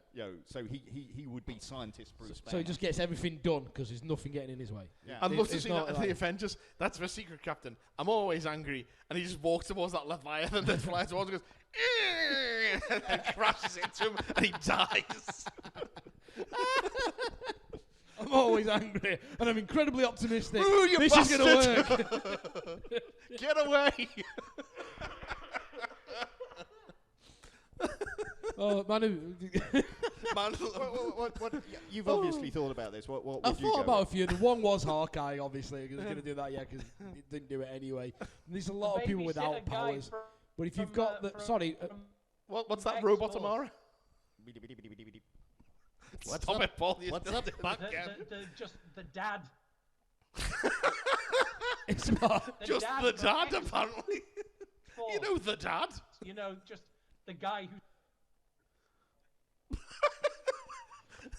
So he would be scientist Bruce Banner. So he just gets everything done because there's nothing getting in his way. Yeah. I'd love to It's see not that in like- the Avengers. That's the secret captain. I'm always angry. And he just walks towards that Leviathan and then flies towards and goes, and then crashes into him and he dies. I'm always angry and I'm incredibly optimistic. Ooh, you this is going to bastard. work. Get away. Oh, Manu. Man, What you've obviously thought about this. What would I you thought go about with? a few. The one was Hawkeye, obviously. I was going to do that, because he didn't do it anyway. And there's a lot of people without powers. But if you've got the... what's that X robot, Force. Amara? Stop it, Paul. What's up, Just the dad. It's not... Just dad the from dad, X apparently. Force. You know the dad. You know, just the guy who.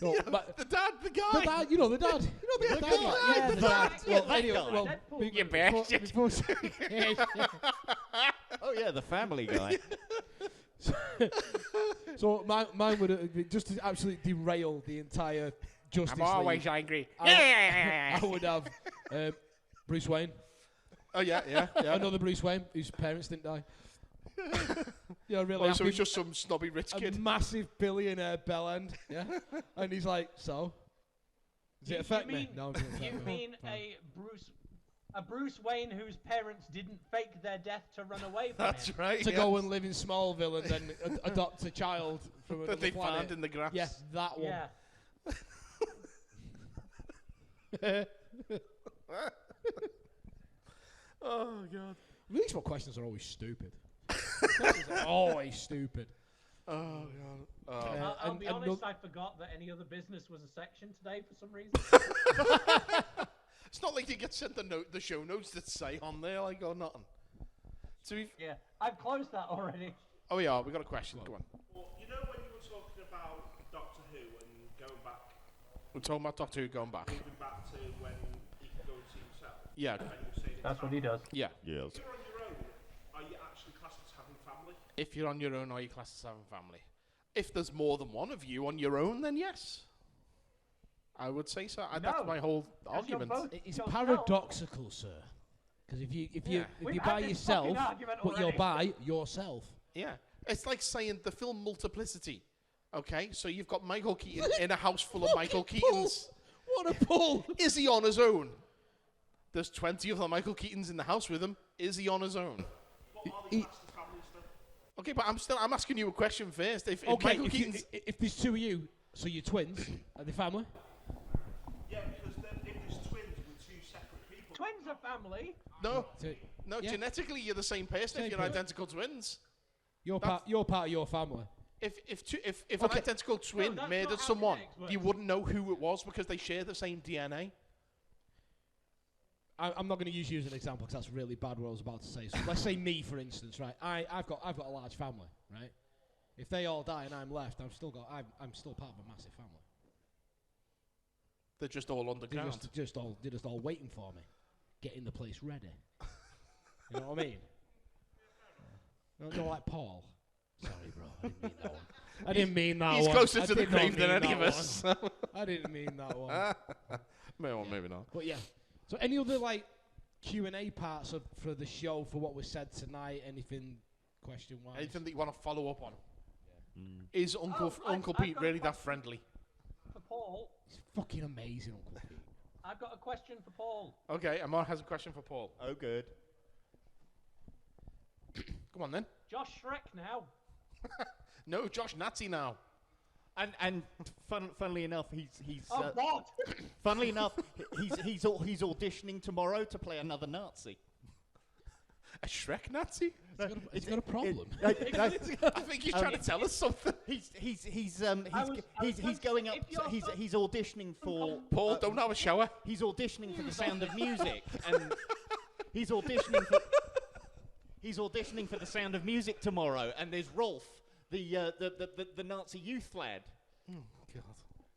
No, The dad, the guy. the dad, you know the dad. You know the dad. Yeah, the dad. Well, anyway, guy. well, Deadpool. You bastard. Oh yeah, the Family Guy. So mine would be just to absolutely derail the entire Justice I'm always League. angry. I would have Bruce Wayne. Oh, yeah. Another Bruce Wayne whose parents didn't die. Really Oh, so happy. he's just some snobby rich A kid. massive billionaire bell end. Yeah. And he's like, so? Does it affect me? No, it doesn't affect You me. mean a Bruce Wayne whose parents didn't fake their death to run away from That's him? right. To go and live in Smallville and then adopt a child from another that they planet. found in the grass. Yeah, that one. Yeah. Oh, God. These questions are always stupid. Questions are always stupid. Oh, God. I'll and- be and honest, no- I forgot that any other business was a section today for some reason. It's not like you get sent the show notes that say on there, like, or nothing. Yeah, I've closed that already. Oh, yeah, we got a question. Go on. Well, you know when you were talking about Doctor Who and going back, We're talking about Doctor Who going back. moving back to when he could go and see himself. Yeah. And you were saying That's what he does. Yeah. Yes. If you're on your own, are you actually classed as having family? If you're on your own, are you classed as having family? If there's more than one of you on your own, then yes. I would say so. That's No. my whole you're argument. both- It's yourself. paradoxical, sir. Because if you We've buy had this yourself, fucking argument but you're already. by yourself. Yeah. It's like saying the film Multiplicity. Okay, so you've got Michael Keaton in a house full of Michael Keatons. What a pull! Is he on his own? There's 20 of the Michael Keatons in the house with him. Is he on his own? But are they classed as family still? Okay, but I'm asking you a question first. If Okay, Michael if, Keaton's if there's two of you, so you're twins, are they family? Yeah, because then if there's twins with two separate people. Twins are family. no, Yeah. genetically you're the same person Same if you're person. identical twins. You're part of your family. If an identical twin that's murdered not how someone, genetics works. you wouldn't know who it was because they share the same DNA. I'm not going to use you as an example because that's really bad what I was about to say. So let's say me, for instance, right? I've got a large family, right? If they all die and I'm left, I'm still part of a massive family. They're just all They're underground. just all waiting for me, getting the place ready. You know what I mean? No, like Paul. Sorry, bro. I didn't mean that one. He's closer I to the did not grave than mean any of that us. one. I didn't mean that one. Maybe not. But yeah. So any other Q&A parts for the show for what was said tonight. Anything question-wise? Anything that you want to follow up on? Yeah. Is Uncle Pete really that friendly? For Paul. He's fucking amazing, Uncle Pete. I've got a question for Paul. Okay, Amara has a question for Paul. Oh, good. Come on then. Josh Shrek now. No, Josh Nazi now. And funnily enough, he's what? Funnily enough, he's auditioning tomorrow to play another Nazi. A Shrek Nazi? He's got a problem. I think he's trying to tell us something. He's going up. He's auditioning for. Paul, don't have a shower. He's auditioning for The Sound of Music, and he's auditioning for. He's auditioning for The Sound of Music tomorrow, and there's Rolf, the Nazi youth lad. Oh God.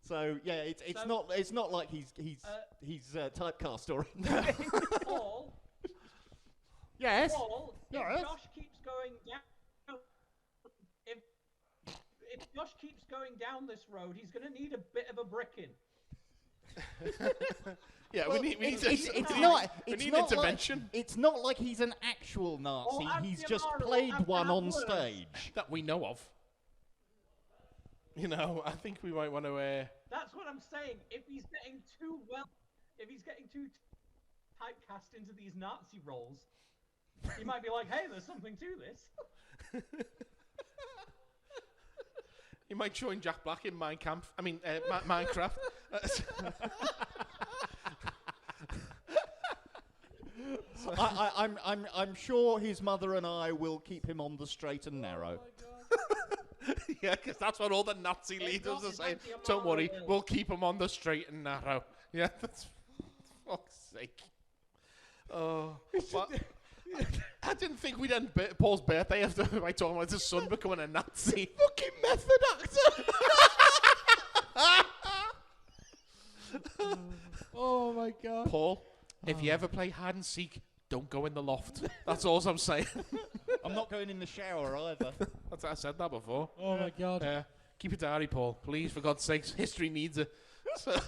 So yeah, it's not like he's typecast or anything. Paul. Yes. Paul, yes. If Josh keeps going down, if Josh keeps going down this road, he's going to need a bit of a bricking. Yeah, well, we need intervention. It's not like he's an actual Nazi. He's just played one on stage that we know of. You know, I think we might want to. That's what I'm saying. If he's getting too typecast into these Nazi roles, he might be like, "Hey, there's something to this." He might join Jack Black in Minecraft. Minecraft. I'm sure his mother and I will keep him on the straight and narrow. Yeah, because that's what all the Nazi leaders are saying. Don't worry, we'll keep him on the straight and narrow. Yeah, that's for fuck's sake. Oh, I didn't think we'd end Paul's birthday after I talking about his son becoming a Nazi. Fucking method actor. Oh my God. Paul, if you ever play hide and seek, don't go in the loft. That's all I'm saying. I'm not going in the shower either. I said that before. Oh my God. Yeah. Keep it diary, Paul. Please, for God's sakes. History needs it. So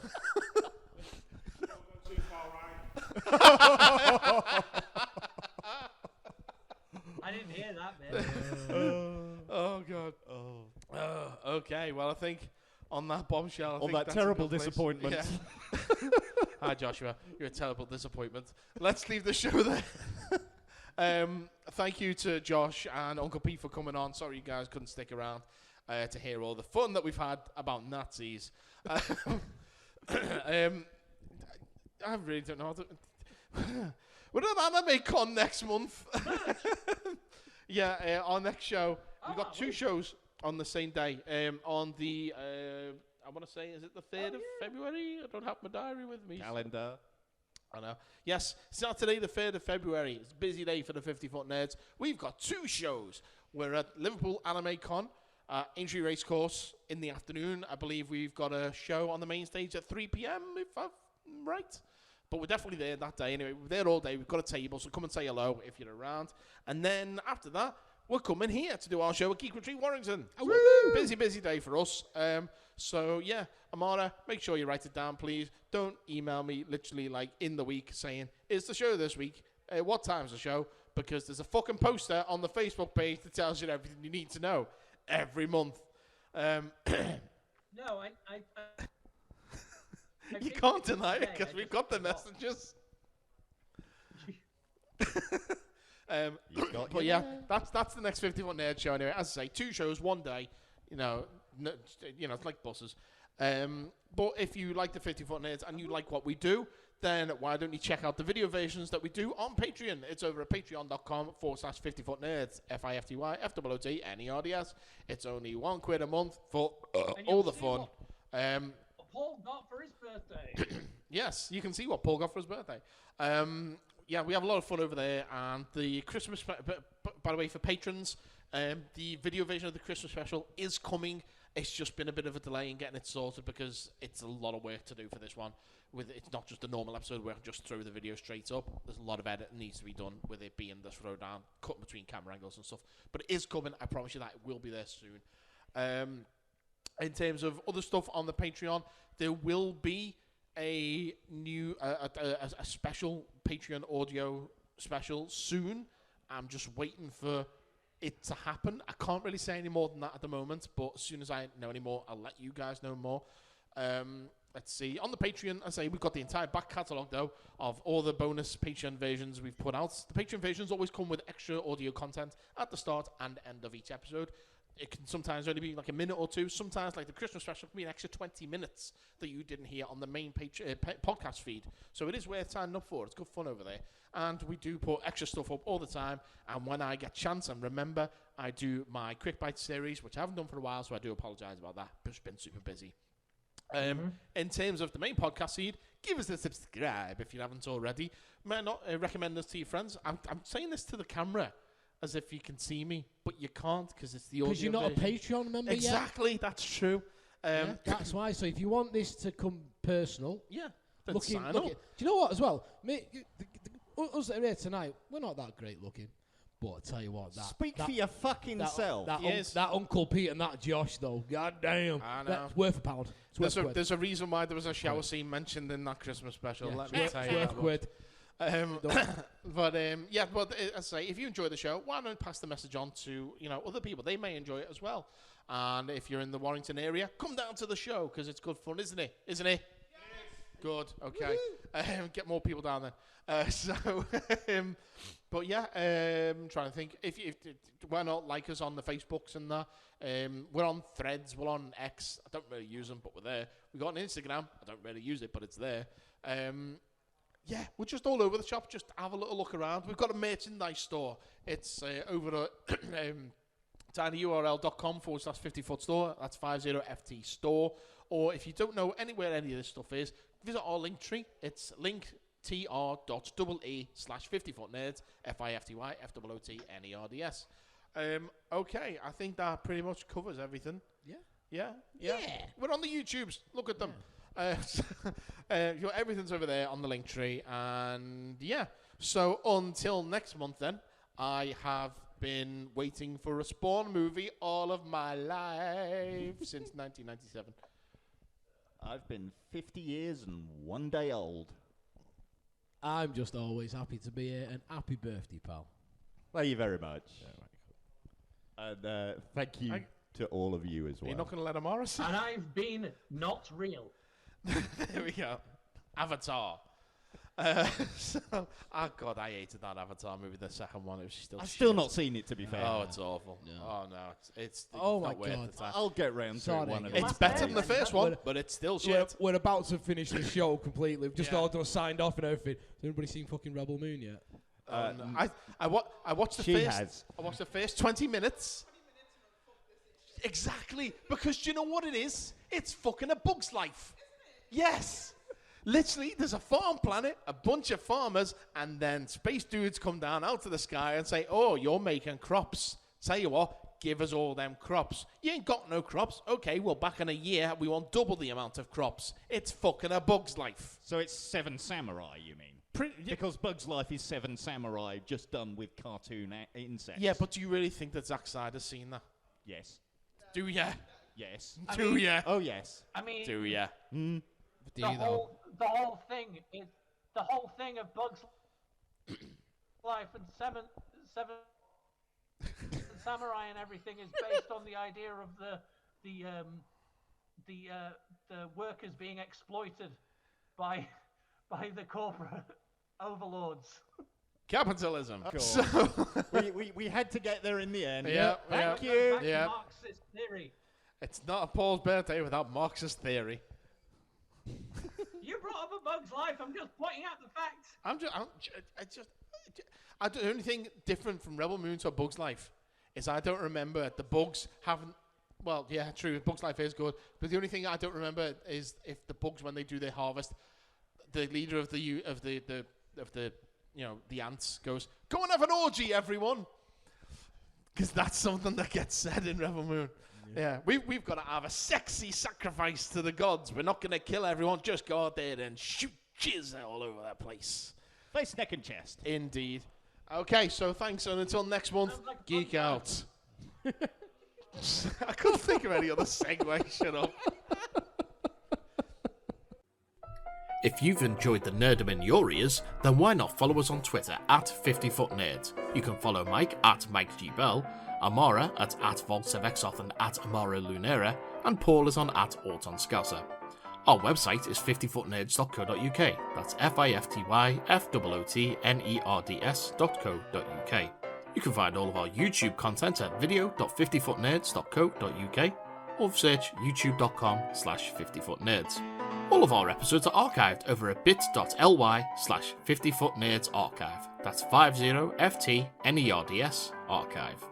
I didn't hear that bit. Oh God. Okay. Well, I think on that bombshell, on that terrible disappointment. Yeah. Hi, Joshua. You're a terrible disappointment. Let's leave the show there. Thank you to Josh and Uncle Pete for coming on. Sorry you guys couldn't stick around to hear all the fun that we've had about Nazis. I really don't know. We're at Anime Con next month. Yeah, our next show. We've got two shows on the same day. On the, I want to say, is it the 3rd of February? I don't have my diary with me. Calendar. I know. Yes, Saturday the 3rd of February. It's a busy day for the 50-foot nerds. We've got two shows. We're at Liverpool Anime Con, Aintree Racecourse in the afternoon. I believe we've got a show on the main stage at 3 p.m, if I'm right. But we're definitely there that day. Anyway, we're there all day. We've got a table, so come and say hello if you're around. And then after that, we're coming here to do our show at Geek Retreat Warrington. Busy, busy day for us. So, yeah, Amara, make sure you write it down, please. Don't email me literally like in the week saying, is the show this week? What time's the show? Because there's a fucking poster on the Facebook page that tells you everything you need to know every month. No, you can't deny it because we've got the messages. But yeah, that's the next 50-foot nerd show anyway. As I say, two shows, one day. You know, it's like buses. But if you like the 50-foot nerds and you like what we do, then why don't you check out the video versions that we do on Patreon? It's over at patreon.com/50-foot nerds. FIFTY FOOT NERDS. It's only £1 a month for all the fun. Paul got for his birthday. Yes, you can see what Paul got for his birthday. Yeah, we have a lot of fun over there. And the Christmas, by the way, for patrons, the video version of the Christmas special is coming. It's just been a bit of a delay in getting it sorted because it's a lot of work to do for this one. It's not just a normal episode where I just throw the video straight up. There's a lot of editing needs to be done with it being the throwdown, cut between camera angles and stuff. But it is coming. I promise you that it will be there soon. In terms of other stuff on the Patreon, there will be a new, a special Patreon audio special soon. I'm just waiting for it to happen. I can't really say any more than that at the moment, but as soon as I know any more, I'll let you guys know more. Let's see. On the Patreon, I say we've got the entire back catalogue, though, of all the bonus Patreon versions we've put out. The Patreon versions always come with extra audio content at the start and end of each episode. It can sometimes only be like a minute or two. Sometimes, like the Christmas special, can be an extra 20 minutes that you didn't hear on the main podcast feed. So it is worth signing up for. It's good fun over there. And we do put extra stuff up all the time. And when I get chance, and remember, I do my Quick Bite series, which I haven't done for a while, so I do apologise about that. Just been super busy. In terms of the main podcast feed, give us a subscribe if you haven't already. May I not recommend this to your friends? I'm saying this to the camera as if you can see me, but you can't because it's the audio. Because you're not version. a Patreon member yet. Exactly, that's true. Yeah, that's why. So if you want this to come personal, then looking, sign up. do you know what as well? Us that are here tonight, we're not that great looking. But I tell you what, Speak for your fucking self. That Uncle Pete and that Josh, though, god damn, I know. that's worth a pound. It's worth There's a reason why there was a shower scene mentioned in that Christmas special. Yeah, Let me tell you. worth a quid. But as I say, if you enjoy the show, why don't pass the message on to other people? They may enjoy it as well. And if you're in the Warrington area, come down to the show because it's good fun, isn't it? Isn't it? Yes. Good. Okay. Get more people down there. But yeah, trying to think. If why not like us on the Facebooks and that? We're on Threads. We're on X. I don't really use them, but we're there. We got an Instagram. I don't really use it, but it's there. Yeah, we're just all over the shop. Just have a little look around. We've got a merchandise store. It's over at tinyurl.com/50foot store. That's 50FT store. Or if you don't know anywhere any of this stuff is, visit our link tree. It's linktr.ee/50footnerds, FIFTYFOOTNERDS. Okay, I think that pretty much covers everything. Yeah. We're on the YouTubes. Look at them. Everything's over there on the link tree. And yeah, so until next month then, I have been waiting for a Spawn movie all of my life since 1997. I've been 50 years and 1 day old. I'm just always happy to be here, and happy birthday, pal. Thank you very much. And thank you to all of you as well. You're not going to let Amara say? And I've been not real. There we go. Avatar. God, I hated that Avatar movie. The second one, it was still. I've still not seen it, to be fair. Oh, it's awful. No. Oh no, it's oh not my worth God. the time. I'll get round to it one of It's better than the first one, but it's still shit. We're about to finish the show completely. We've just all done signed off and everything. Has anybody seen fucking Rebel Moon yet? No. I watched the first. I watched the first 20 minutes. Exactly, because do you know what it is? It's fucking A Bug's Life. Yes. Literally, there's a farm planet, a bunch of farmers, and then space dudes come down out of the sky and say, "Oh, you're making crops. Tell you what, give us all them crops. You ain't got no crops. Okay, well, back in a year, we want double the amount of crops. It's fucking A Bug's Life." So it's Seven Samurai, you mean? Because Bug's Life is Seven Samurai just done with cartoon insects. Yeah, but do you really think that Zack Snyder's seen that? Yes. Do ya? Yes. Do ya? Oh, yes. I mean, do ya? The whole thing of Bug's Life and Seven Samurai and everything is based on the idea of the workers being exploited by the corporate overlords. Capitalism. Cool. So we had to get there in the end. Yeah. Thank you. Back to Marxist theory. It's not a Paul's birthday without Marxist theory. You brought up A Bug's Life. I'm just pointing out the facts. The only thing different from Rebel Moon to A Bug's Life is I don't remember the bugs haven't. Well, yeah, true. Bug's Life is good, but the only thing I don't remember is if the bugs, when they do their harvest, the leader of the ants goes, "Go and have an orgy, everyone," because that's something that gets said in Rebel Moon. Yeah, we've got to have a sexy sacrifice to the gods. We're not going to kill everyone. Just go out there and shoot jizz all over that place. Face, neck, and chest. Indeed. Okay, so thanks, and until next month, geek out. I couldn't think of any other segue. Shut up. If you've enjoyed the nerdom in your ears, then why not follow us on Twitter at 50footnerds. You can follow Mike at Mike G. Bell, Amara at Voltsevexoth and at Amara Lunera, and Paul is on at AutonScouser. Our website is 50footnerds.co.uk. That's FIFTYFOOTNERDS.co.uk. You can find all of our YouTube content at video.50footnerds.co.uk or search youtube.com/50footnerds. All of our episodes are archived over at bit.ly/50footnerdsarchive. That's 50FTNERDS archive.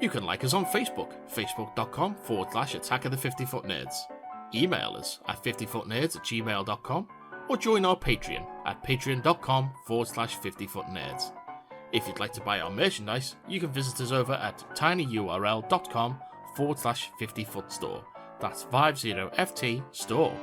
You can like us on Facebook, facebook.com/Attack of the 50-Foot Nerds. Email us at 50footnerds@gmail.com or join our Patreon at patreon.com/50footnerds. If you'd like to buy our merchandise, you can visit us over at tinyurl.com/50footstore. That's 50FT store.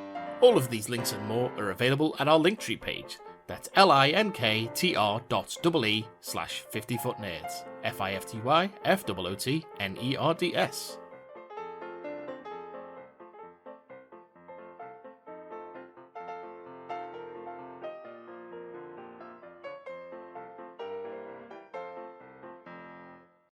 All of these links and more are available at our Linktree page. That's linktr.ee/50footnerds. FIFTYFOOTNERDS.